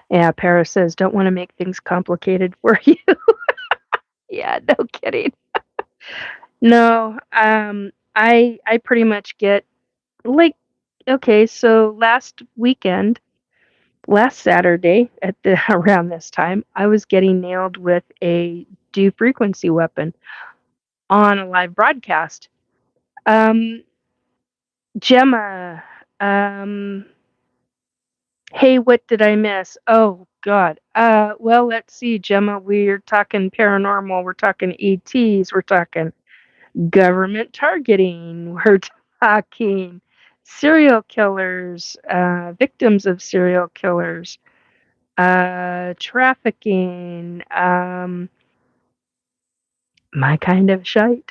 yeah, Paris says, don't want to make things complicated for you. Yeah, no kidding. No, I pretty much get like, okay, so last Saturday at the around this time, I was getting nailed with a do frequency weapon on a live broadcast. Um, Gemma, hey, what did I miss? Oh God. Well, let's see, Gemma. We're talking paranormal. We're talking ETs. We're talking government targeting. We're talking serial killers, victims of serial killers, trafficking, my kind of shite.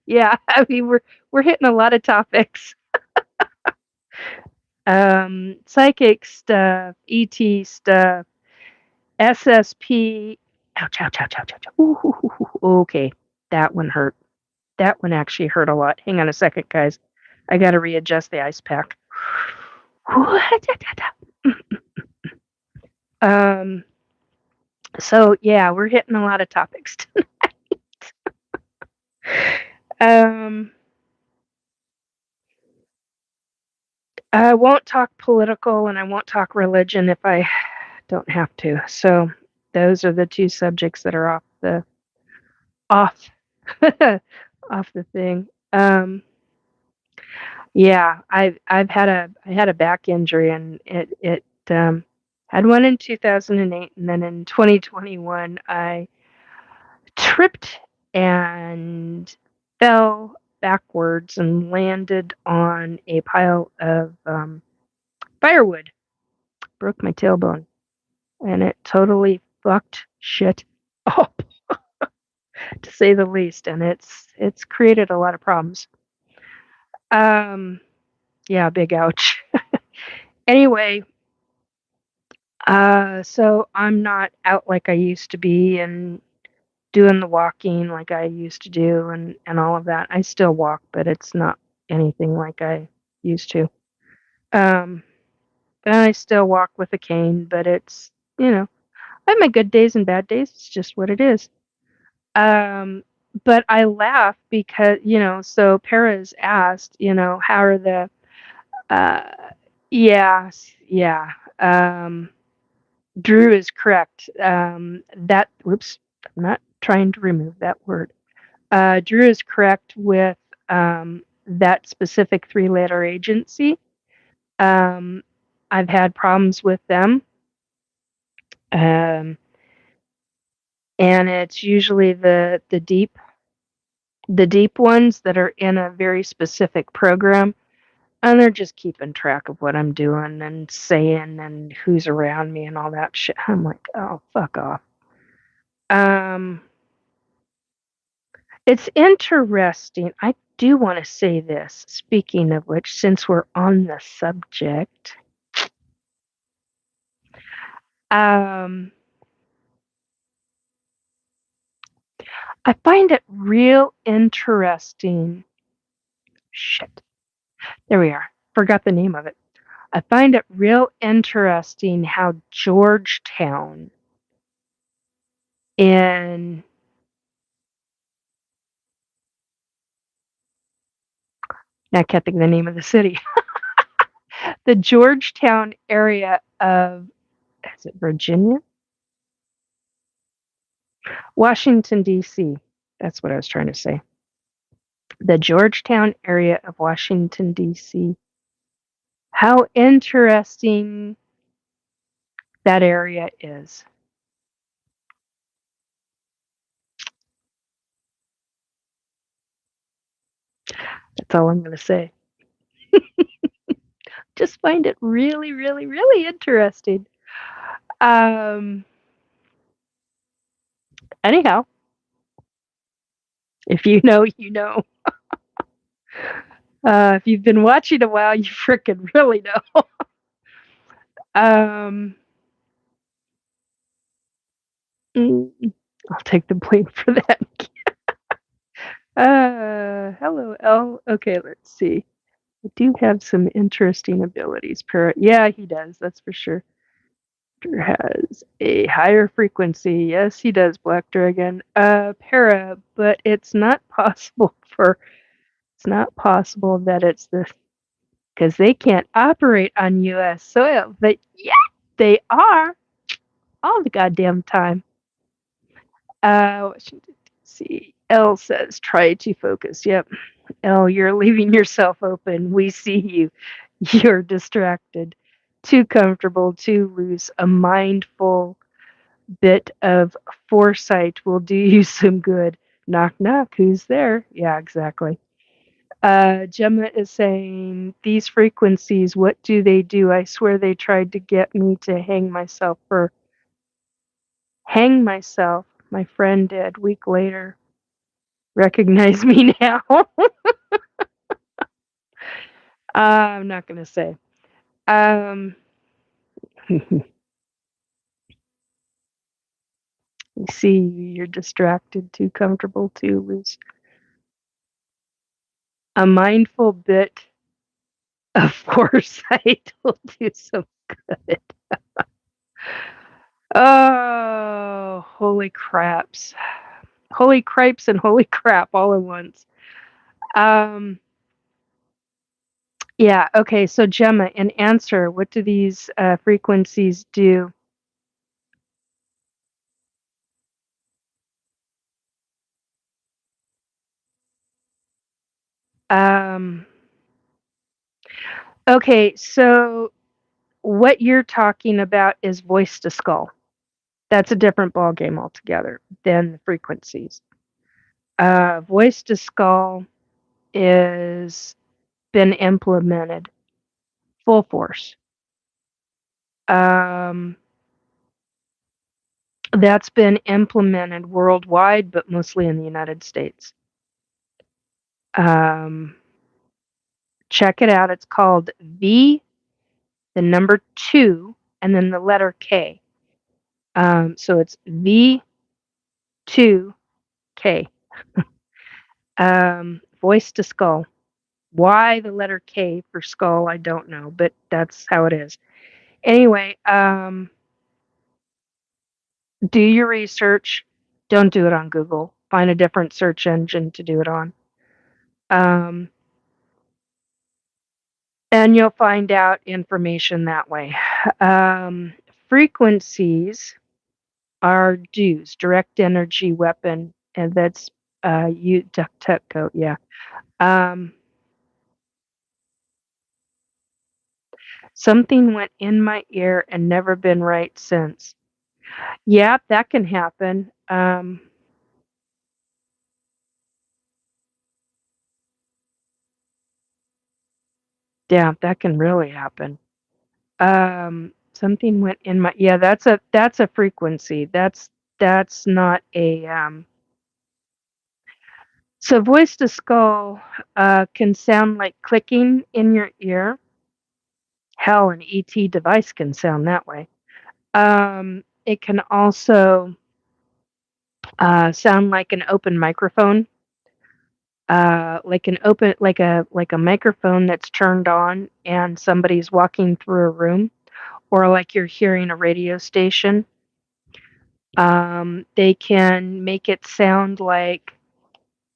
Yeah, I mean we're hitting a lot of topics. Psychic stuff, ET stuff, SSP. Ouch, ouch, ouch, ouch, ouch. Ooh, okay, that one hurt. That one actually hurt a lot. Hang on a second, guys. I got to readjust the ice pack. um. So yeah, we're hitting a lot of topics tonight. I won't talk political and I won't talk religion if I don't have to. So those are the two subjects that are off off the thing. Yeah, I had a back injury and it had one in 2008 and then in 2021 I tripped and fell backwards and landed on a pile of firewood. Broke my tailbone. And it totally fucked shit up, to say the least, and it's created a lot of problems. Um, yeah, big ouch. Anyway, so I'm not out like I used to be and doing the walking like I used to do and all of that. I still walk, but it's not anything like I used to. Um, and I still walk with a cane, but it's, I have my good days and bad days. It's just what it is. Um, but I laugh because, so Paris asked, how are uh, yeah, yeah. Drew is correct. Whoops, I'm not trying to remove that word. Drew is correct with, that specific 3-letter agency. Um, I've had problems with them. Um, and it's usually the deep ones that are in a very specific program, and they're just keeping track of what I'm doing and saying and who's around me and all that shit. I'm like, oh, fuck off. Um, it's interesting. I do want to say this. Speaking of which, since we're on the subject, um, I find it real interesting. Shit. There we are. Forgot the name of it. I find it real interesting how Georgetown in I can't think of the name of the city. The Georgetown area of is it Virginia? Washington, D.C. That's what I was trying to say. The Georgetown area of Washington, D.C. How interesting that area is. That's all I'm going to say. Just find it really, really, really interesting. Um, anyhow, if you know, you know. If you've been watching a while, you frickin' really know. Um, mm, I'll take the blame for that. Hello, L. Okay, let's see. I do have some interesting abilities. Yeah, he does. That's for sure. Has a higher frequency. Yes, he does, Black Dragon. But it's not possible that it's this because they can't operate on US soil. But yeah, they are all the goddamn time. Washington D.C. L says try to focus. Yep. L, you're leaving yourself open. We see you. You're distracted. Too comfortable, too loose. A mindful bit of foresight will do you some good. Knock, knock. Who's there? Yeah, exactly. Gemma is saying, these frequencies, what do they do? I swear they tried to get me to hang myself. My friend did. Week later. Recognize me now. I'm not going to say. Um, you see, you're distracted, too comfortable, too loose. A mindful bit of foresight will do some good. Oh, holy craps. Holy cripes and holy crap all at once. Um, yeah, okay, so Gemma, in answer, what do these frequencies do? Um, okay, so what you're talking about is voice to skull. That's a different ball game altogether than the frequencies. Voice to skull is been implemented full force. Um, that's been implemented worldwide, but mostly in the United States. Um, check it out. It's called V, the number 2, and then the letter K. So it's V2K. Voice to skull. Why the letter K for skull, I don't know, but that's how it is. Anyway, do your research. Don't do it on Google. Find a different search engine to do it on. And you'll find out information that way. Frequencies are dues, direct energy weapon, and that's you duck tuck go, yeah. Um, something went in my ear and never been right since. Yeah, that can happen. Yeah, that can really happen. Something went in my yeah, that's a frequency. That's not a so voice to skull can sound like clicking in your ear. Hell, an ET device can sound that way. It can also sound like an open microphone. like an open like a microphone that's turned on and somebody's walking through a room, or like you're hearing a radio station. They can make it sound like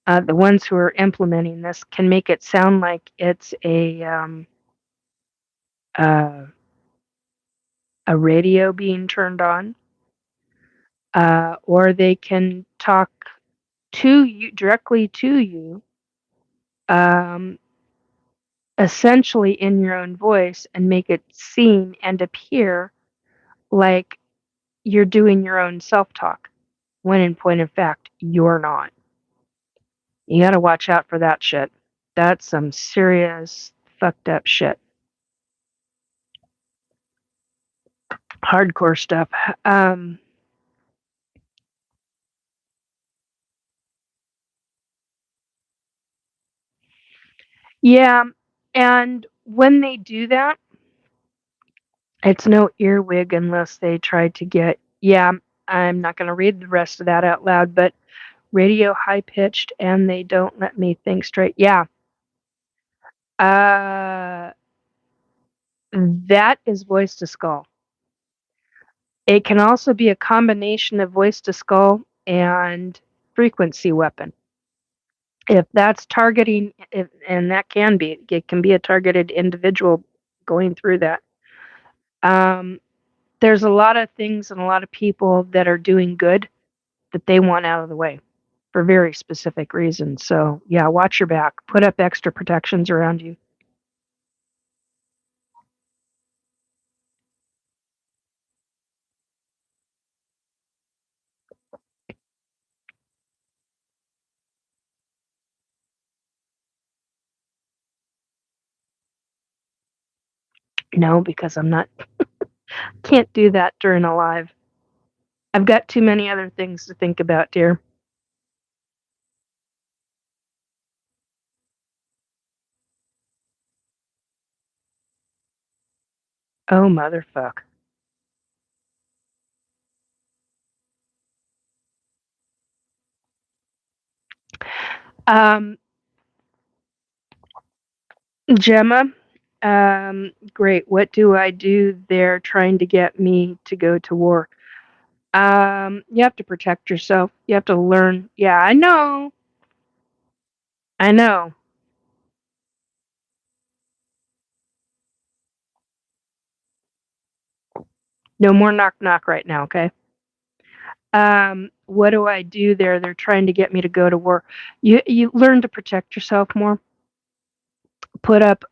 the ones who are implementing this can make it sound like it's uh, a radio being turned on, or they can talk to you directly to you, um, essentially in your own voice, and make it seem and appear like you're doing your own self-talk, when in point of fact, you're not. You gotta watch out for that shit. That's some serious fucked up shit. Hardcore stuff. Um, yeah, and when they do that, it's no earwig unless they try to get, yeah, I'm not gonna read the rest of that out loud, but radio high pitched and they don't let me think straight. Yeah. Uh, that is voice to skull. It can also be a combination of voice to skull and frequency weapon. If that's targeting, if, and that can be, it can be a targeted individual going through that. Um, there's a lot of things and a lot of people that are doing good that they want out of the way for very specific reasons. So, yeah, watch your back. Put up extra protections around you. No, because I'm not, can't do that during a live. I've got too many other things to think about, dear. Oh, motherfuck. Um, Gemma, great. What do I do? They're trying to get me to go to war. You have to protect yourself. You have to learn. Yeah, I know. I know. No more knock knock right now, okay? What do I do there? They're trying to get me to go to war. You learn to protect yourself more. Put up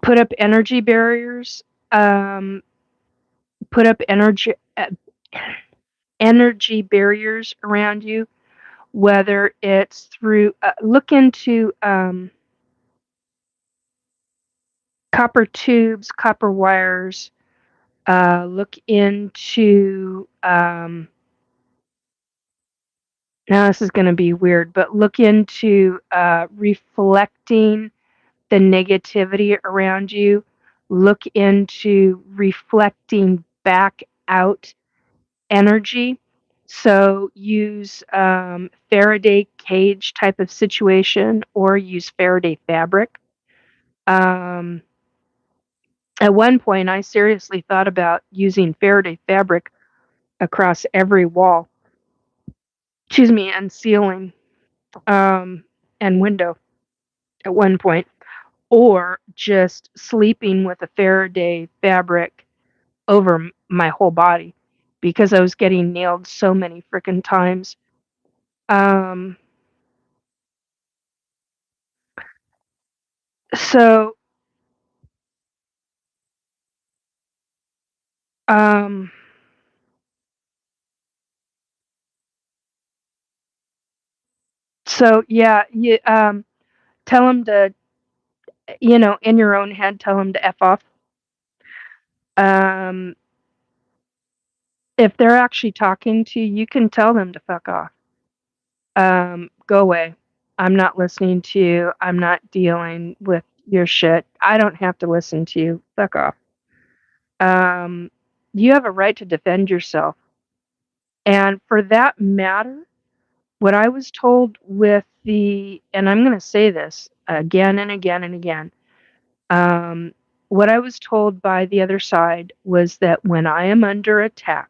put up energy barriers. Um, put up energy barriers around you. Whether it's through look into copper tubes, copper wires. Look into now this is going to be weird, but look into reflecting the negativity around you. Look into reflecting back out energy. So use Faraday cage type of situation, or use Faraday fabric. Um, at one point, I seriously thought about using Faraday fabric across every wall, excuse me, and ceiling, and window at one point, or just sleeping with a Faraday fabric over my whole body because I was getting nailed so many freaking times. Um, so, um, so yeah, you tell them to, in your own head, tell them to f off. Um, if they're actually talking to you, you can tell them to fuck off. Go away. I'm not listening to you. I'm not dealing with your shit. I don't have to listen to you. Fuck off. Um, you have a right to defend yourself. And for that matter, What I was told with and I'm going to say this again and again and again, um, what I was told by the other side was that when I am under attack,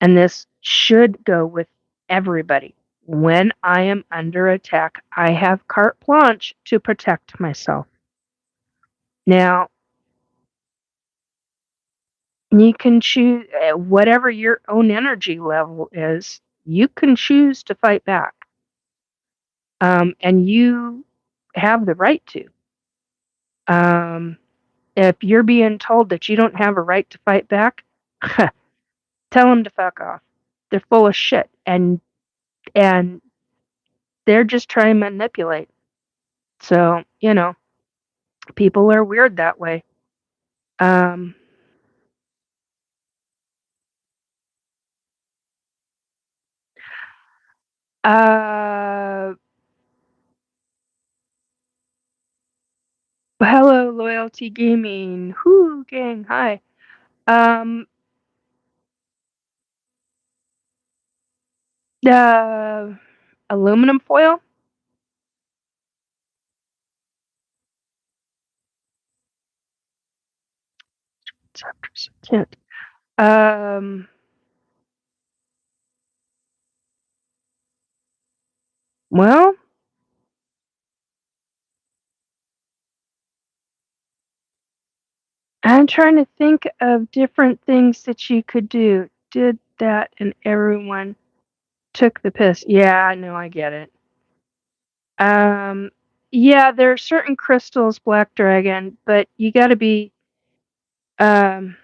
and this should go with everybody, when I am under attack, I have carte blanche to protect myself. Now, you can choose whatever your own energy level is, you can choose to fight back. And you have the right to. Um, if you're being told that you don't have a right to fight back, tell them to fuck off. They're full of shit, and they're just trying to manipulate. So people are weird that way. Um, uh, Hello, Loyalty Gaming. Whoo, gang, hi. Um, the aluminum foil. Um, well, I'm trying to think of different things that you could do. Did that and everyone took the piss. Yeah, I know, I get it. Um, yeah, there are certain crystals, Black Dragon, but you gotta be, um,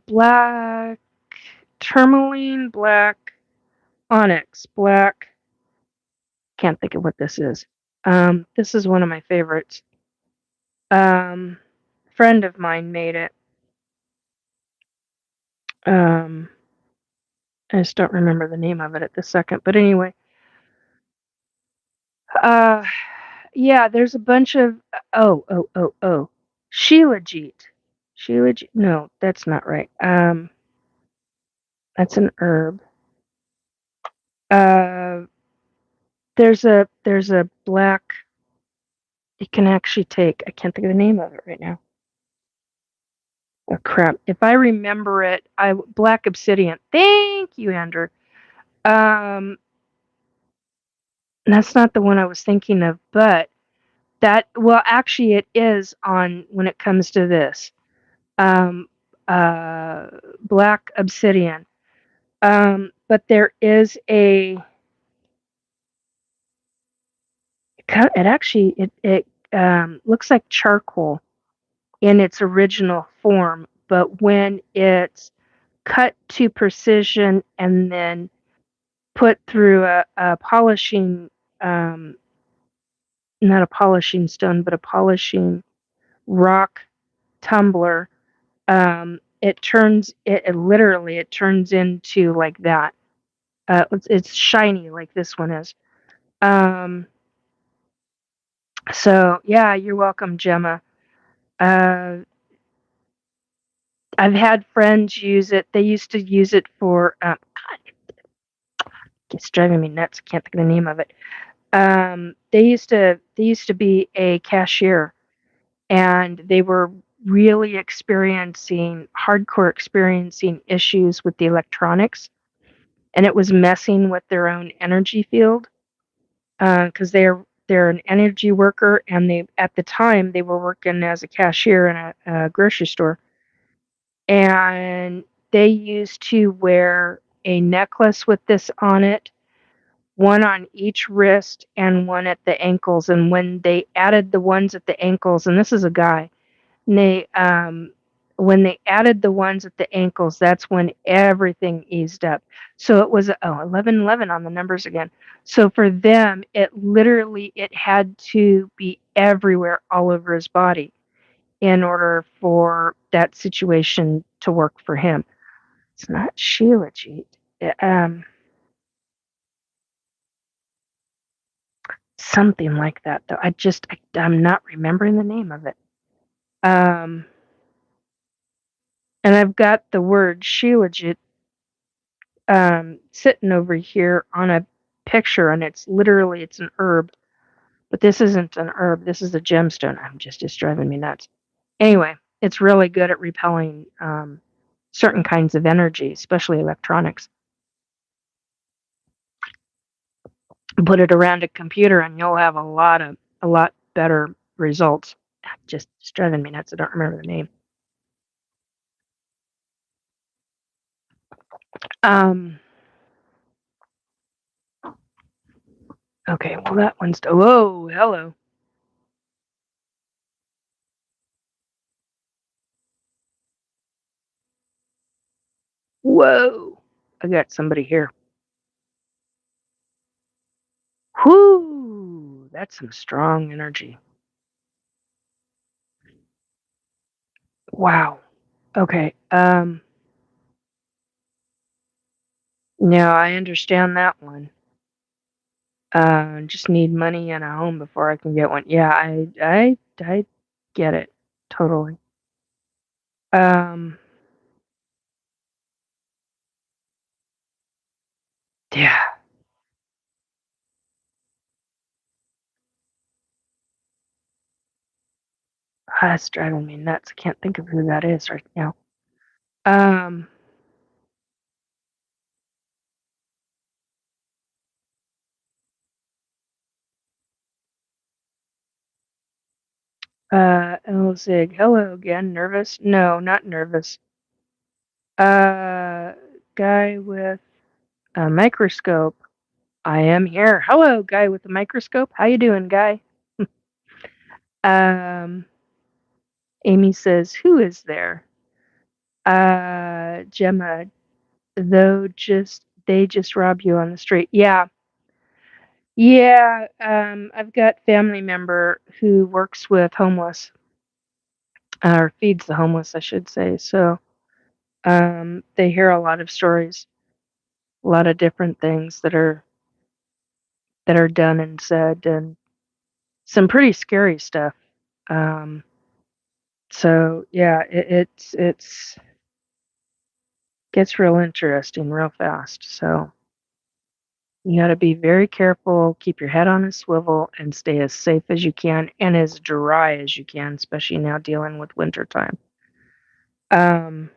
black tourmaline, black onyx, black, can't think of what this is. This is one of my favorites. Um, Friend of mine made it. Um, I just don't remember the name of it at this second, but anyway. Uh, yeah, there's a bunch of Shilajit. Shilajit. No, that's not right. That's an herb. Uh, there's a black. It can actually take. I can't think of the name of it right now. Oh crap! If I remember it, black obsidian. Thank you, Andrew. Um, that's not the one I was thinking of, but actually, it is on when it comes to this. Um, Black obsidian. But there is it actually it looks like charcoal in its original form, but when it's cut to precision and then put through a polishing, not a polishing stone, but a polishing rock tumbler, it literally it turns into like that. It's shiny like this one is. Um, so yeah, you're welcome, Gemma. Uh, I've had friends use it. They used to use it for. It's driving me nuts. I can't think of the name of it. They used to be a cashier, and they were really hardcore experiencing issues with the electronics, and it was messing with their own energy field because they're an energy worker, and they at the time they were working as a cashier in a grocery store, and they used to wear a necklace with this on it, one on each wrist and one at the ankles. And when they added the ones at the ankles, and this is a guy, and when they added the ones at the ankles, that's when everything eased up. So it was 1111 on the numbers again. So for them, it had to be everywhere, all over his body, in order for that situation to work for him. It's not Shilajit. Um, Something like that, though. I'm not remembering the name of it. Um, And I've got the word shilajit sitting over here on a picture, and it's an herb, but this isn't an herb. This is a gemstone. It's driving me nuts. Anyway, it's really good at repelling certain kinds of energy, especially electronics. Put it around a computer, and you'll have a lot better results. Just driving me nuts. I don't remember the name. Um, okay, well that one's whoa, hello. Whoa. I got somebody here. Whoo! That's some strong energy. Wow. Okay. No, I understand that one. Just need money and a home before I can get one. Yeah, I get it totally. Um, yeah, that's driving me nuts. I can't think of who that is right now. Um, Elzig, hello again. Nervous? No, not nervous. Uh, guy with a microscope. I am here. Hello, guy with the microscope. How you doing, guy? Um, Amy says, who is there? Gemma, though just they just rob you on the street. Yeah. Yeah, I've got family member who works with homeless, or feeds the homeless, I should say. So, they hear a lot of stories, a lot of different things that are done and said, and some pretty scary stuff. Um, so yeah, it's gets real interesting real fast. So you got to be very careful, keep your head on a swivel, and stay as safe as you can and as dry as you can, especially now dealing with winter time. Um,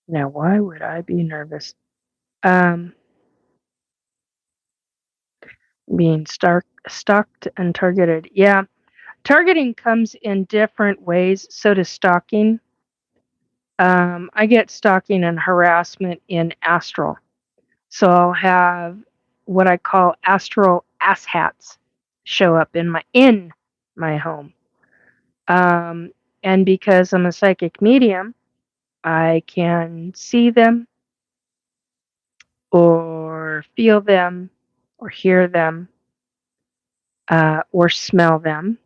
Now, why would I be nervous? Um, Being stalked and targeted. Yeah, targeting comes in different ways. So does stalking. I get stalking and harassment in astral. So I'll have what I call astral asshats show up in my home. Um, and because I'm a psychic medium, I can see them or feel them or hear them or smell them.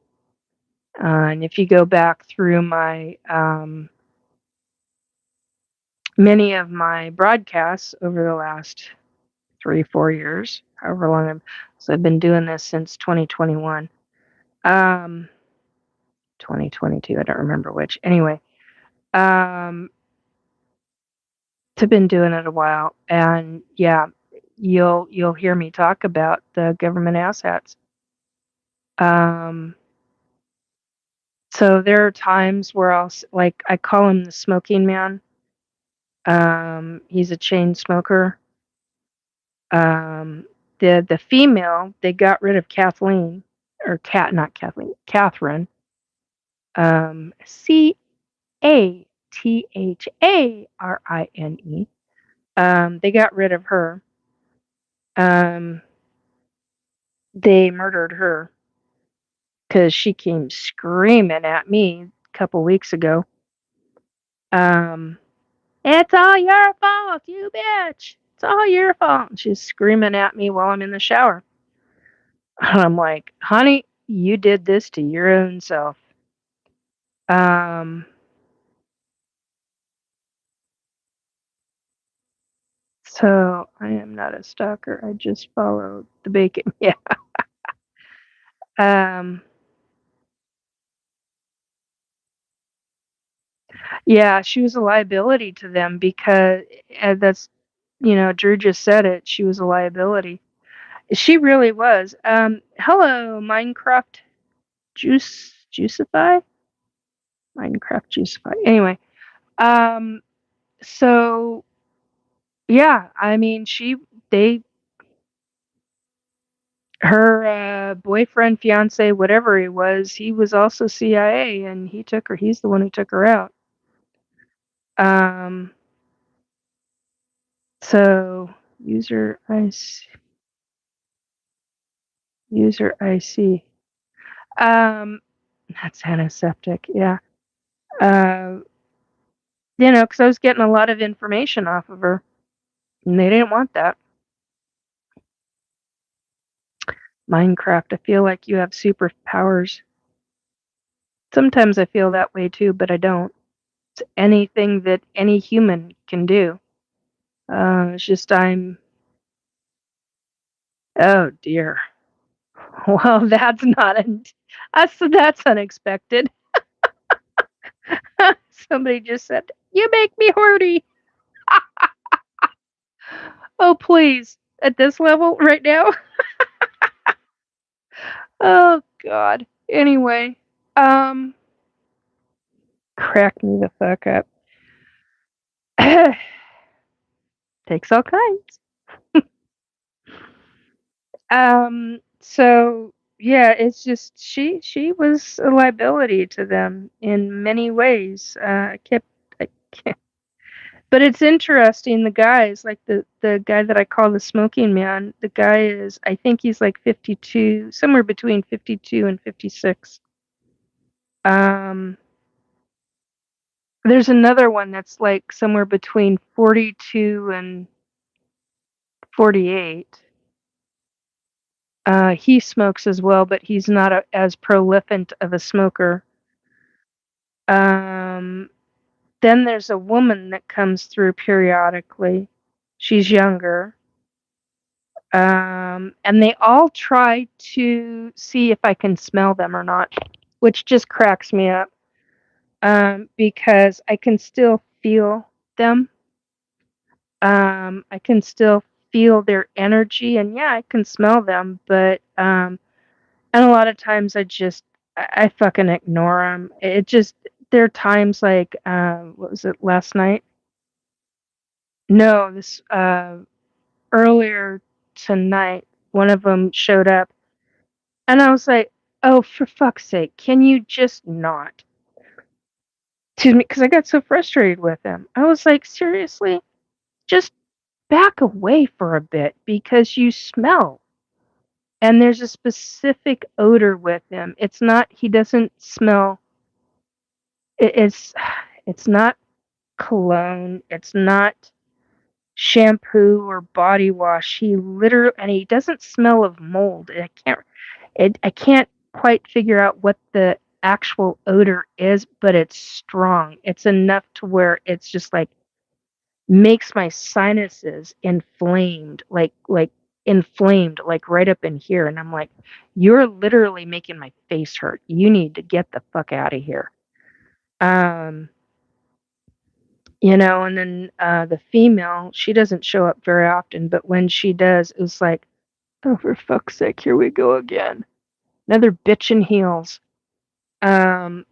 And if you go back through my many of my broadcasts over the last 3, 4 years, however long so I've been doing this since 2021, 2022, I don't remember which. Anyway, um, I've been doing it a while, and yeah, you'll hear me talk about the government asshats. Um, so there are times where like I call him the smoking man. He's a chain smoker. Um, the female, they got rid of Kathleen, or not Kathleen, Catherine. Catharine. They got rid of her. Um, they murdered her because she came screaming at me a couple weeks ago. Um, it's all your fault, you bitch. It's all your fault. She's screaming at me while I'm in the shower. I'm like, honey, you did this to your own self. Um, so I am not a stalker. I just followed the bacon. Yeah. Um, Yeah, she was a liability to them because that's, Drew just said it. She was a liability. She really was. Hello, Minecraft Juicify? Minecraft Juicify. Anyway, um, so yeah, I mean, they, her boyfriend, fiance, whatever he was also CIA, and he's the one who took her out. Um, so user IC, user IC. That's antiseptic, yeah. Uh, because I was getting a lot of information off of her, and they didn't want that. Minecraft, I feel like you have superpowers. Sometimes I feel that way too, but I don't. It's anything that any human can do. It's just oh dear. Well, that's unexpected. Somebody just said, "You make me horny." Oh, please. At this level right now? Oh god. Anyway, um crack me the fuck up. Takes all kinds. So yeah, it's just she was a liability to them in many ways. I kept But it's interesting, the guys, like the guy that I call the smoking man, the guy is, I think he's like 52, somewhere between 52 and 56. Um, there's another one that's like somewhere between 42 and 48. He smokes as well, but he's not as prolific of a smoker. Um, then there's a woman that comes through periodically. She's younger. And they all try to see if I can smell them or not, which just cracks me up, because I can still feel them. I can still feel their energy, and yeah, I can smell them, but and a lot of times I fucking ignore them. It just There are times like what was it, last night? No, this earlier tonight. One of them showed up. And I was like, "Oh, for fuck's sake, can you just not?" To me, because I got so frustrated with him. I was like, "Seriously? Just back away for a bit because you smell." And there's a specific odor with him. It's not, he doesn't smell, it's it's not cologne, it's not shampoo or body wash. He literally, and he doesn't smell of mold. I can't quite figure out what the actual odor is, but it's strong. It's enough to where it's just like makes my sinuses inflamed, like right up in here. And I'm like, you're literally making my face hurt. You need to get the fuck out of here. Um, and then the female, she doesn't show up very often, but when she does, it's like, oh, for fuck's sake, here we go again. Another bitch in heels. Um,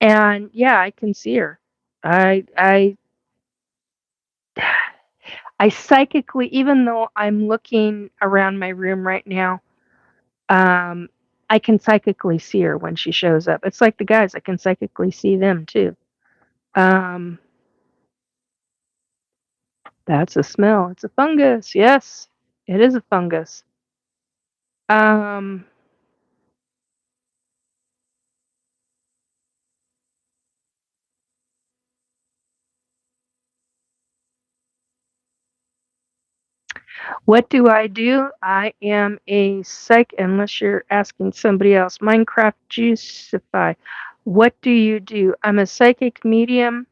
and yeah, I can see her. I I psychically, even though I'm looking around my room right now, um, I can psychically see her when she shows up. It's like the guys, I can psychically see them too. Um, that's a smell. It's a fungus. Yes, it is a fungus. Um, what do I do? I am a psych, unless you're asking somebody else. Minecraft Juicify. What do you do? I'm a psychic medium,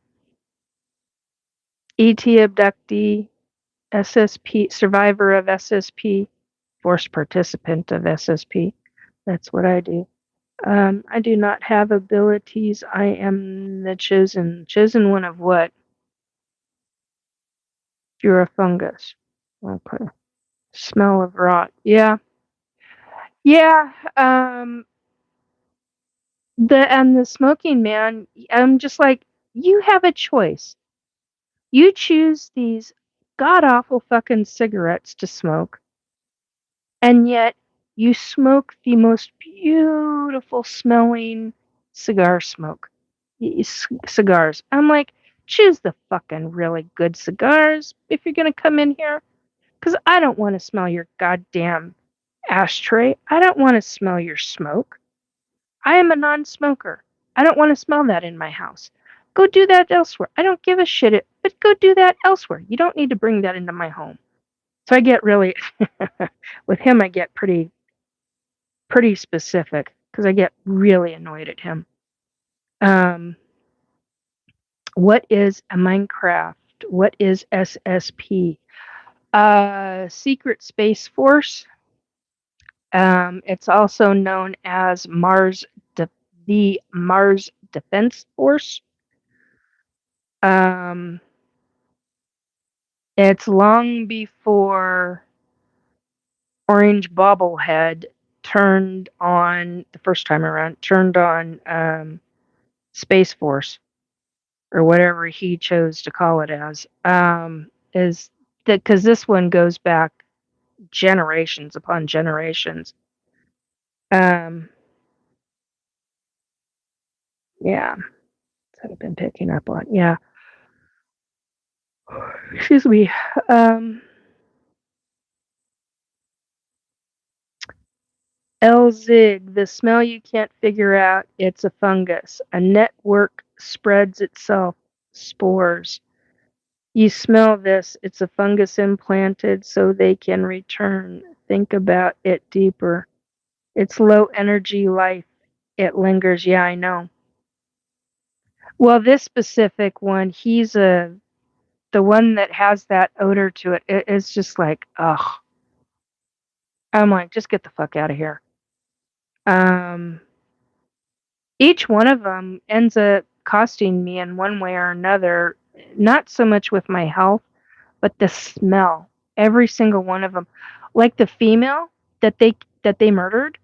ET abductee, SSP, survivor of SSP, forced participant of SSP. That's what I do. I do not have abilities. I am the chosen. Chosen one of what? You're a fungus. Okay. Smell of rot. Yeah. Yeah. The smoking man, I'm just like, you have a choice. You choose these god awful fucking cigarettes to smoke, and yet you smoke the most beautiful smelling cigar smoke. Cigars. I'm like, choose the fucking really good cigars if you're gonna come in here, because I don't want to smell your goddamn ashtray. I don't want to smell your smoke. I am a non-smoker. I don't want to smell that in my house. Go do that elsewhere. I don't give a shit, but go do that elsewhere. You don't need to bring that into my home. So I get really, with him, I get pretty specific because I get really annoyed at him. Um, what is a Minecraft? What is SSP? Secret Space Force. It's also known as the Mars Defense Force. Um, it's long before Orange Bobblehead turned on the first time around, turned on Space Force or whatever he chose to call it as. Is that because this one goes back generations upon generations. Um, yeah, that I've been picking up on. Yeah, excuse me. Um, Elzig, the smell you can't figure out, it's a fungus. A network spreads itself, spores. You smell this, it's a fungus implanted so they can return. Think about it deeper. It's low energy life. It lingers. Yeah, I know. Well, this specific one, the one that has that odor to it. It's just like, ugh. I'm like, just get the fuck out of here. Um, each one of them ends up costing me in one way or another, not so much with my health, but the smell. Every single one of them. Like the female that they murdered,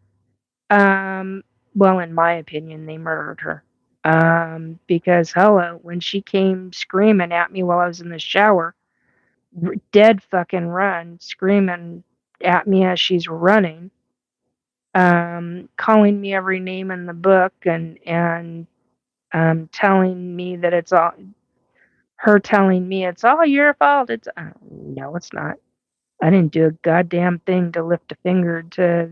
um, well, in my opinion, they murdered her. Because hello, when she came screaming at me while I was in the shower, dead fucking run, screaming at me as she's running, calling me every name in the book and telling me that it's all her telling me it's all your fault. It's no, it's not. I didn't do a goddamn thing to lift a finger to.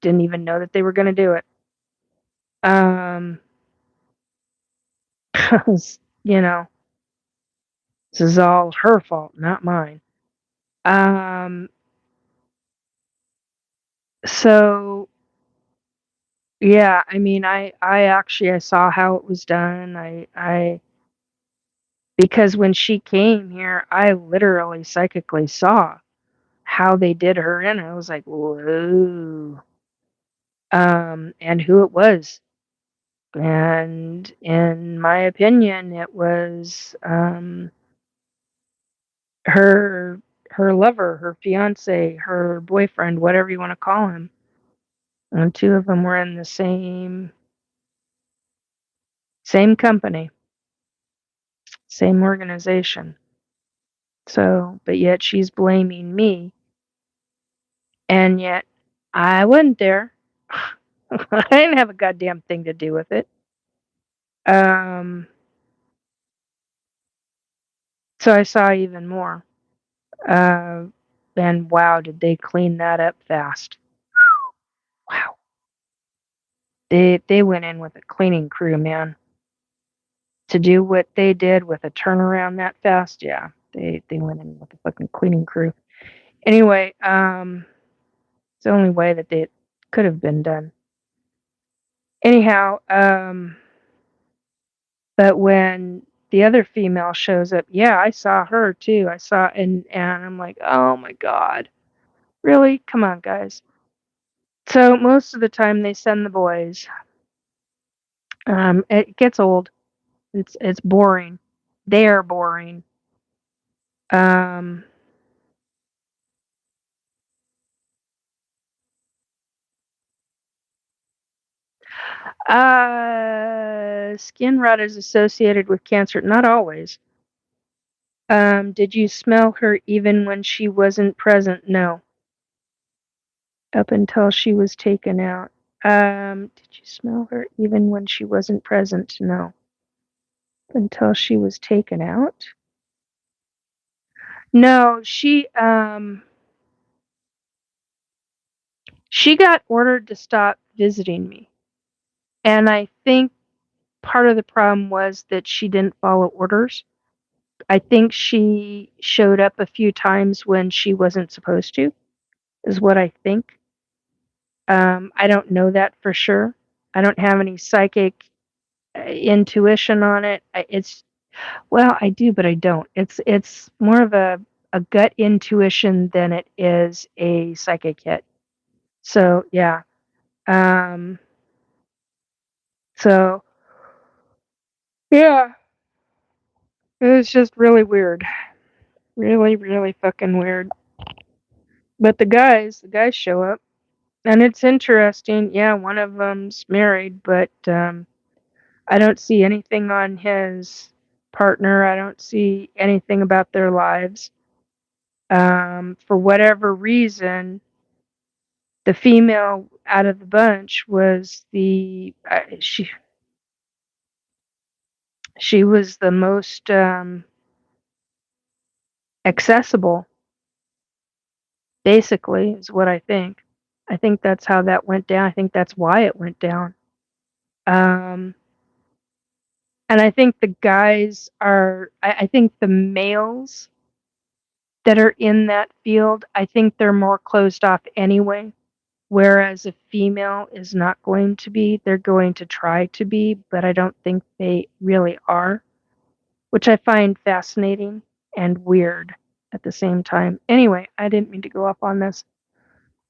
Didn't even know that they were going to do it. Um, you know, this is all her fault, not mine. Um, so yeah, I mean, I actually I saw how it was done. I because when she came here, I literally psychically saw how they did her in. I was like, whoa. And who it was. And in my opinion, it was her her lover, her fiance, her boyfriend, whatever you want to call him. And two of them were in the same company, same organization. So, but yet she's blaming me, and yet I wasn't there. I didn't have a goddamn thing to do with it. Um, so I saw even more. Uh, and wow, did they clean that up fast? Wow, they went in with a cleaning crew, man. To do what they did with a turnaround that fast, yeah, they went in with a fucking cleaning crew. Anyway, it's the only way that they could have been done. Anyhow, but when the other female shows up, yeah, I saw her too. I saw and I'm like, oh my god, really? Come on, guys. So most of the time they send the boys. It gets old. It's boring. They're boring. Um, Skin rot is associated with cancer. Not always. Did you smell her even when she wasn't present? No. Up until she was taken out. Did you smell her even when she wasn't present? No. Until she was taken out? No, she got ordered to stop visiting me. And I think part of the problem was that she didn't follow orders. I think she showed up a few times when she wasn't supposed to, is what I think. I don't know that for sure. I don't have any psychic intuition on it. It's well, I do, but I don't. It's more of a gut intuition than it is a psychic hit. So yeah. Um, so yeah, it was just really weird. Really, really fucking weird. But the guys show up, and it's interesting. Yeah, one of them's married, but I don't see anything on his partner. I don't see anything about their lives. For whatever reason, the female out of the bunch was she was the most accessible. Basically, is what I think. I think that's how that went down. I think that's why it went down. Um, and I think the guys are. I think the males that are in that field, I think they're more closed off anyway. Whereas a female is not going to be. They're going to try to be, but I don't think they really are, which I find fascinating and weird at the same time. Anyway, I didn't mean to go off on this.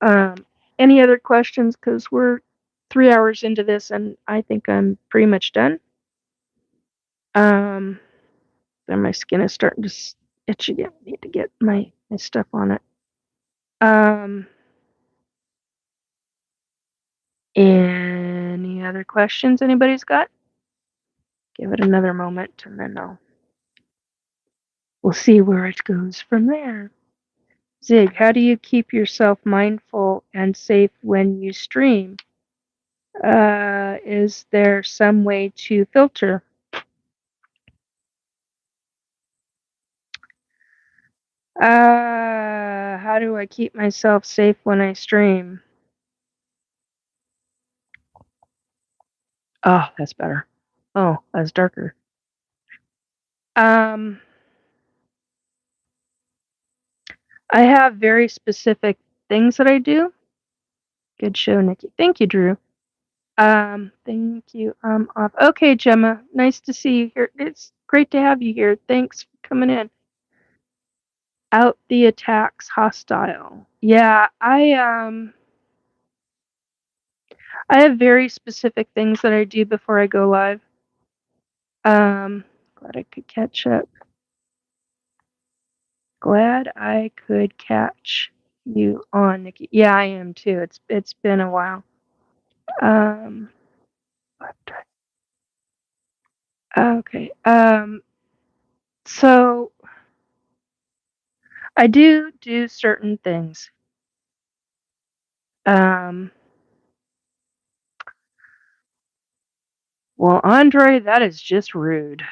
Um, any other questions? Because we're 3 hours into this, and I think I'm pretty much done. Um, and my skin is starting to itch again. I need to get my stuff on it. Um, any other questions anybody's got? Give it another moment, and then we'll see where it goes from there. Zig, how do you keep yourself mindful and safe when you stream? Is there some way to filter? How do I keep myself safe when I stream? Oh, that's better. Oh, that's darker. Um, I have very specific things that I do. Good show, Nikki. Thank you, Drew. Thank you. Off. Okay, Gemma. Nice to see you here. It's great to have you here. Thanks for coming in. Out the attacks hostile. Yeah, I have very specific things that I do before I go live. Glad I could catch up. Glad I could catch you on, Nikki. Yeah, I am too. It's been a while. Um, okay. So I do certain things. Um, well, Andre, that is just rude.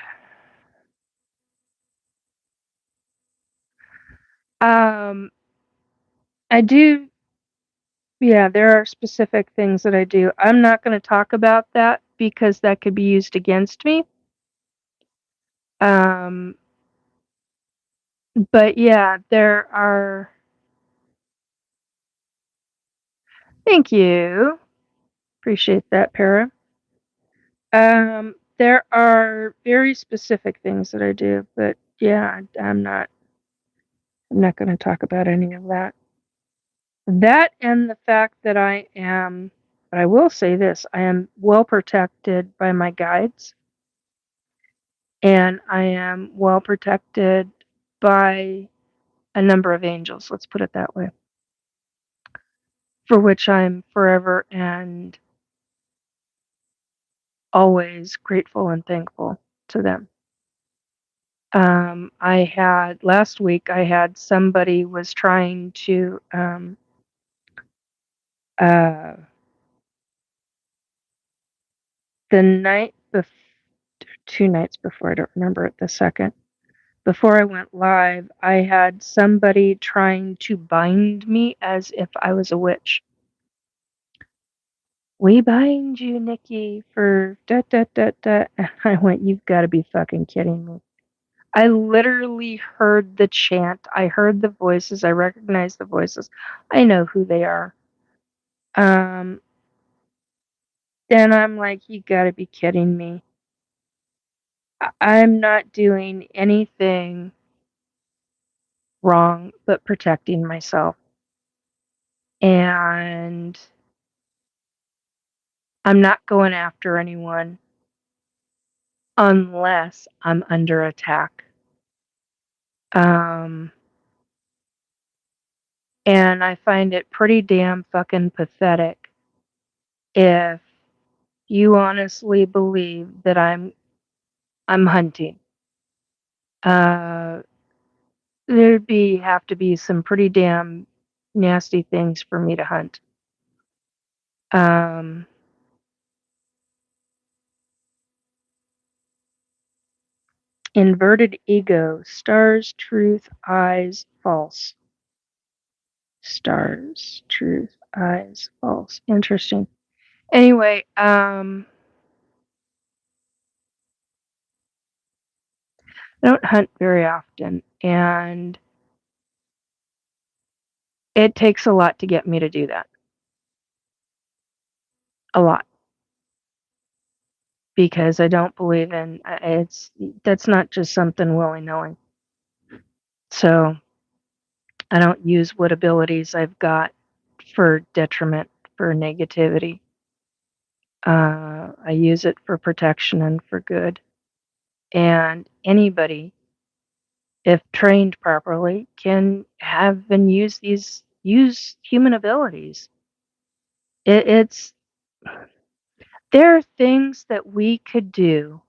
Um, I do. Yeah, there are specific things that I do. I'm not going to talk about that because that could be used against me. Um, but yeah, there are. Thank you. Appreciate that, Para. There are very specific things that I do, but yeah, I'm not going to talk about any of that. That and the fact that but I will say this, I am well protected by my guides, and I am well protected by a number of angels, let's put it that way, for which I'm forever and always grateful and thankful to them. Last week, I had somebody was trying to, uh, the night bef 2 nights before, I don't remember it the second, before I went live, I had somebody trying to bind me as if I was a witch. "We bind you, Nikki, for da da da da." And I went, "You've gotta be fucking kidding me." I literally heard the chant. I heard the voices. I recognized the voices. I know who they are. Um, and I'm like, "You gotta be kidding me." I'm not doing anything wrong but protecting myself. And I'm not going after anyone unless I'm under attack. Um, and I find it pretty damn fucking pathetic if you honestly believe that I'm hunting. Uh, there'd have to be some pretty damn nasty things for me to hunt. Um, Inverted ego, stars, truth, eyes, false. Stars, truth, eyes, false. Interesting. Anyway, I don't hunt very often, and it takes a lot to get me to do that. A lot. Because I don't believe in that's not just something willy-nilly. So I don't use what abilities I've got for detriment, for negativity. I use it for protection and for good. And anybody, if trained properly, can have and use human abilities. It's there are things that we could do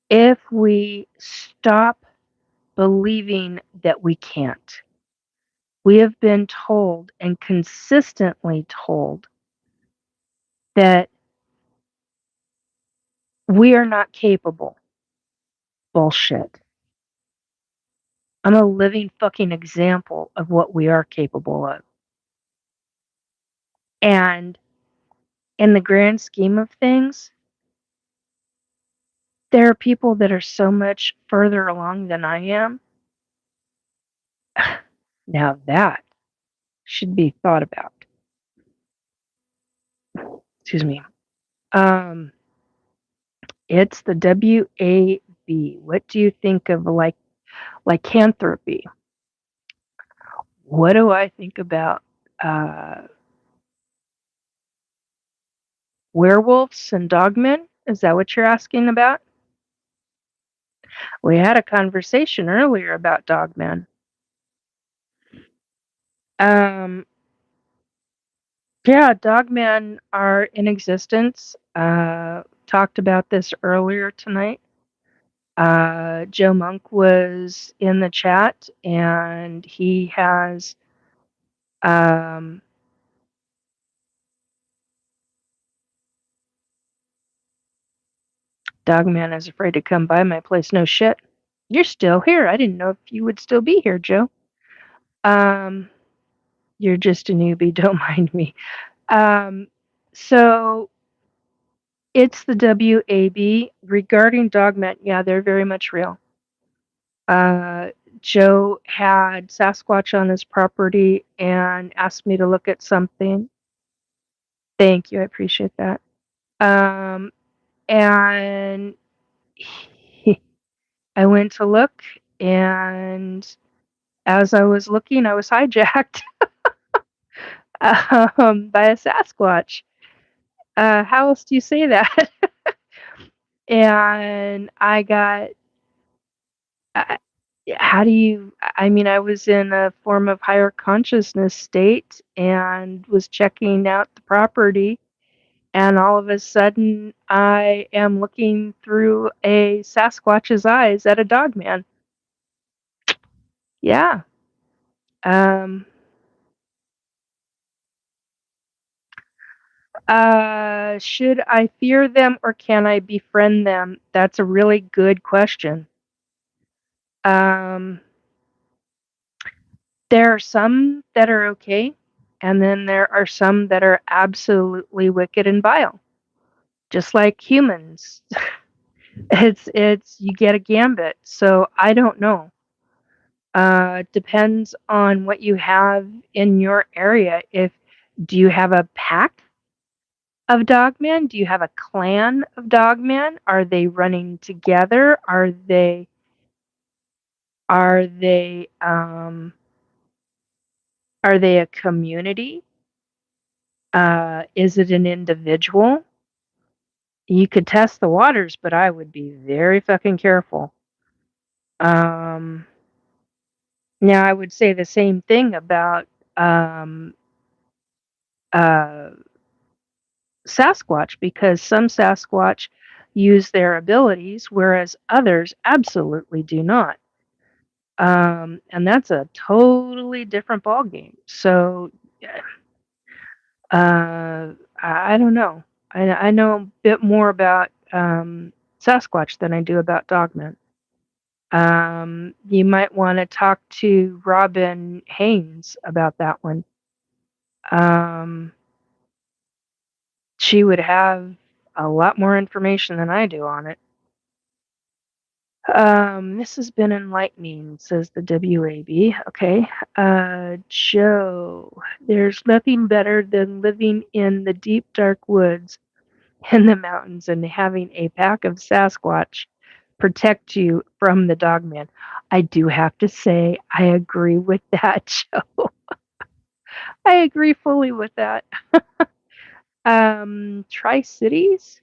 if we stop believing that we can't. We have been told and consistently told that we are not capable. Bullshit. I'm a living fucking example of what we are capable of. And in the grand scheme of things, there are people that are so much further along than I am. Now that should be thought about. Excuse me. Um, it's the WAB. What do you think of lycanthropy? What do I think about uh, werewolves and dogmen? Is that what you're asking about? We had a conversation earlier about dogmen. Um, yeah, dogmen are in existence. Talked about this earlier tonight. Joe Monk was in the chat, and he has um, Dogman is afraid to come by my place. No shit. You're still here. I didn't know if you would still be here, Joe. Um, you're just a newbie. Don't mind me. Um, so it's the WAB regarding Dogman. Yeah, they're very much real. Uh, Joe had Sasquatch on his property and asked me to look at something. Thank you. I appreciate that. Um, and I went to look, and as I was looking, I was hijacked. by a Sasquatch. How else do you say that? And I got, uh, how do you, I mean, I was in a form of higher consciousness state and was checking out the property. And all of a sudden, I am looking through a Sasquatch's eyes at a Dogman. Yeah. Um, should I fear them or can I befriend them? That's a really good question. Um, there are some that are okay, and then there are some that are absolutely wicked and vile, just like humans. It's you get a gambit. So I don't know. Depends on what you have in your area. If do you have a pack of dogmen? Do you have a clan of dogmen? Are they running together? Are they are they a community? Is it an individual? You could test the waters, but I would be very fucking careful. Um, now I would say the same thing about um, uh, Sasquatch because some Sasquatch use their abilities, whereas others absolutely do not. And that's a totally different ballgame. So, I don't know. I know a bit more about Sasquatch than I do about Dogman. You might want to talk to Robin Haynes about that one. Um, she would have a lot more information than I do on it. This has been enlightening, says the WAB. Okay. Joe, there's nothing better than living in the deep, dark woods in the mountains and having a pack of Sasquatch protect you from the dogman. I do have to say, I agree with that, Joe. I agree fully with that. Tri Cities?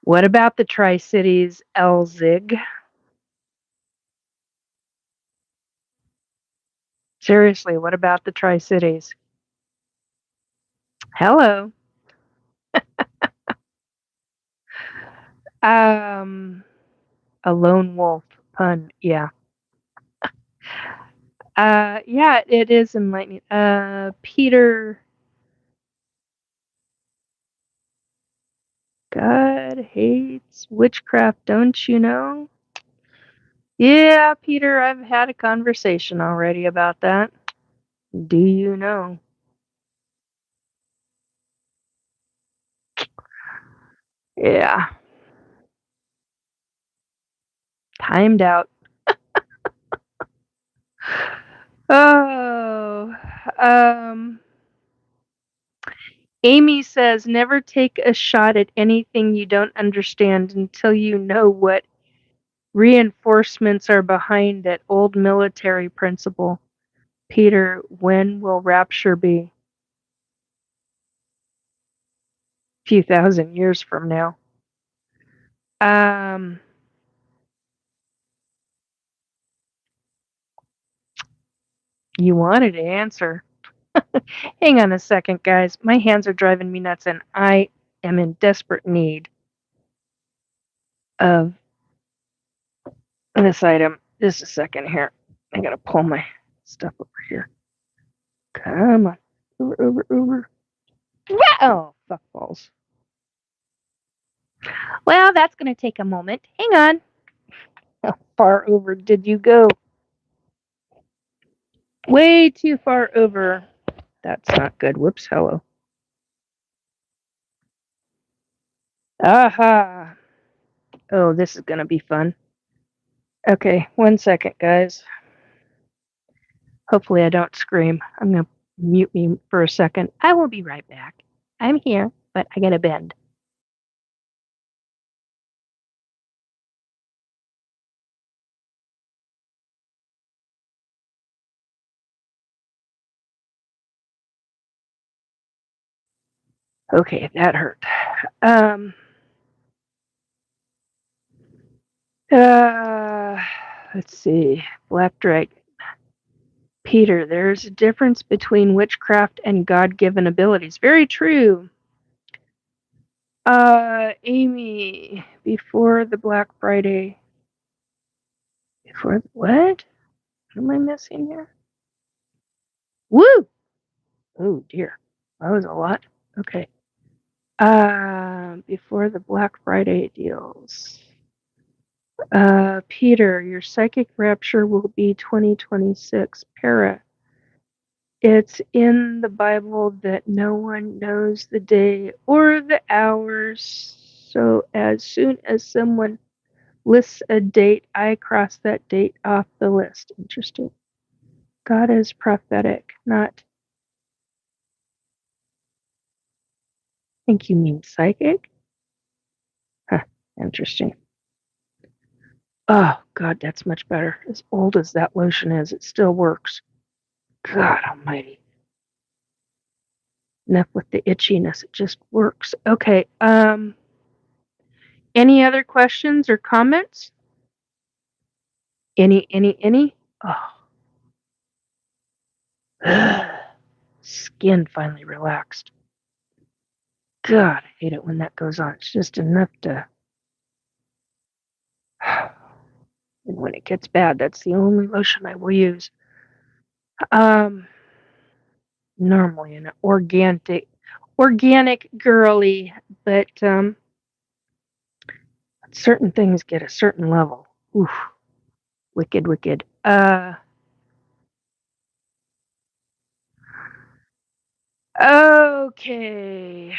What about the Tri Cities Elzig? Seriously, what about the Tri Cities? Hello. Um, a lone wolf pun. Yeah. Yeah, it is enlightening. Peter, God hates witchcraft, don't you know? Yeah, Peter, I've had a conversation already about that. Do you know? Yeah, timed out. Oh, um, Amy says never take a shot at anything you don't understand until you know what reinforcements are behind it. Old military principle. Peter, when will rapture be? A few thousand years from now. Um, you wanted to answer. Hang on a second, guys. My hands are driving me nuts, and I am in desperate need of this item. Just a second here. I gotta pull my stuff over here. Come on. Over. Oh, fuck balls. Well, that's gonna take a moment. Hang on. How far over did you go? Way too far over. That's not good. Whoops. Hello. Aha. Oh, this is gonna be fun. Okay, 1 second, guys. Hopefully I don't scream. I'm gonna mute me for a second. I will be right back. I'm here, but I gotta bend. Okay, that hurt. Um, uh, let's see. Black Dragon. Peter, there's a difference between witchcraft and God-given abilities. Very true. Amy, before the Black Friday. Before what? What am I missing here? Woo! Oh dear. That was a lot. Okay. Before the Black Friday deals. Peter, your psychic rapture will be 2026. Para, it's in the Bible that no one knows the day or the hours. So as soon as someone lists a date, I cross that date off the list. Interesting. God is prophetic, not. I think you mean psychic? Huh, interesting. Oh, God, that's much better. As old as that lotion is, it still works. God almighty. Enough with the itchiness. It just works. Okay. Any other questions or comments? Any? Oh. Skin finally relaxed. God, I hate it when that goes on. It's just enough to. And when it gets bad, that's the only lotion I will use. Um, Normally an organic girly, but certain things get a certain level. Oof, wicked, wicked. Okay.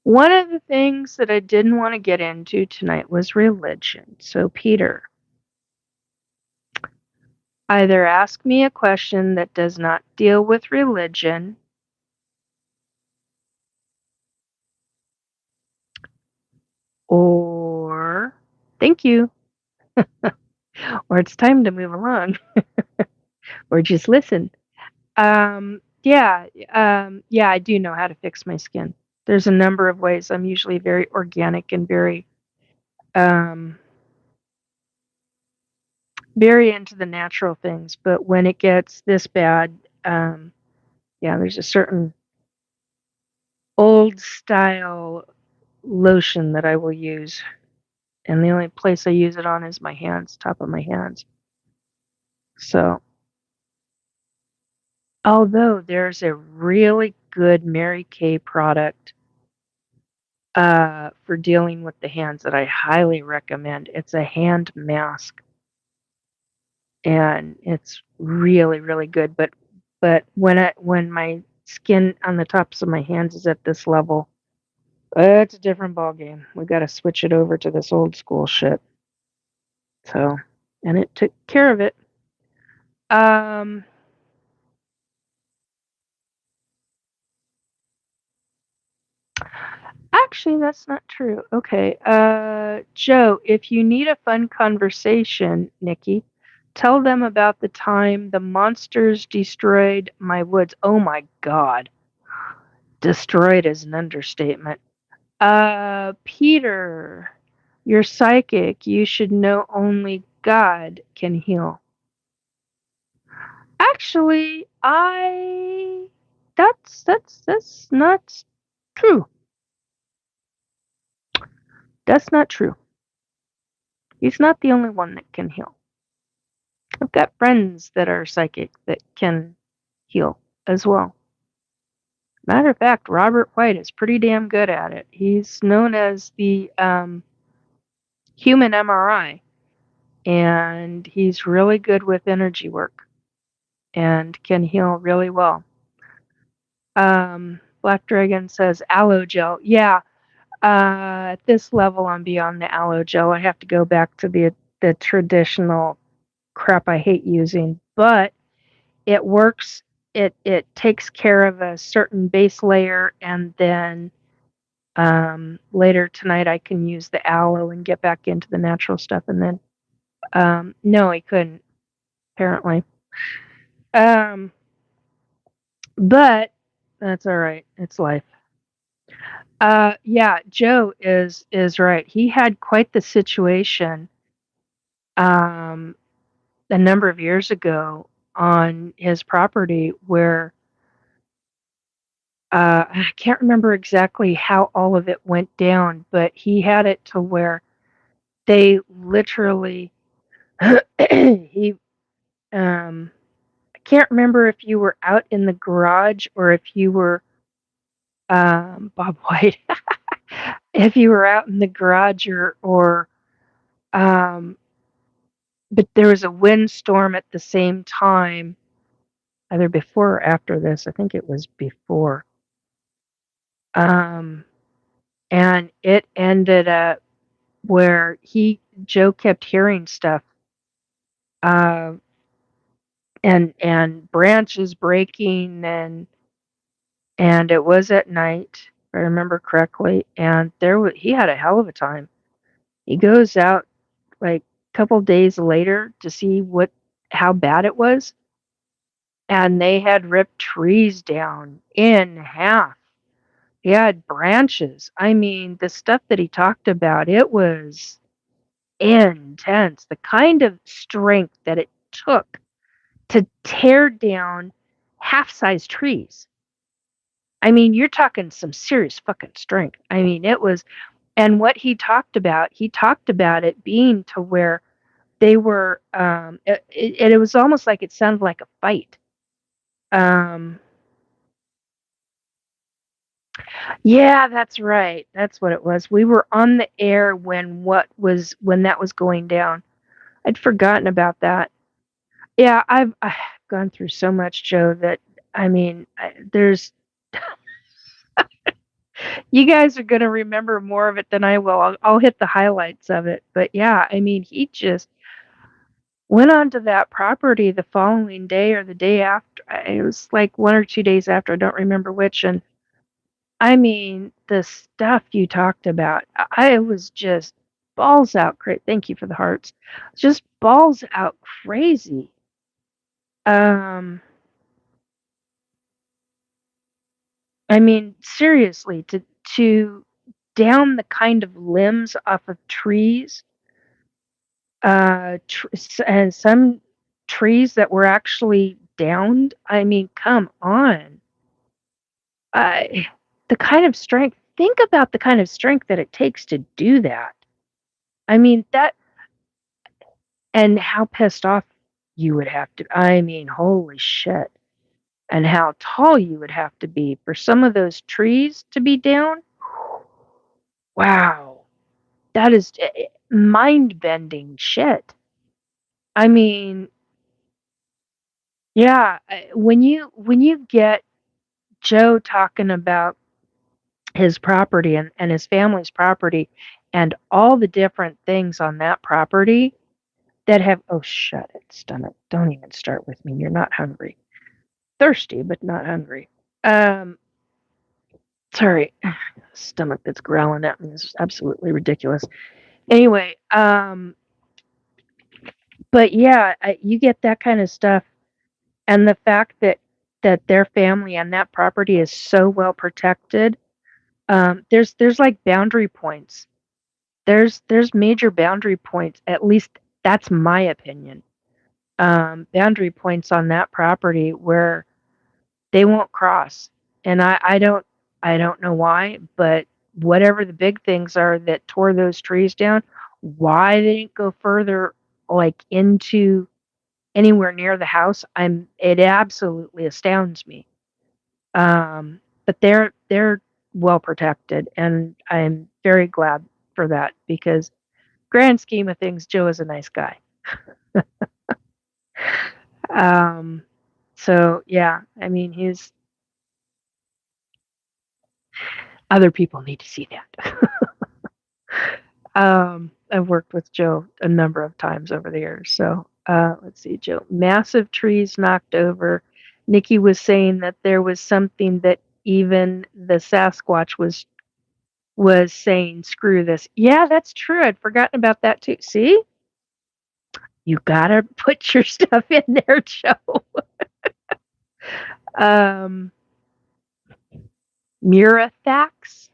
One of the things that I didn't want to get into tonight was religion. So, Peter, either ask me a question that does not deal with religion, or thank you, or it's time to move along, or just listen. Yeah, I do know how to fix my skin. There's a number of ways. I'm usually very organic and um, very into the natural things. But when it gets this bad, yeah, there's a certain old style lotion that I will use. And the only place I use it on is my hands, top of my hands. So, although there's a really good Mary Kay product for dealing with the hands that I highly recommend. It's a hand mask, and it's really, really good. But when my skin on the tops of my hands is at this level, it's a different ball game. We got to switch it over to this old school shit. So, and it took care of it. Um, Actually, that's not true. Okay. Joe, if you need a fun conversation, Nikki, tell them about the time the monsters destroyed my woods. Oh my God. Destroyed is an understatement. Peter, you're psychic. You should know only God can heal. Actually, that's not true. That's not true. He's not the only one that can heal. I've got friends that are psychic that can heal as well. Matter of fact, Robert White is pretty damn good at it. He's known as the human MRI, and he's really good with energy work and can heal really well. Black Dragon says aloe gel. Yeah, at this level, I'm beyond the aloe gel. I have to go back to the traditional crap I hate using, but it works. It takes care of a certain base layer, and then later tonight I can use the aloe and get back into the natural stuff. And then no, he couldn't apparently. Um, but that's all right. It's life. Yeah, Joe is right. He had quite the situation um, a number of years ago on his property where I can't remember exactly how all of it went down, but he had it to where they literally he I can't remember if you were out in the garage or if you were Bob White if you were out in the garage or um but there was a windstorm at the same time, either before or after this. I think it was before. Um, and it ended up where Joe kept hearing stuff, uh, and branches breaking, and it was at night, if I remember correctly. And he had a hell of a time. He goes out like a couple days later to see how bad it was, and they had ripped trees down in half. He had branches. I mean, the stuff that he talked about, it was intense. The kind of strength that it took to tear down half-sized trees. I mean, you're talking some serious fucking strength. I mean, it was, and what he talked about it being to where they were, it was almost like it sounded like a fight. Um, Yeah, that's right. That's what it was. We were on the air when that was going down. I'd forgotten about that. Yeah, I've gone through so much, Joe, that I mean, there's you guys are going to remember more of it than I will. I'll hit the highlights of it. But yeah, I mean, he just went onto that property the following day or the day after. It was like 1 or 2 days after, I don't remember which, and I mean, the stuff you talked about, I was just balls out thank you for the hearts. Just balls out crazy. Um, I mean, seriously, to down the kind of limbs off of trees, and some trees that were actually downed. I mean, come on. I the kind of strength. Think about the kind of strength that it takes to do that. I mean, that and how pissed off you would have to, I mean, holy shit. And how tall you would have to be for some of those trees to be down. Wow. That is mind-bending shit. I mean, yeah, when you get Joe talking about his property and his family's property and all the different things on that property that have, oh, shut it, stomach. Don't even start with me. You're not hungry. Thirsty, but not hungry. Um, sorry, stomach that's growling at me is absolutely ridiculous. Anyway, but yeah, you get that kind of stuff, and the fact that their family and that property is so well protected. There's like boundary points. There's major boundary points. At least that's my opinion. Boundary points on that property where they won't cross. And I don't know why, but whatever the big things are that tore those trees down, why they didn't go further, like into anywhere near the house, it absolutely astounds me. But they're well protected, and I'm very glad for that because grand scheme of things, Joe is a nice guy. Um, so yeah, I mean, he's other people need to see that. I've worked with Joe a number of times over the years, so Let's see, Joe. Massive trees knocked over. Nikki was saying that there was something that even the Sasquatch was saying, screw this. Yeah, that's true. I'd forgotten about that too. See? You gotta put your stuff in there, Joe. Um, Murathax?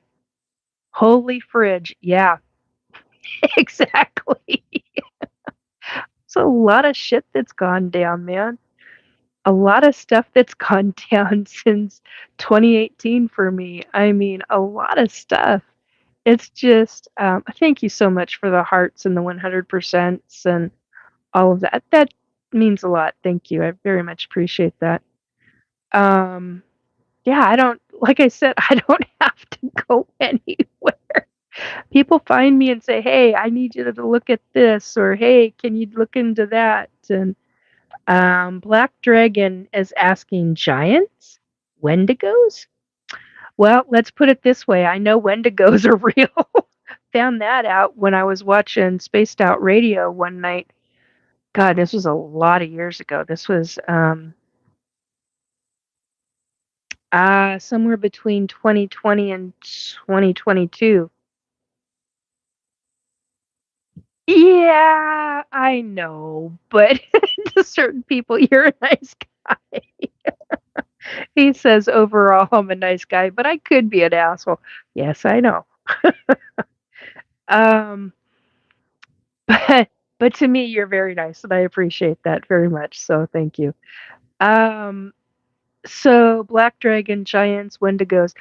Holy fridge. Yeah, exactly. It's a lot of shit that's gone down, man. A lot of stuff that's gone down since 2018 for me. I mean, a lot of stuff. It's just, thank you so much for the hearts and the 100% and all of that. That means a lot. Thank you. I very much appreciate that. Um, yeah, I don't, like I said, I don't have to go anywhere. People find me and say, "Hey, I need you to look at this," or "Hey, can you look into that?" And Black Dragon is asking giants, Wendigos. Well, let's put it this way: I know Wendigos are real. Found that out when I was watching Spaced Out Radio one night. God, this was a lot of years ago. This was somewhere between 2020 and 2022. Yeah, I know, but to certain people, you're a nice guy. He says, overall, I'm a nice guy, but I could be an asshole. Yes, I know. Um, but to me, you're very nice, and I appreciate that very much. So thank you. Um, so Black Dragon, Giants, Wendigos.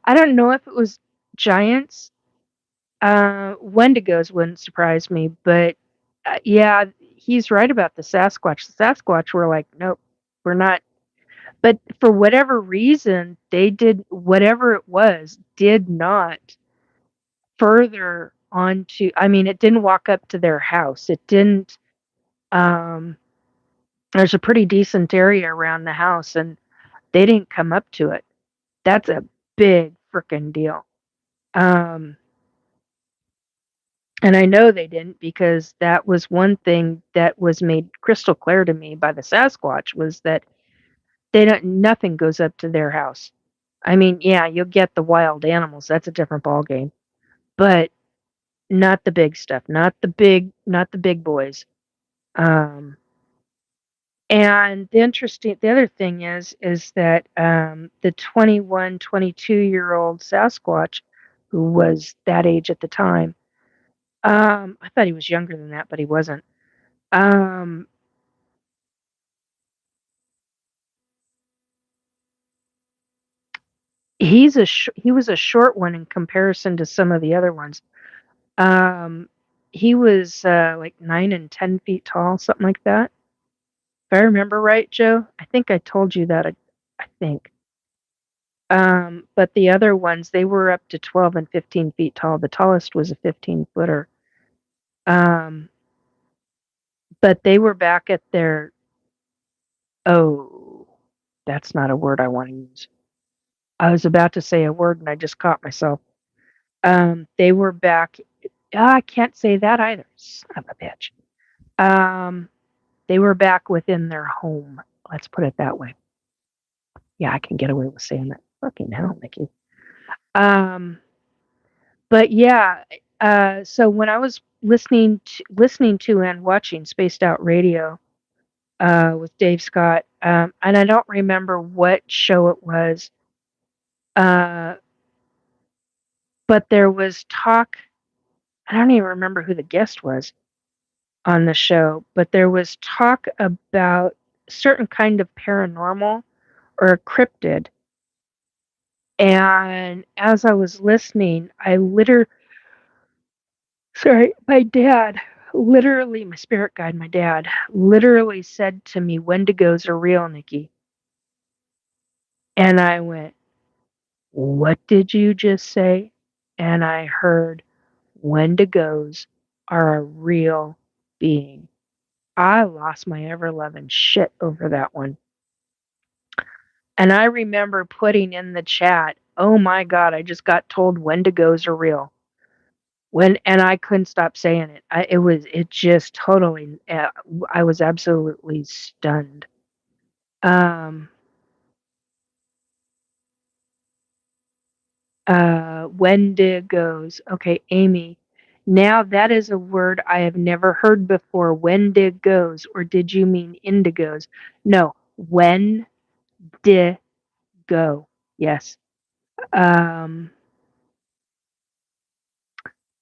I don't know if it was Giants. Wendigos wouldn't surprise me, but yeah, he's right about the Sasquatch. The Sasquatch were like, nope, we're not. But for whatever reason, they did whatever it was, did not further onto. I mean, it didn't walk up to their house. It didn't. Um, there's a pretty decent area around the house, and they didn't come up to it. That's a big freaking deal. Um, and I know they didn't because that was one thing that was made crystal clear to me by the Sasquatch was that they don't nothing goes up to their house. I mean, yeah, you'll get the wild animals. That's a different ball game. But not the big stuff, not the big boys. Um, and the other thing is that the 21, 22-year-old Sasquatch, who was that age at the time, I thought he was younger than that, but he wasn't. Um, he was a short one in comparison to some of the other ones. Um, he was like 9 and 10 feet tall, something like that. If I remember right, Joe, I think I told you that. I think. But the other ones, they were up to 12 and 15 feet tall. The tallest was a 15-footer. Um, but they were back at their, oh, that's not a word I want to use. I was about to say a word and I just caught myself. They were back, I can't say that either. Son of a bitch. Um, they were back within their home. Let's put it that way. Yeah, I can get away with saying that. Fucking hell, Mickey. Um, but yeah, so when I was listening to and watching Spaced Out Radio with Dave Scott, and I don't remember what show it was, uh, but there was talk. I don't even remember who the guest was on the show, but there was talk about certain kind of paranormal or a cryptid. And as I was listening, sorry, my dad, literally, my spirit guide, my dad, literally said to me, Wendigos are real, Nikki. And I went, what did you just say? And I heard, Wendigos are a real being. I lost my ever loving shit over that one. And I remember putting in the chat, oh my God, I just got told Wendigos are real. And I couldn't stop saying it. It just totally, I was absolutely stunned. Um, Wendigos. Okay, Amy. Now that is a word I have never heard before. Wendigos, or did you mean indigos? No, Wendigo. Yes. Um,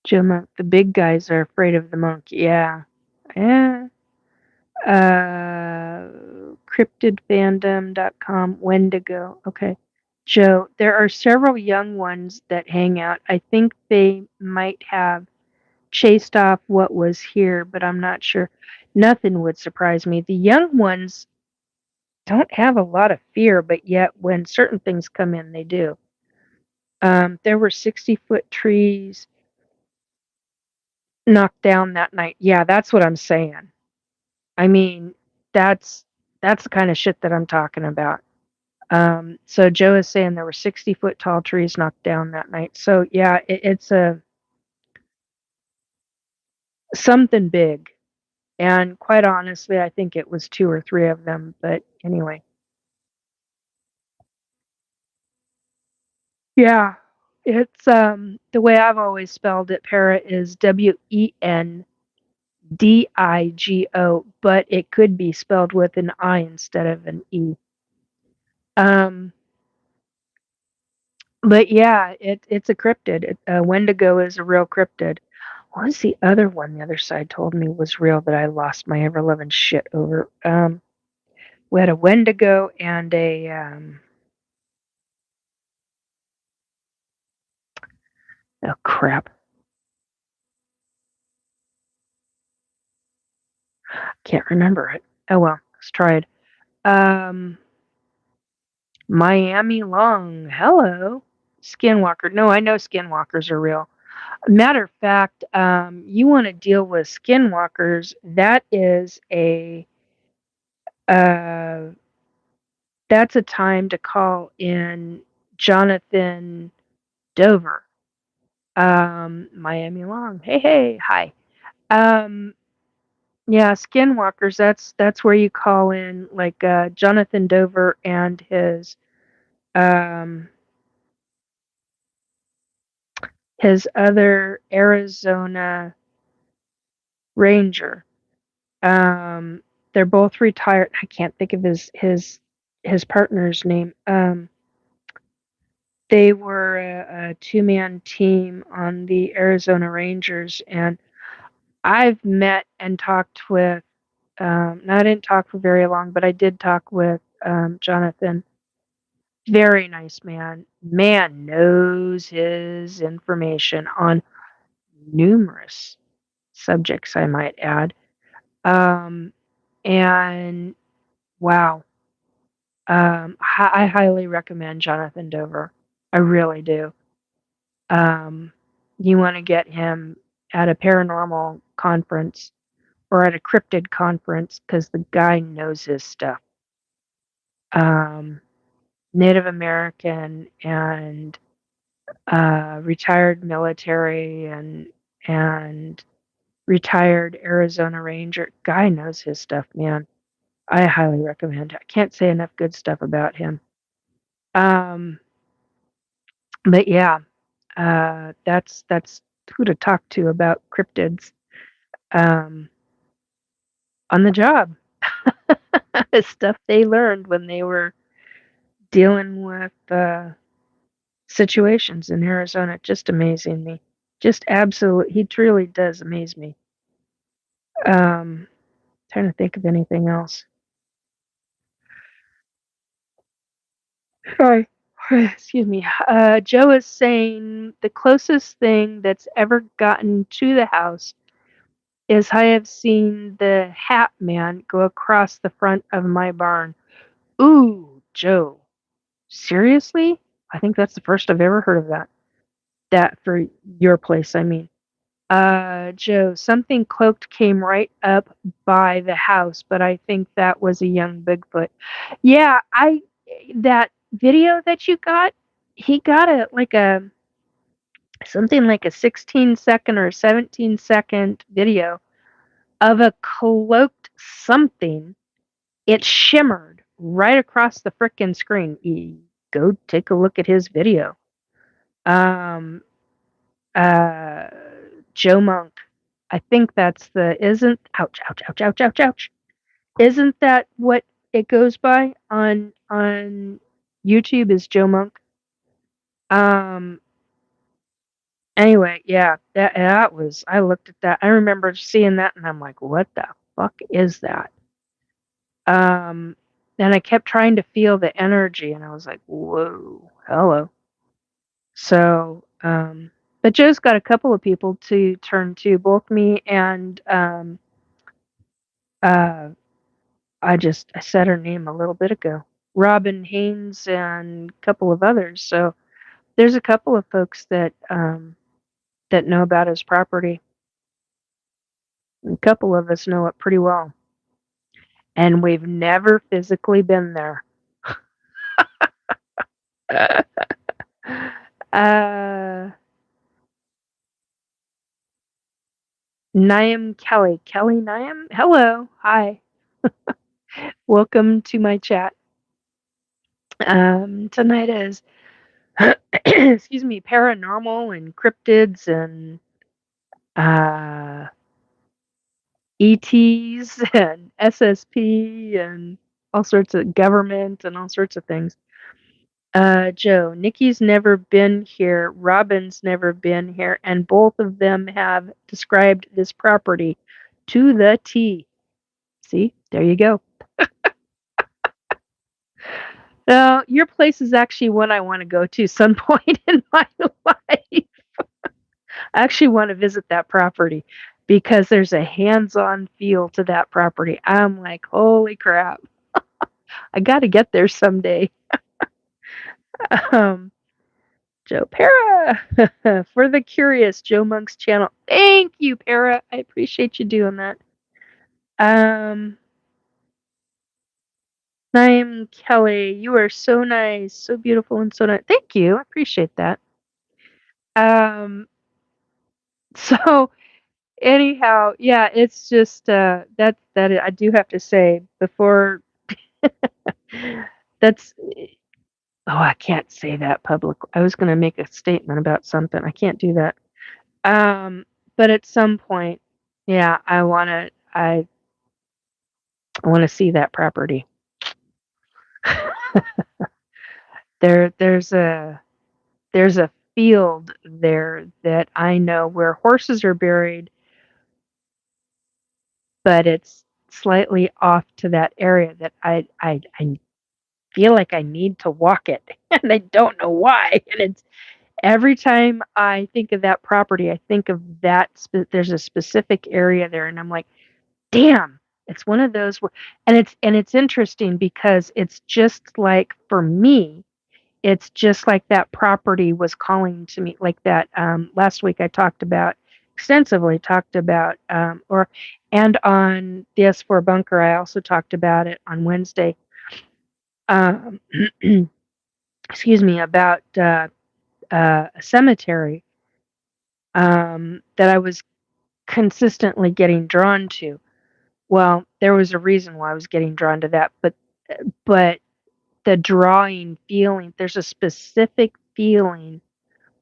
Jim, the big guys are afraid of the monkey. Yeah. Yeah. Cryptidfandom.com, Wendigo. Okay. Joe, there are several young ones that hang out. I think they might have chased off what was here, but I'm not sure. Nothing would surprise me. The young ones don't have a lot of fear, but yet when certain things come in, they do. There were 60-foot trees knocked down that night. Yeah, that's what I'm saying. I mean, that's that's the kind of shit that I'm talking about. So Joe is saying there were 60-foot tall trees knocked down that night. So yeah, it's a something big. And quite honestly, I think it was two or three of them. But anyway, yeah, it's the way I've always spelled it. Para is Wendigo, but it could be spelled with an I instead of an E. Um, but yeah, it's a cryptid. Wendigo is a real cryptid. What was the other one the other side told me was real that I lost my ever loving shit over? We had a Wendigo and a oh crap, can't remember it. Oh well, let's try it. Um, Miami Long. Hello, Skinwalker. No, I know Skinwalkers are real. Matter of fact, you want to deal with Skinwalkers? Uh, that's a time to call in Jonathan Dover. Miami Long. Hey, hey, hi. Um, yeah, Skinwalkers. That's where you call in like Jonathan Dover and um his other Arizona Ranger. Um, they're both retired. I can't think of his partner's name. They were a two-man team on the Arizona Rangers, and I've met and talked with. Now I didn't talk for very long, but I did talk with Jonathan. Very nice man. Man knows his information on numerous subjects, I might add. Um, and wow, I highly recommend Jonathan Dover. I really do. Um, you want to get him at a paranormal conference or at a cryptid conference because the guy knows his stuff. Um, Native American and retired military and retired Arizona Ranger. Guy knows his stuff, man. I highly recommend it. I can't say enough good stuff about him. Um, but yeah, that's who to talk to about cryptids um, on the job. Stuff they learned when they were dealing with situations in Arizona. Just amazing me. Just absolute. He truly does amaze me. Um, Trying to think of anything else. Sorry. Excuse me. Joe is saying the closest thing that's ever gotten to the house is I have seen the Hat Man go across the front of my barn. Ooh, Joe. Seriously? I think that's the first I've ever heard of that. That for your place, I mean. Joe, something cloaked came right up by the house, but I think that was a young Bigfoot. Yeah, that video that you got, he got something like a 16-second or 17-second video of a cloaked something. It shimmered right across the frickin' screen. Go take a look at his video. Um, uh, Joe Monk. I think that's the isn't ouch, ouch, ouch, ouch, ouch, ouch. Isn't that what it goes by on YouTube is Joe Monk? Um, anyway, yeah, that was I looked at that. I remember seeing that and I'm like, what the fuck is that? And I kept trying to feel the energy and I was like, whoa, hello. So, but Joe's got a couple of people to turn to, both me and uh I said her name a little bit ago. Robin Haynes and a couple of others. So there's a couple of folks that know about his property. A couple of us know it pretty well. And we've never physically been there. uh Niam Kelly. Kelly Niam? Hello. Hi. Welcome to my chat. Tonight is excuse me, paranormal and cryptids and ETs and SSP and all sorts of government and all sorts of things. Joe, Nikki's never been here, Robin's never been here, and both of them have described this property to the T. See, there you go. Your place is actually one I want to go to some point in my life. I actually want to visit that property because there's a hands-on feel to that property. I'm like, holy crap. I got to get there someday. Um, Joe Para for the curious Joe Monk's channel. Thank you, Para. I appreciate you doing that. I'm Kelly. You are so nice, so beautiful, and so nice. Thank you. I appreciate that. So anyhow, yeah, it's just that I do have to say before that's I can't say that public. I was going to make a statement about something. I can't do that. But at some point, yeah, I want to see that property. There's a field there that I know where horses are buried, but it's slightly off to that area that I feel like I need to walk it, and I don't know why. And it's every time I think of that property, I think of that. There's a specific area there, and I'm like, damn, it's one of those. And it's interesting because it's just like for me, it's just like that property was calling to me, like that. Last week I extensively talked about, and on the S4 bunker, I also talked about it on Wednesday. Excuse me, about a cemetery that I was consistently getting drawn to. Well, there was a reason why I was getting drawn to that, but the drawing feeling, there's a specific feeling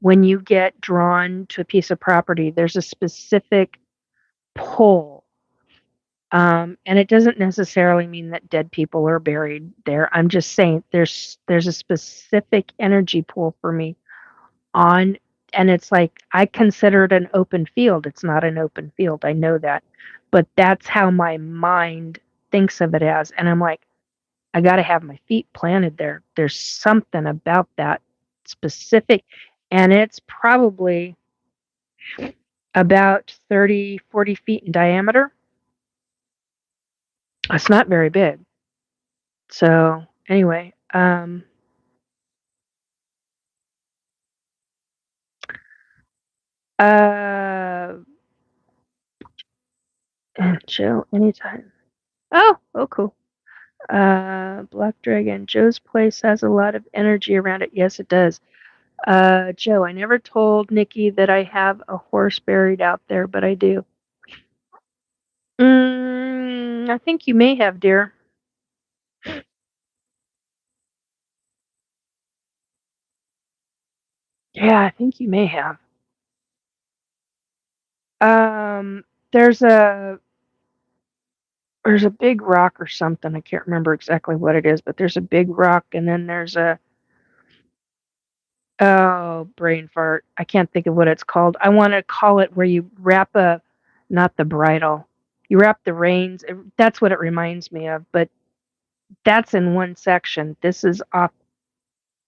when you get drawn to a piece of property. There's a specific pull. And it doesn't necessarily mean that dead people are buried there. I'm just saying there's a specific energy pull for me on, and it's like I consider it an open field. It's not an open field. I know that. But that's how my mind thinks of it as. And I'm like, I got to have my feet planted there. There's something about that specific, and it's probably about 30, 40 feet in diameter. It's not very big. So anyway, and Joe, anytime. Oh, cool. Black Dragon. Joe's place has a lot of energy around it. Yes, it does. Joe, I never told Nikki that I have a horse buried out there, but I do. I think you may have, dear. Yeah, I think you may have. Um, there's a there's a big rock or something. I can't remember exactly what it is, but there's a big rock, and then there's a oh, brain fart. I can't think of what it's called. I want to call it where you wrap not the bridle. You wrap the reins. That's what it reminds me of, but that's in one section. This is off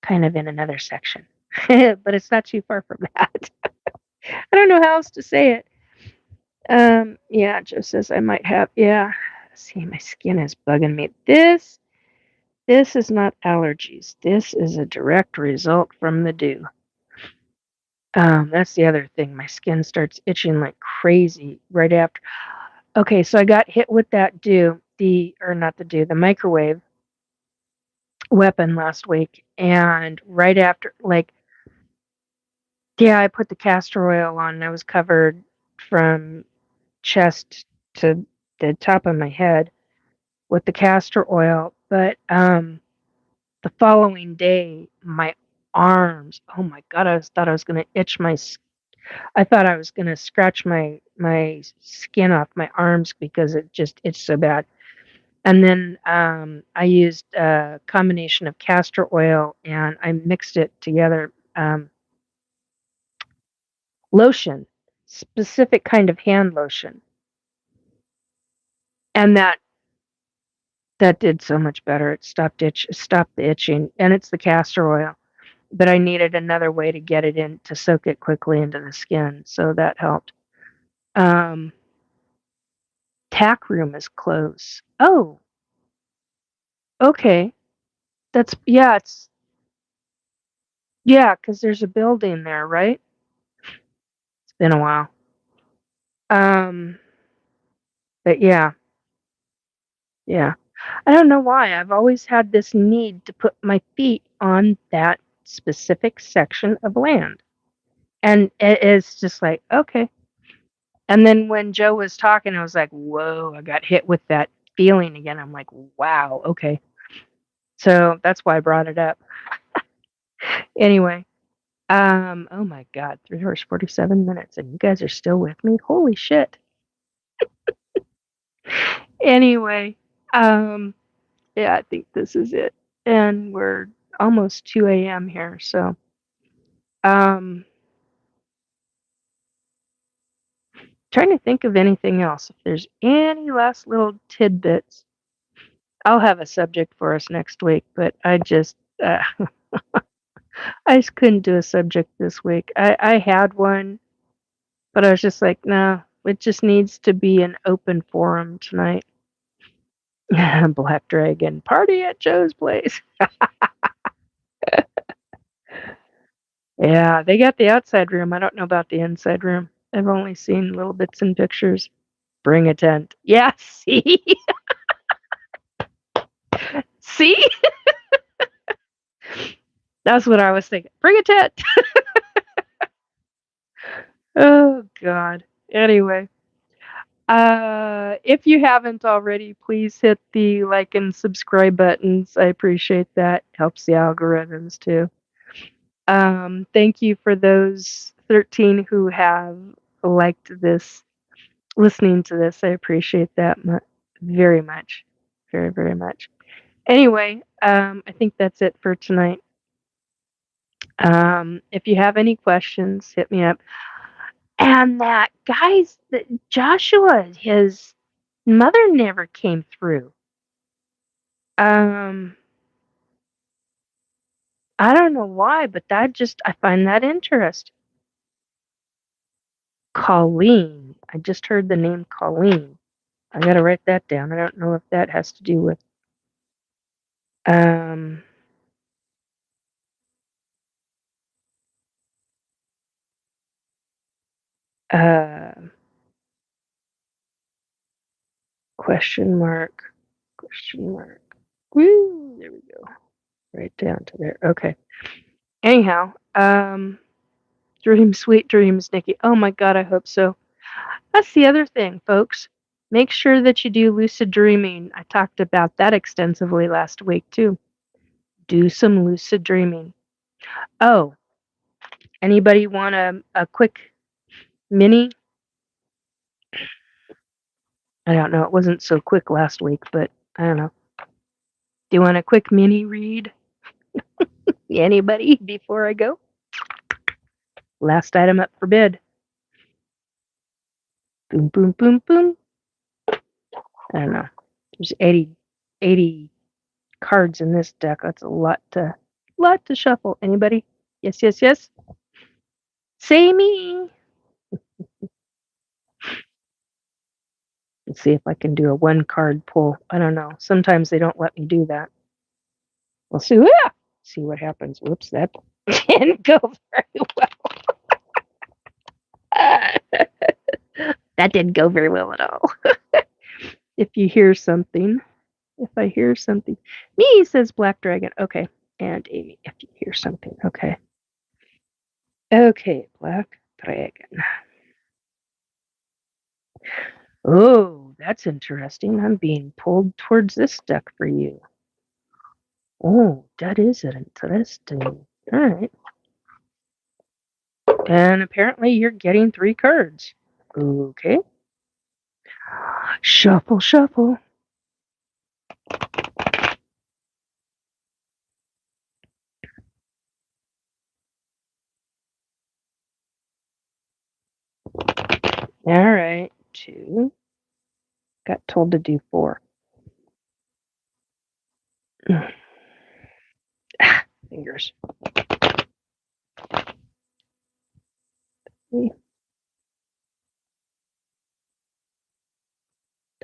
kind of in another section. But it's not too far from that. I don't know how else to say it. Yeah, Joe says I might have. Yeah, see, my skin is bugging me. This is not allergies. This is a direct result from the dew. That's the other thing. My skin starts itching like crazy right after. Okay, so I got hit with that dew, or not the dew, the microwave weapon last week, and right after, like, yeah, I put the castor oil on, and I was covered from chest to the top of my head with the castor oil, but the following day, my arms, oh my god, thought I was gonna itch I thought I was gonna scratch my skin off my arms because it just itched so bad. And then I used a combination of castor oil and I mixed it together. Lotion, specific kind of hand lotion, and that did so much better. Stopped the itching, and it's the castor oil. But I needed another way to get it in to soak it quickly into the skin, so that helped. Um, Tack room is closed. Oh, okay. That's yeah, it's yeah, 'cause there's a building there, right? It's been a while. Um, but yeah, yeah. I don't know why. I've always had this need to put my feet on that specific section of land. And it is just like, okay. And then when Joe was talking, I was like, whoa, I got hit with that feeling again. I'm like, wow, okay. So that's why I brought it up. Anyway, oh my God, 3 hours, 47 minutes, and you guys are still with me? Holy shit. Anyway, um, yeah, I think this is it. And we're almost 2 a.m. here, so um trying to think of anything else. If there's any last little tidbits, I'll have a subject for us next week, but I just couldn't do a subject this week. I had one, but I was just like, no, it just needs to be an open forum tonight. Black Dragon party at Joe's place. Yeah, they got the outside room. I don't know about the inside room. I've only seen little bits and pictures. Bring a tent. Yeah, see? See? That's what I was thinking. Bring a tent. Oh God. Anyway, if you haven't already, please hit the like and subscribe buttons. I appreciate that. Helps the algorithms too. Thank you for those 13 who have liked this, listening to this. I appreciate that very much. Very, very much. Anyway, I think that's it for tonight. If you have any questions, hit me up. And that Joshua, his mother never came through. Um, I don't know why, but I find that interesting. Colleen. I just heard the name Colleen. I gotta write that down. I don't know if that has to do with um uh question mark. Question mark. Woo, there we go. Right down to there. Okay. Anyhow, Sweet dreams, Nikki. Oh my God, I hope so. That's the other thing, folks. Make sure that you do lucid dreaming. I talked about that extensively last week, too. Do some lucid dreaming. Oh, anybody want a quick mini? I don't know. It wasn't so quick last week, but I don't know. Do you want a quick mini read? Anybody before I go? Last item up for bid. Boom, boom, boom, boom. I don't know. There's 80 cards in this deck. That's a lot to shuffle. Anybody? Yes, yes, yes. Say me. Let's see if I can do a one card pull. I don't know. Sometimes they don't let me do that. We'll see. Ah! See what happens. Whoops, that didn't go very well. That didn't go very well at all. If you hear something, if I hear something, me says Black Dragon. Okay, and Amy, if you hear something, okay. Okay, Black Dragon. Oh, that's interesting. I'm being pulled towards this deck for you. Oh, that is interesting. All right. And apparently you're getting 3 cards. Okay. Shuffle, shuffle. All right. 2. Got told to do 4. Fingers.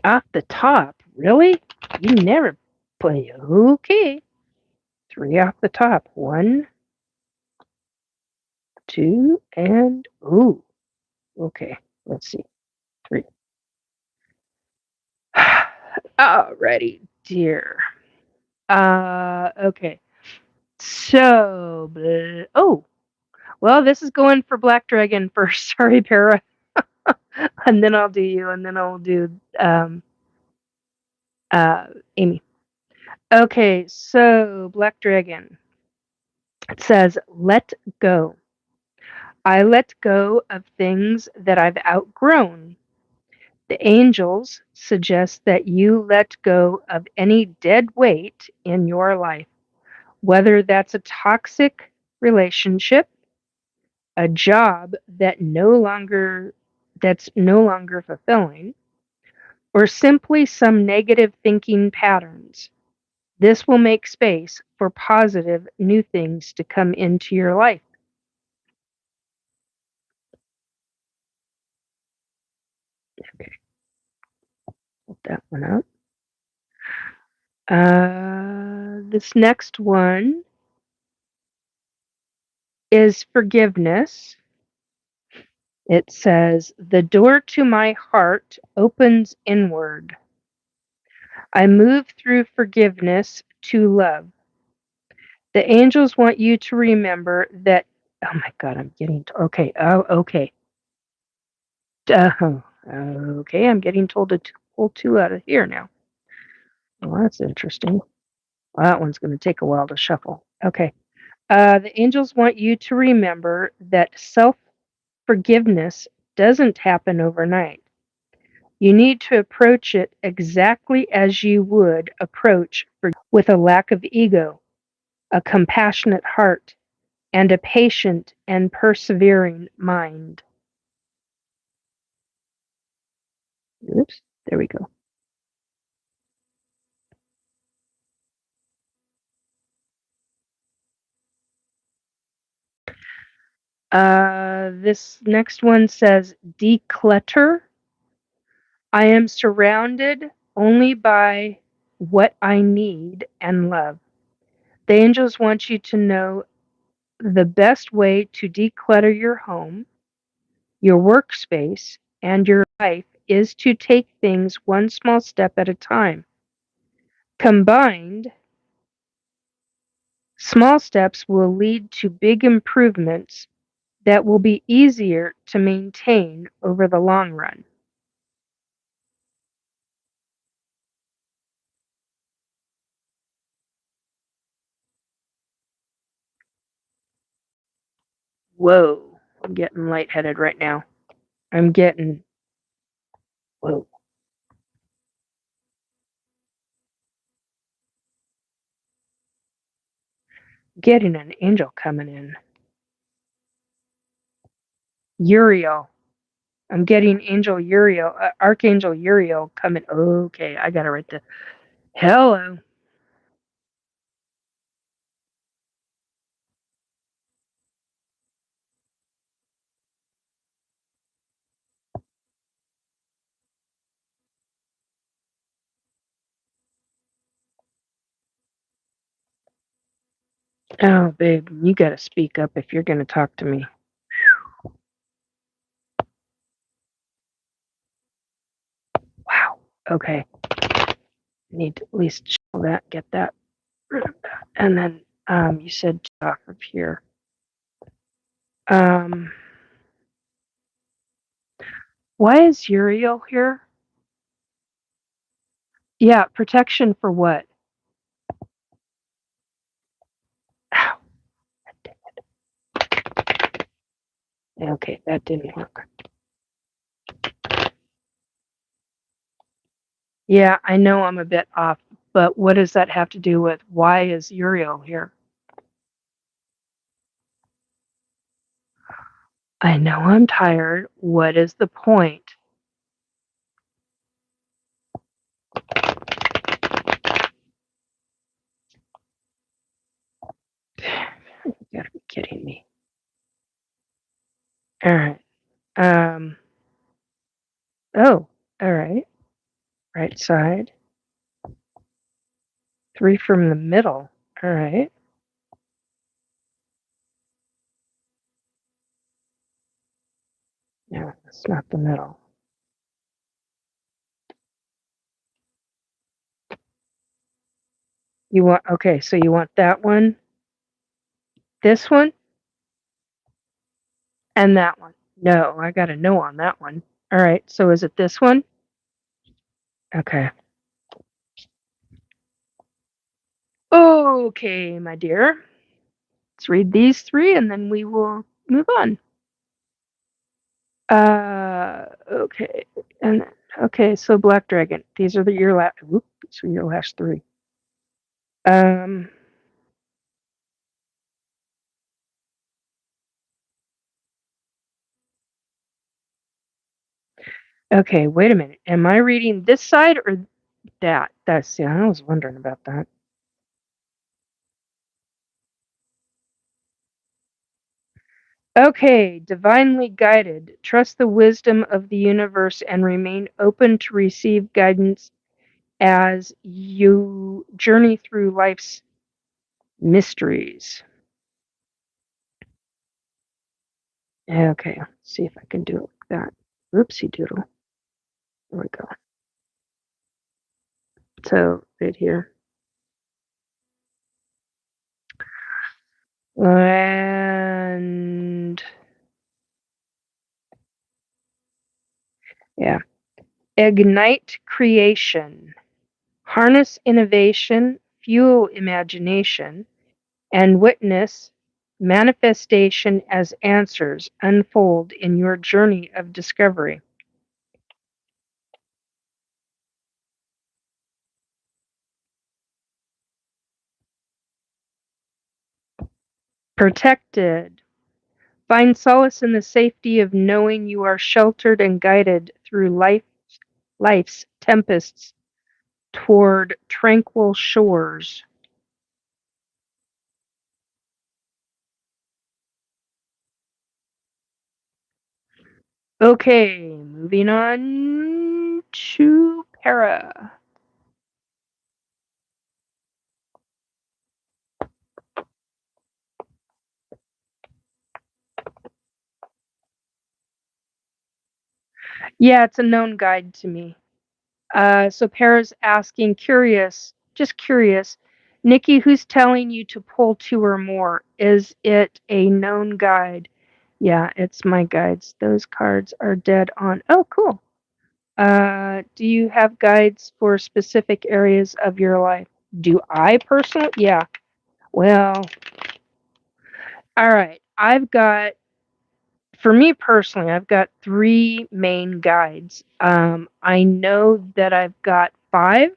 Off the top? Really? You never play. Okay. 3 off the top. 1, 2, and ooh. Okay. Let's see. 3. Alrighty, dear. Okay. So, oh, well, this is going for Black Dragon first. Sorry, Para. And then I'll do you, and then I'll do Amy. Okay, so Black Dragon. It says, let go. I let go of things that I've outgrown. The angels suggest that you let go of any dead weight in your life, whether that's a toxic relationship, a job that's no longer fulfilling, or simply some negative thinking patterns. This will make space for positive new things to come into your life. Okay, put that one up. This next one is forgiveness. It says, the door to my heart opens inward. I move through forgiveness to love. The angels want you to remember that. Oh my God, I'm getting. Okay. Oh, okay. Okay, I'm getting told to pull 2 out of here now. Well, that's interesting. Well, that one's going to take a while to shuffle. Okay. The angels want you to remember that self forgiveness doesn't happen overnight. You need to approach it exactly as you would approach with a lack of ego, a compassionate heart, and a patient and persevering mind. Oops, there we go. This next one says declutter. I am surrounded only by what I need and love. The angels want you to know the best way to declutter your home, your workspace, and your life is to take things one small step at a time. Combined, Small steps will lead to big improvements that will be easier to maintain over the long run. Whoa, I'm getting lightheaded right now. I'm getting, whoa, getting an angel coming in. Uriel. I'm getting Angel Uriel, Archangel Uriel coming. Okay, I got to write the hello. Oh, babe, you got to speak up if you're going to talk to me. Wow. Okay. Need to at least show that, get that rid of that. And then you said off of here. Um, why is Uriel here? Yeah, protection for what? Ow. Okay, that didn't work. Yeah, I know I'm a bit off, but what does that have to do with why is Uriel here? I know I'm tired. What is the point? You gotta be kidding me. All right. Um, oh, all right. Right side. 3 from the middle. All right. No, that's not the middle. You want, okay, so you want that one, this one, and that one. No, I got a no on that one. All right, so is it this one? Okay. Okay, my dear. Let's read these 3 and then we will move on. Okay. And okay, so Black Dragon. These are your last. These are your last 3. Um. Okay, wait a minute. Am I reading this side or that? That's yeah. I was wondering about that. Okay, divinely guided. Trust the wisdom of the universe and remain open to receive guidance as you journey through life's mysteries. Okay, let's see if I can do it like that. Oopsie doodle. There we go. So, right here. And yeah, ignite creation, harness innovation, fuel imagination, and witness manifestation as answers unfold in your journey of discovery. Protected. Find solace in the safety of knowing you are sheltered and guided through life's tempests toward tranquil shores. Okay, moving on to Para. Yeah, it's a known guide to me. So Para's asking, just curious, Nikki, who's telling you to pull 2 or more? Is it a known guide? Yeah, it's my guides. Those cards are dead on. Oh, cool. Do you have guides for specific areas of your life? Do I personally? Yeah. Well, all right. For me personally, I've got 3 main guides. I know that I've got 5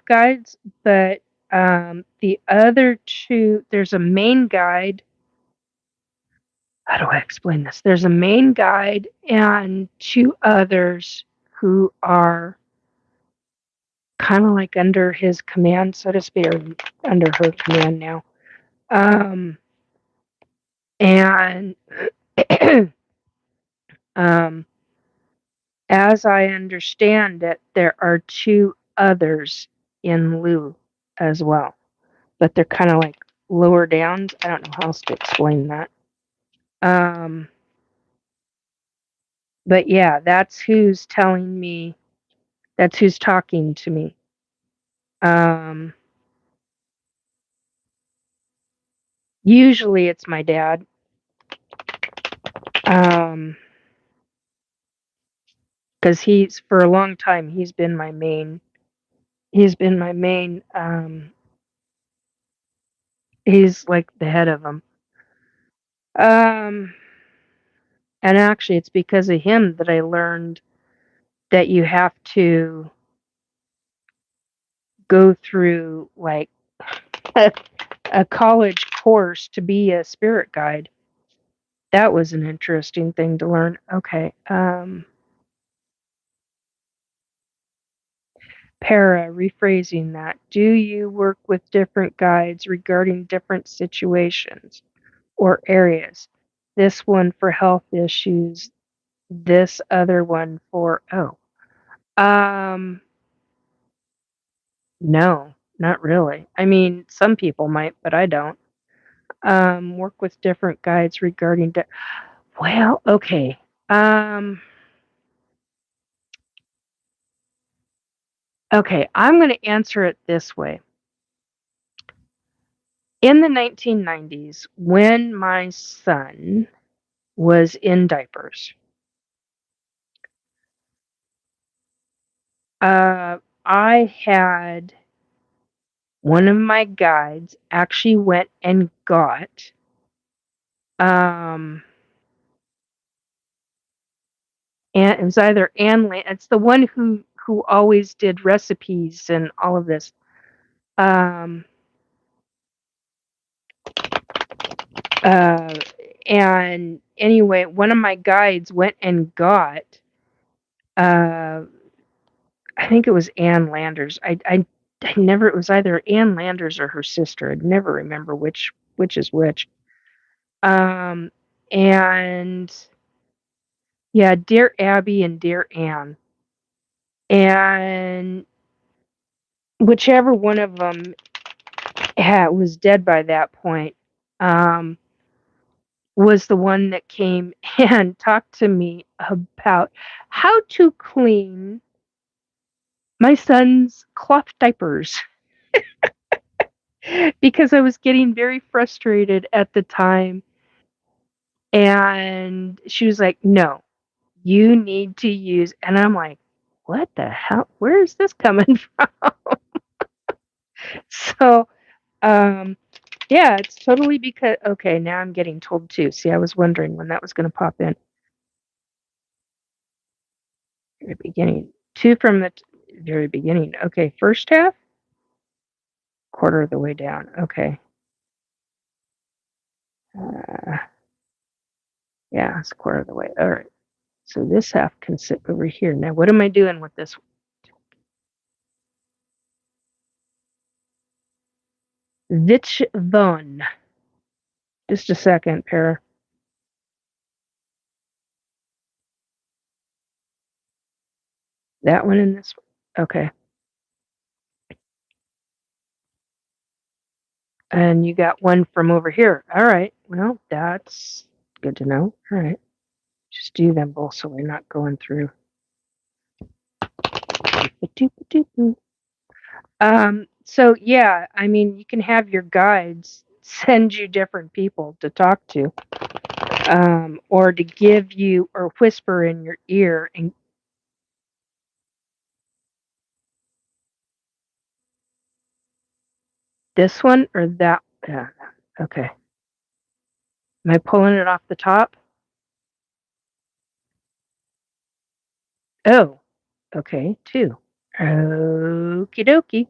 guides, but the other 2, there's a main guide. How do I explain this? There's a main guide and 2 others who are kind of like under his command, so to speak, or under her command now. And um, as I understand it, there are 2 others in lieu as well, but they're kind of like lower downs. I don't know how else to explain that. But yeah, that's who's telling me. That's who's talking to me. Usually it's my dad. Because he's for a long time he's been my main. He's been my main. He's like the head of them. And actually, it's because of him that I learned that you have to go through like a college course to be a spirit guide. That was an interesting thing to learn. Okay. Rephrasing that. Do you work with different guides regarding different situations or areas? This one for health issues, this other one for no, not really. I mean, some people might, but I don't. Work with different guides regarding well, okay. Okay, I'm going to answer it this way. In the 1990s, when my son was in diapers, I had one of my guides actually went and got and it was either it's the one who always did recipes and all of this. And anyway, one of my guides went and got I think it was Ann Landers. I never. It was either Ann Landers or her sister. I'd never remember which is which. And yeah, Dear Abby and Dear Ann, and whichever one of them was dead by that point, was the one that came and talked to me about how to clean my son's cloth diapers. Because I was getting very frustrated at the time. And she was like, no, you need to use, and I'm like, what the hell? Where is this coming from? So, yeah, it's totally because, okay, now I'm getting told too. See, I was wondering when that was going to pop in. Very beginning. 2 from the very beginning. Okay, first half, quarter of the way down. Okay. Yeah, it's a quarter of the way. All right. So this half can sit over here. Now, what am I doing with this? Vich Von. Just a second, Para. That one and this one. Okay. And you got one from over here. All right. Well, that's good to know. All right. Just do them both so we're not going through. So yeah, I mean, you can have your guides send you different people to talk to, or to give you or whisper in your ear. And this one or that? Yeah. Okay. Am I pulling it off the top? Oh, okay, two. Okie dokie.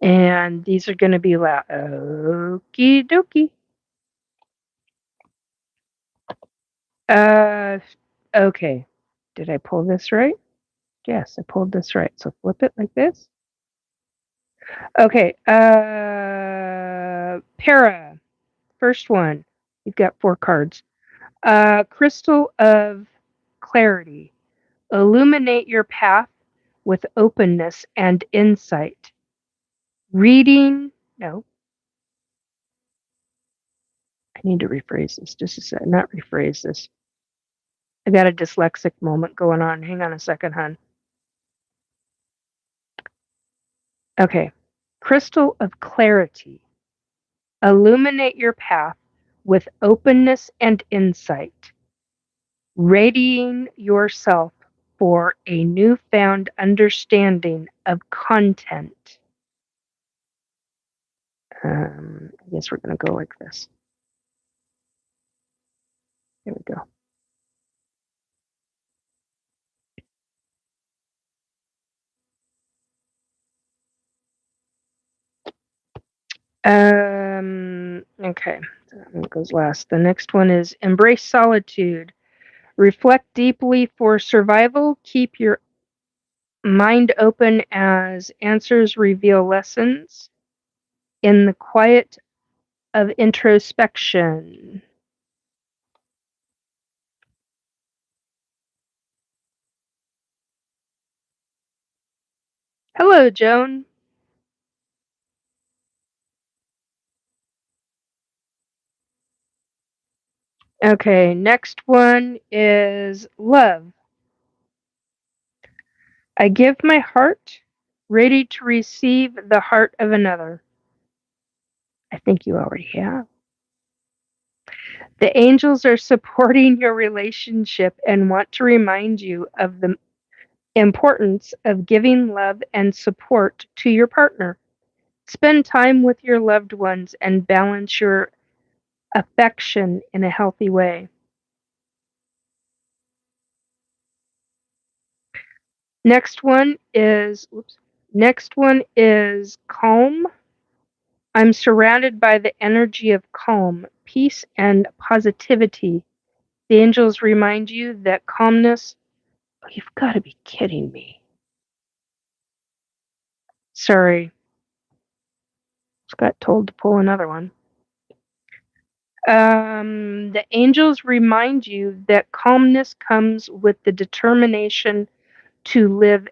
And these are going to be loud. Okie dokie. Uh, okay. Did I pull this right? Yes, I pulled this right. So flip it like this. Okay. Para. First one. You've got 4 cards. Crystal of Clarity. Illuminate your path with openness and insight. Reading. No, I need to rephrase this. Just a sec. Not rephrase this. I got a dyslexic moment going on. Hang on a second, hon. Okay. Crystal of Clarity. Illuminate your path with openness and insight. Readying yourself for a newfound understanding of content. I guess we're going to go like this. Here we go. Okay. That one goes last. The next one is embrace solitude. Reflect deeply for survival. Keep your mind open as answers reveal lessons in the quiet of introspection. Hello, Joan. Okay, next one is love. I give my heart, ready to receive the heart of another. I think you already have. The angels are supporting your relationship and want to remind you of the importance of giving love and support to your partner. Spend time with your loved ones and balance your affection in a healthy way. Next one is calm. I'm surrounded by the energy of calm, peace, and positivity. The angels remind you that calmness. Oh, you've got to be kidding me. Sorry, just got told to pull another one. The angels remind you that calmness comes with the determination to live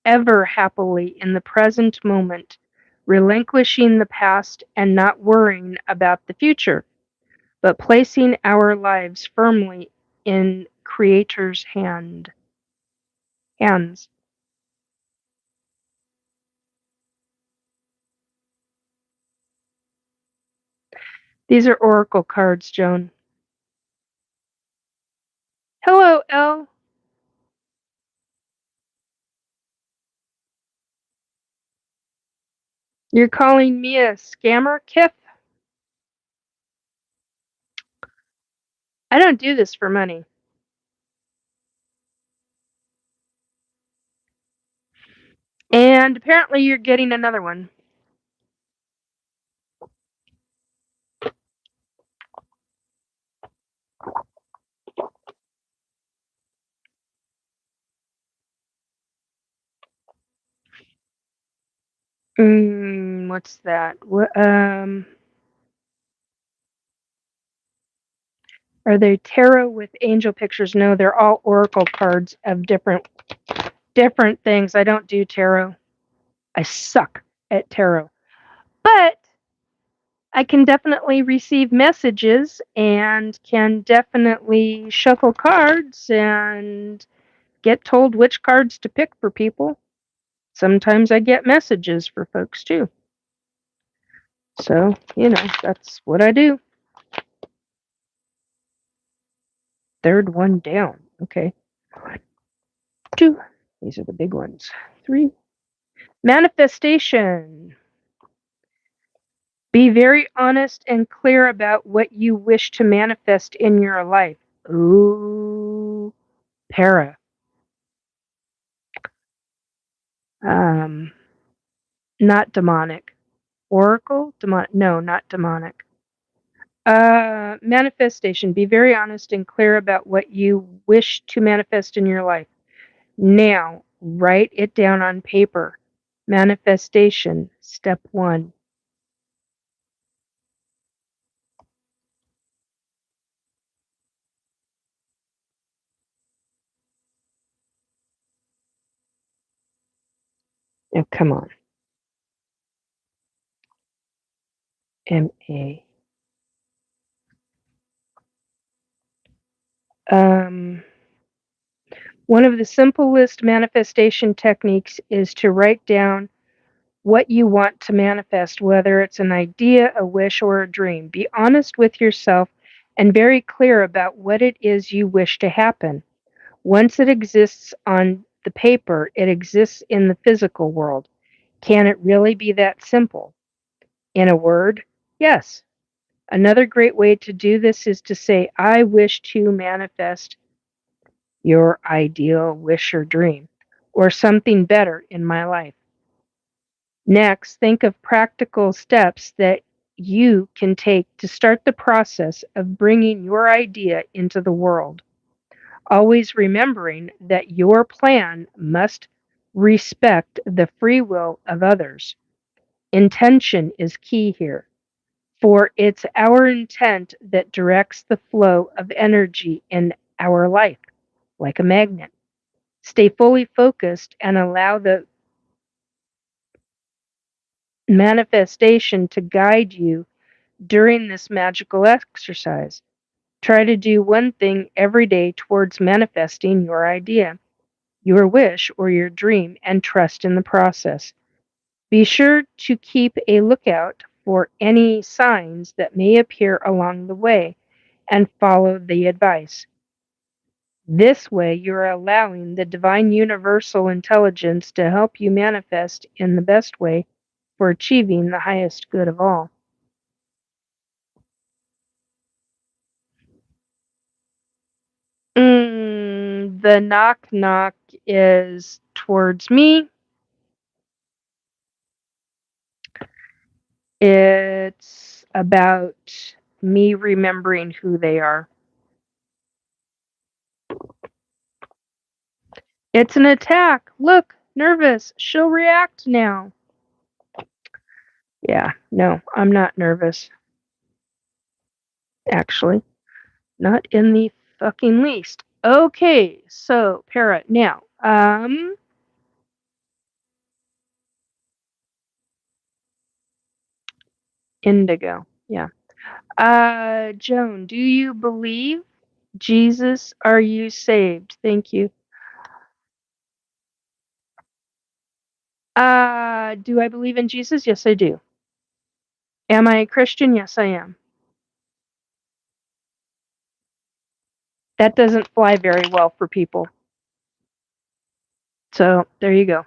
ever happily in the present moment, relinquishing the past and not worrying about the future, but placing our lives firmly in Creator's hands. These are oracle cards, Joan. Hello, Elle. You're calling me a scammer, Kith? I don't do this for money. And apparently you're getting another one. What's that? Are they tarot with angel pictures? No, they're all oracle cards of different things. I don't do tarot. I suck at tarot. But I can definitely receive messages and can definitely shuffle cards and get told which cards to pick for people. Sometimes I get messages for folks too. So, that's what I do. Third one down. Okay. One, two. These are the big ones. Three. Manifestation. Be very honest and clear about what you wish to manifest in your life. Ooh, para. Um, Not demonic. Oracle? No, not demonic. Manifestation. Be very honest and clear about what you wish to manifest in your life. Now, write it down on paper. Manifestation, step 1. Now, come on. MA. One of the simplest manifestation techniques is to write down what you want to manifest, whether it's an idea, a wish, or a dream. Be honest with yourself and very clear about what it is you wish to happen. Once it exists on the paper, it exists in the physical world. Can it really be that simple? In a word, yes. Another great way to do this is to say, I wish to manifest your ideal wish or dream, or something better in my life. Next, think of practical steps that you can take to start the process of bringing your idea into the world. Always remembering that your plan must respect the free will of others. Intention is key here, for it's our intent that directs the flow of energy in our life, like a magnet. Stay fully focused and allow the manifestation to guide you during this magical exercise. Try to do one thing every day towards manifesting your idea, your wish, or your dream, and trust in the process. Be sure to keep a lookout for any signs that may appear along the way and follow the advice. This way, you're allowing the divine universal intelligence to help you manifest in the best way for achieving the highest good of all. The knock knock is towards me. It's about me remembering who they are. It's an attack. Look, nervous. She'll react now. Yeah, no, I'm not nervous. Actually, not in the fucking least. Okay, so Parrot. Now, indigo. Yeah. Joan, do you believe Jesus? Are you saved? Thank you. Do I believe in Jesus? Yes, I do. Am I a Christian? Yes, I am. That doesn't fly very well for people. So there you go.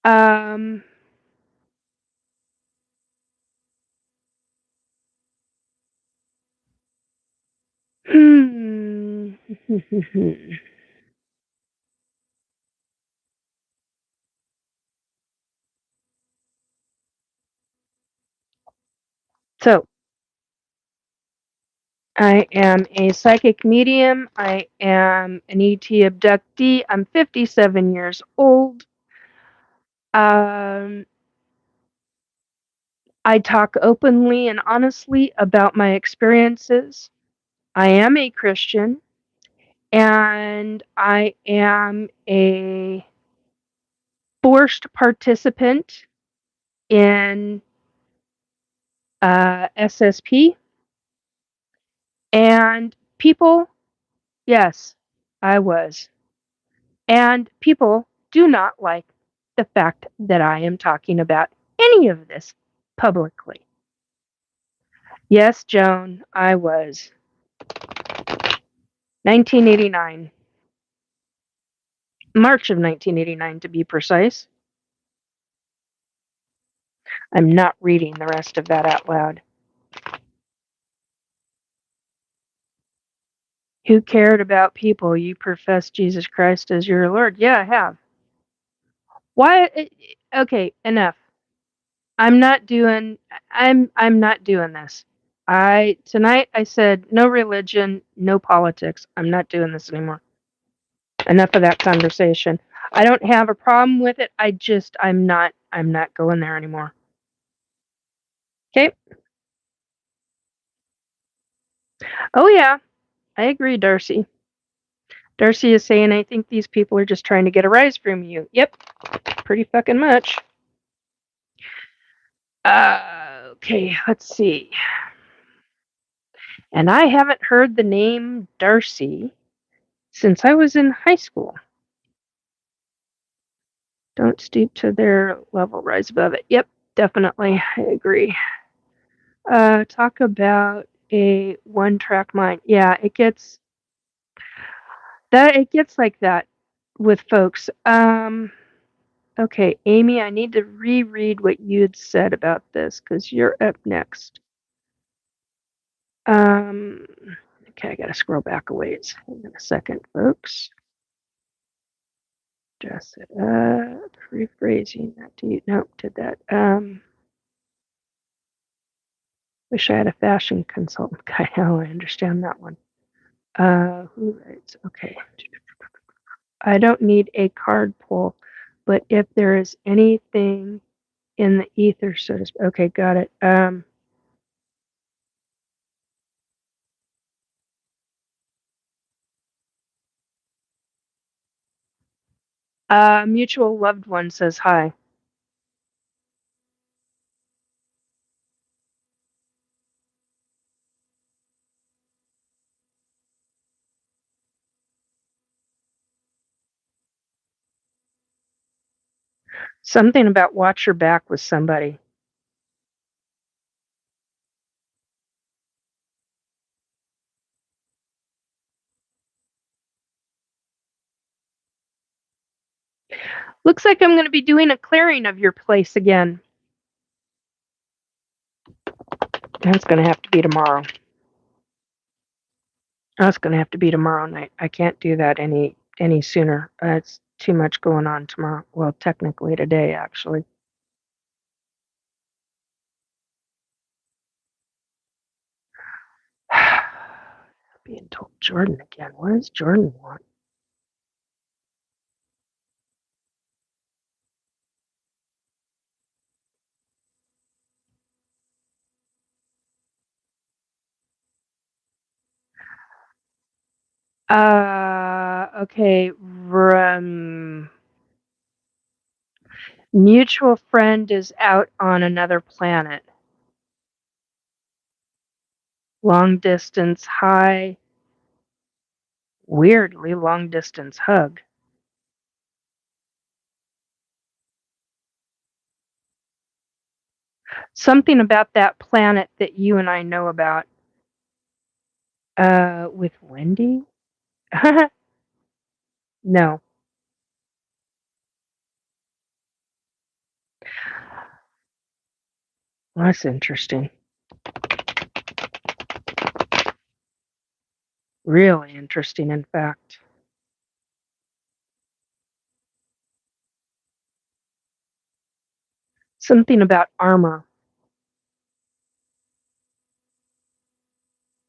Um, hmm. So I am a psychic medium. I am an ET abductee. I'm 57 years old. Um, I talk openly and honestly about my experiences. I am a Christian, and I am a forced participant in SSP. And people, yes, I was. And people do not like the fact that I am talking about any of this publicly. Yes, Joan, I was. 1989. March of 1989, to be precise. I'm not reading the rest of that out loud. Who cared about people? You profess Jesus Christ as your Lord. Yeah, I have. Why? Okay, enough. I'm not doing. I'm not doing this. Tonight I said no religion, no politics. I'm not doing this anymore. Enough of that conversation. I don't have a problem with it. I'm not going there anymore. Okay. Oh yeah, I agree, Darcy. Darcy is saying I think these people are just trying to get a rise from you. Yep, pretty fucking much. Okay, let's see. And I haven't heard the name Darcy since I was in high school. Don't stoop to their level, rise above it. Yep, definitely. I agree. Talk about a one-track mind. Yeah, it gets like that with folks. Okay, Amy, I need to reread what you'd said about this because you're up next. Okay, I gotta scroll back a ways. Hang on a second, folks. Dress it up, rephrasing that. Nope, did that. Wish I had a fashion consultant. I know, I understand that one. Who writes? Okay. I don't need a card pull, but if there is anything in the ether, so to speak. Okay, got it. Mutual loved one says hi. Something about watch your back with somebody. Looks like I'm going to be doing a clearing of your place again. That's going to have to be tomorrow. That's going to have to be tomorrow night. I can't do that any sooner. It's too much going on tomorrow. Well, technically today, actually. Being told Jordan again. What does Jordan want? Okay. Mutual friend is out on another planet. Long distance high. Weirdly long distance hug. Something about that planet that you and I know about. With Wendy? No. That's interesting. Really interesting, in fact. Something about armor.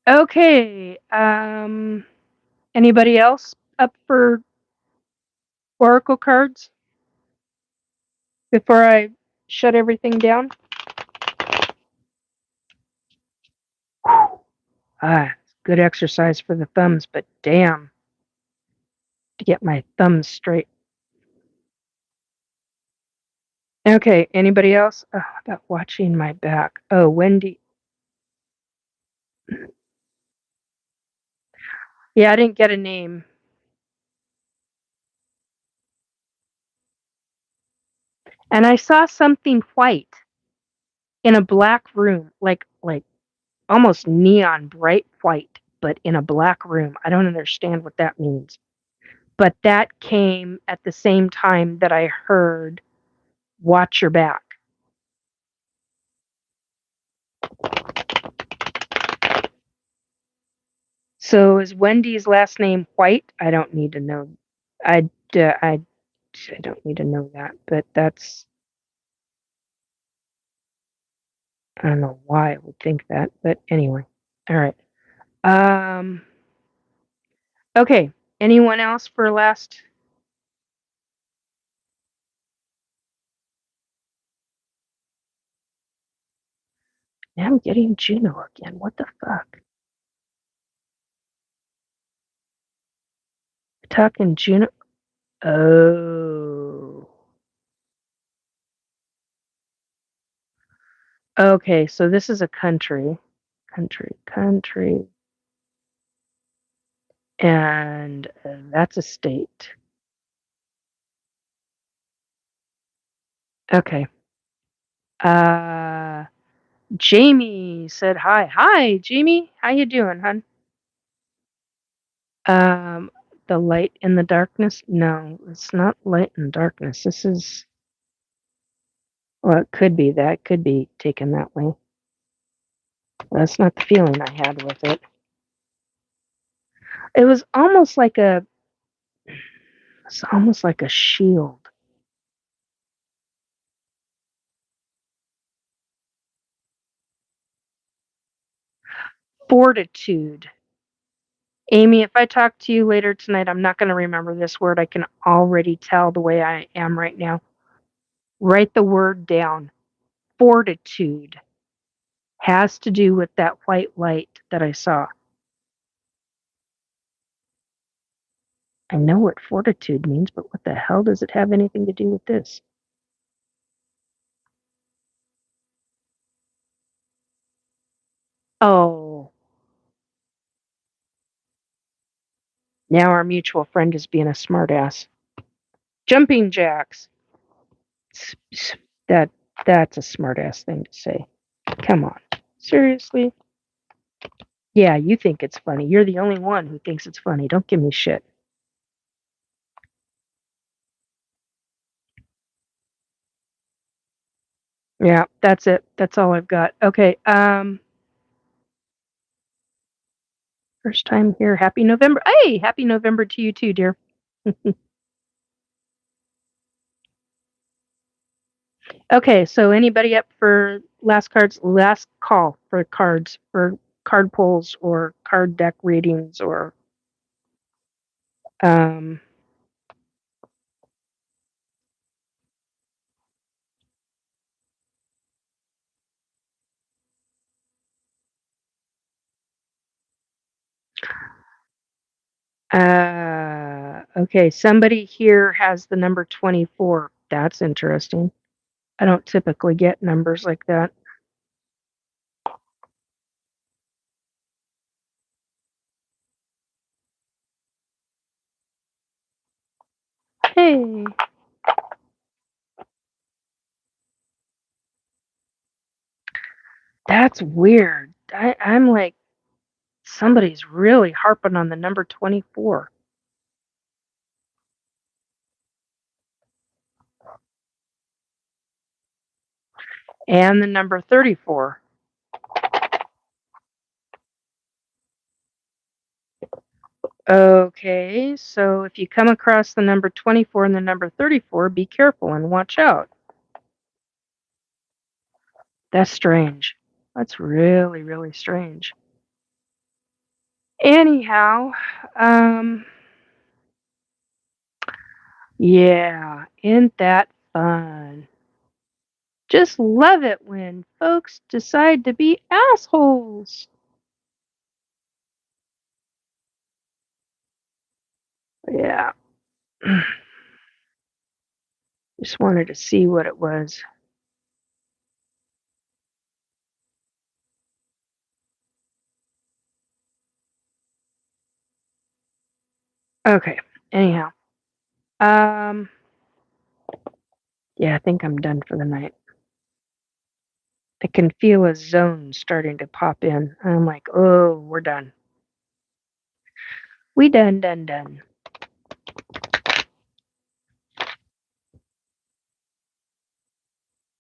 Okay. Anybody else up for oracle cards before I shut everything down? Good exercise for the thumbs, but damn, to get my thumbs straight. Okay, anybody else? About watching my back. Oh, Wendy. Yeah, I didn't get a name. And I saw something white in a black room, like almost neon bright white, but in a black room. I don't understand what that means. But that came at the same time that I heard "Watch Your Back." So is Wendy's last name White? I don't need to know. I I don't need to know that, but that's I don't know why I would think that, but anyway. All right. Um, okay. Anyone else for last? Now I'm getting Juno again. What the fuck? Talking Juno. Oh. Okay, so this is a country. Country. And that's a state. Okay. Uh, Jamie said hi. Hi, Jamie. How you doing, hon? Um, the light in the darkness? No, it's not light and darkness. This is, well, it could be that. Could be taken that way. That's not the feeling I had with it. It was almost like it's almost like a shield. Fortitude. Amy, if I talk to you later tonight, I'm not going to remember this word. I can already tell the way I am right now. Write the word down. Fortitude has to do with that white light that I saw. I know what fortitude means, but what the hell does it have anything to do with this? Oh, now our mutual friend is being a smartass. Jumping jacks. That that's a smartass thing to say. Come on. Seriously? Yeah, you think it's funny. You're the only one who thinks it's funny. Don't give me shit. Yeah, that's it. That's all I've got. Okay, first time here. Happy November. Hey, happy November to you too, dear. Okay, so anybody up for last cards? Last call for cards for card pulls or card deck readings or um okay, somebody here has the number 24. That's interesting. I don't typically get numbers like that. Hey, that's weird. I'm like somebody's really harping on the number 24 and the number 34. Okay, so if you come across the number 24 and the number 34, be careful and watch out. That's strange. That's really, really strange. Anyhow, um, yeah, isn't that fun? Just love it when folks decide to be assholes. Yeah. Just wanted to see what it was. Okay. Anyhow. Um Yeah, I think I'm done for the night. I can feel a zone starting to pop in. I'm like, oh, we're done. We done. Here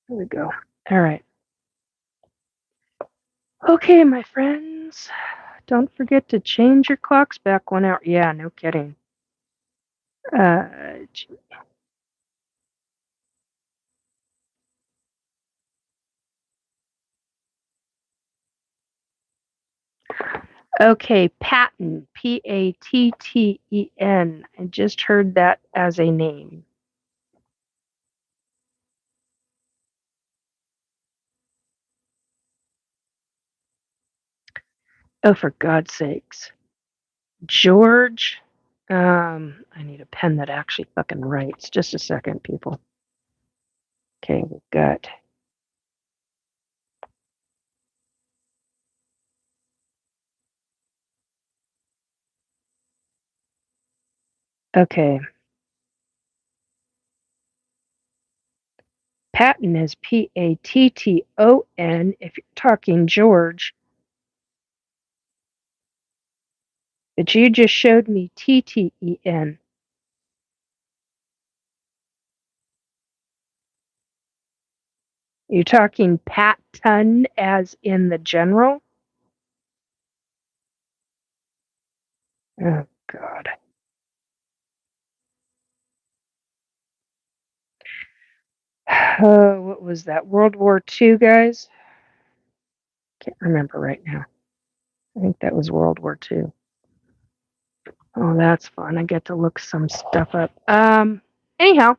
we go. All right. Okay, my friends. Don't forget to change your clocks back 1 hour. Yeah, no kidding. Uh, okay, Patton. Patten. I just heard that as a name. Oh, for God's sakes. George. I need a pen that actually fucking writes. Just a second, people. Okay, we've got. Okay. Patton is Patton if you're talking George. But you just showed me Tten. You're talking Patton as in the general? Oh, God. Oh, what was that? World War II, guys? Can't remember right now. I think that was World War II. Oh, that's fun. I get to look some stuff up. Anyhow,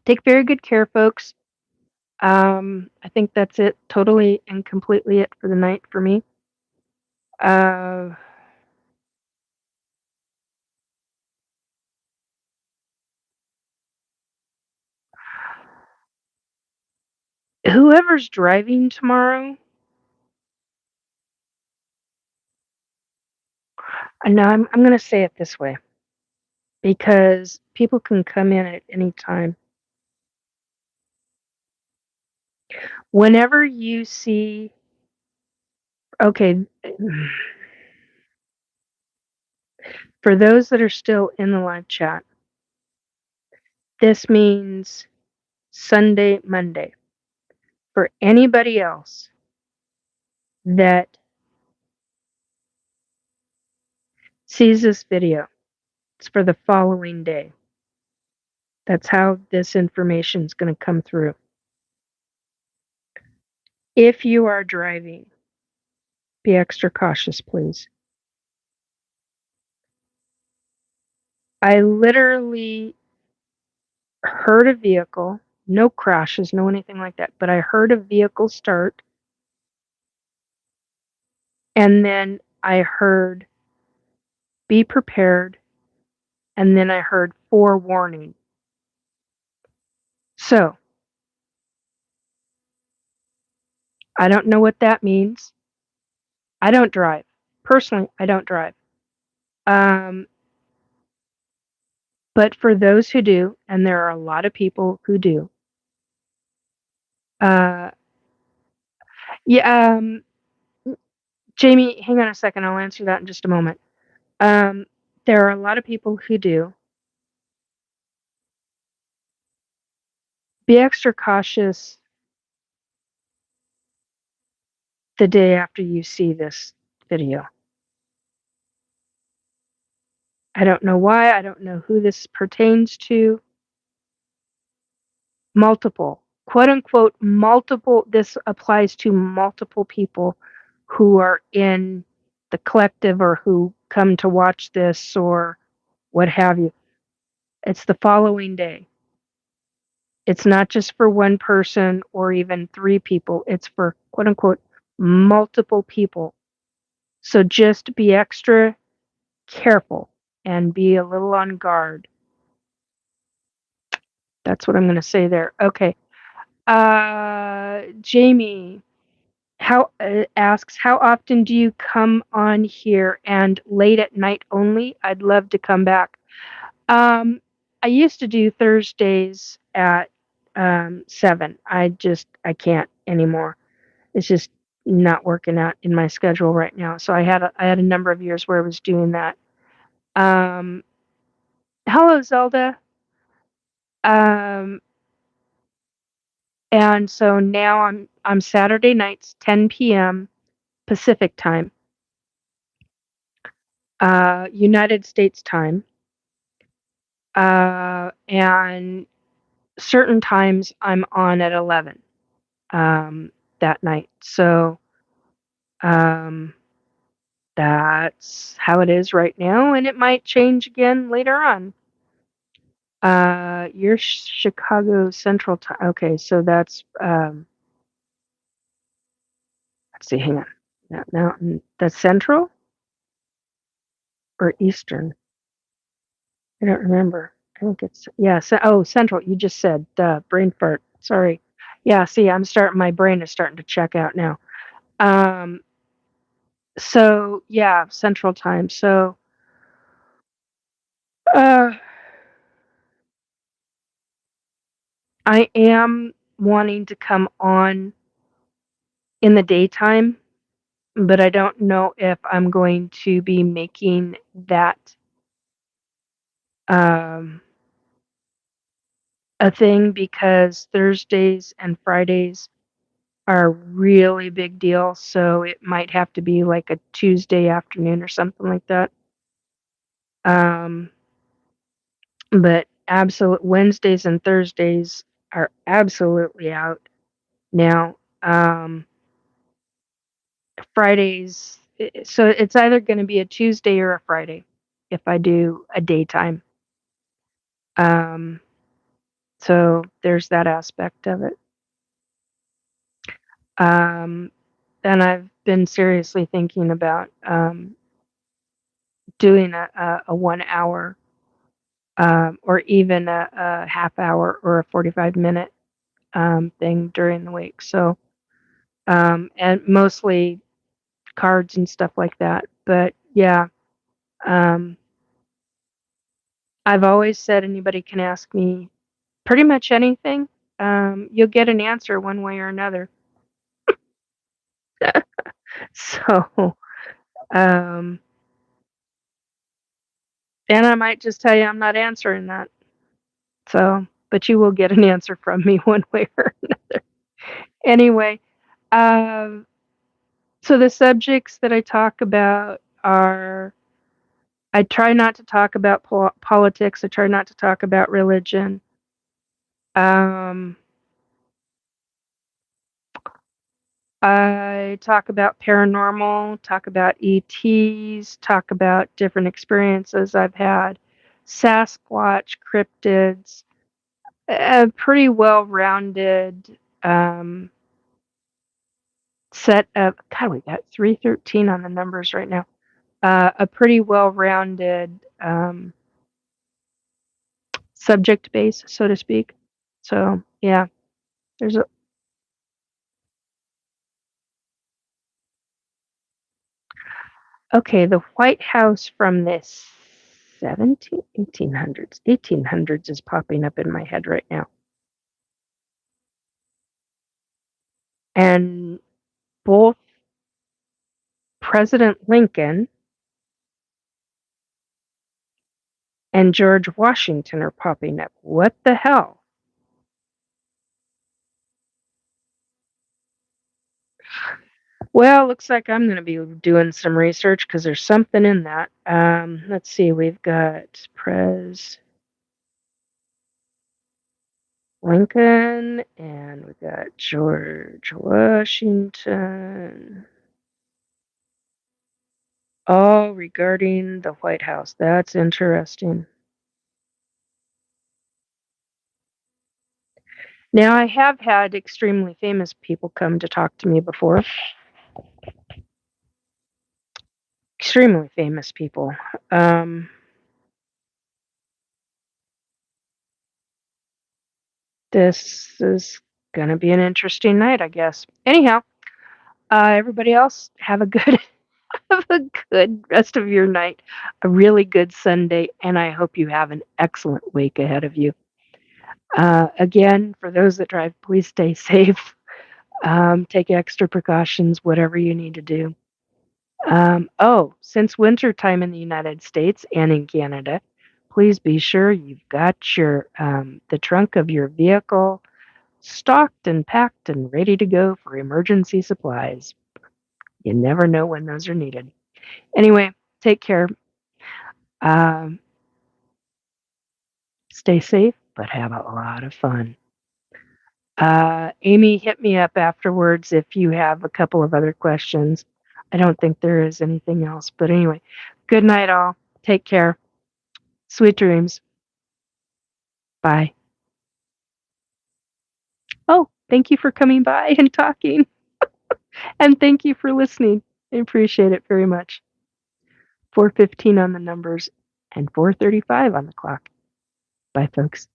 take very good care, folks. I think that's it. Totally and completely it for the night for me. Uh, whoever's driving tomorrow, no, I'm going to say it this way because people can come in at any time. Whenever you see, okay, for those that are still in the live chat, this means Sunday, Monday. For anybody else that sees this video, it's for the following day. That's how this information is going to come through. If you are driving, be extra cautious, please. I literally heard a vehicle, no crashes, no anything like that, but I heard a vehicle start, and then I heard be prepared, and then I heard forewarning. So, I don't know what that means. I don't drive. Personally, I don't drive. Um, but for those who do, and there are a lot of people who do, uh, yeah, Jamie, hang on a second. I'll answer that in just a moment. There are a lot of people who do. Be extra cautious the day after you see this video. I don't know why. I don't know who this pertains to. Multiple, quote unquote, multiple. This applies to multiple people who are in the collective or who come to watch this or what have you. It's the following day. It's not just for one person or even three people. It's for, quote unquote, multiple people. So just be extra careful and be a little on guard. That's what I'm going to say there. Okay. Jamie asks, how often do you come on here and late at night only? I'd love to come back. I used to do Thursdays at 7. I can't anymore. It's just not working out in my schedule right now. So I had a number of years where I was doing that. Um, Hello, Zelda. Um, and so now I'm Saturday nights, 10 p.m. Pacific time, United States time, and certain times I'm on at 11 that night. So um, that's how it is right now, and it might change again later on. You're Chicago Central Time. Okay, so that's let's see, hang on. That's Central or Eastern? I don't remember. I think it's yeah. Oh, Central. You just said brain fart. Sorry. Yeah. See, my brain is starting to check out now. Um. So yeah, Central Time. So uh, I am wanting to come on in the daytime, but I don't know if I'm going to be making that um, a thing because Thursdays and Fridays are a really big deal. So it might have to be like a Tuesday afternoon or something like that. Um, but absolute Wednesdays and Thursdays are absolutely out now. Fridays, so it's either going to be a Tuesday or a Friday if I do a daytime. Um, so there's that aspect of it. Um, and I've been seriously thinking about doing a 1 hour or even a half hour or a 45-minute thing during the week. So, and mostly cards and stuff like that. But yeah, um, I've always said anybody can ask me pretty much anything. You'll get an answer one way or another. So, um, and I might just tell you I'm not answering that. So, but you will get an answer from me one way or another. Anyway, um, so the subjects that I talk about are I try not to talk about politics. I try not to talk about religion. Um, I talk about paranormal, talk about ETs, talk about different experiences I've had, Sasquatch, cryptids, a pretty well-rounded set of. God, we got 313 on the numbers right now. A pretty well-rounded subject base, so to speak. So yeah, there's a okay. The White House from the 1800s. 1800s is popping up in my head right now, and both President Lincoln and George Washington are popping up. What the hell? Well, looks like I'm going to be doing some research because there's something in that. Let's see. We've got Pres Lincoln, and we got George Washington. All regarding the White House. That's interesting. Now, I have had extremely famous people come to talk to me before. Extremely famous people. This is going to be an interesting night, I guess. Anyhow, everybody else, have a good have a good rest of your night, a really good Sunday, and I hope you have an excellent week ahead of you. Again, for those that drive, please stay safe. Take extra precautions, whatever you need to do. Since winter time in the United States and in Canada, please be sure you've got your the trunk of your vehicle stocked and packed and ready to go for emergency supplies. You never know when those are needed. Anyway, take care. Um, Stay safe, but have a lot of fun. Amy, hit me up afterwards if you have a couple of other questions. I don't think there is anything else. But anyway, good night, all. Take care. Sweet dreams. Bye. Oh, thank you for coming by and talking. And thank you for listening. I appreciate it very much. 4:15 on the numbers and 4:35 on the clock. Bye, folks.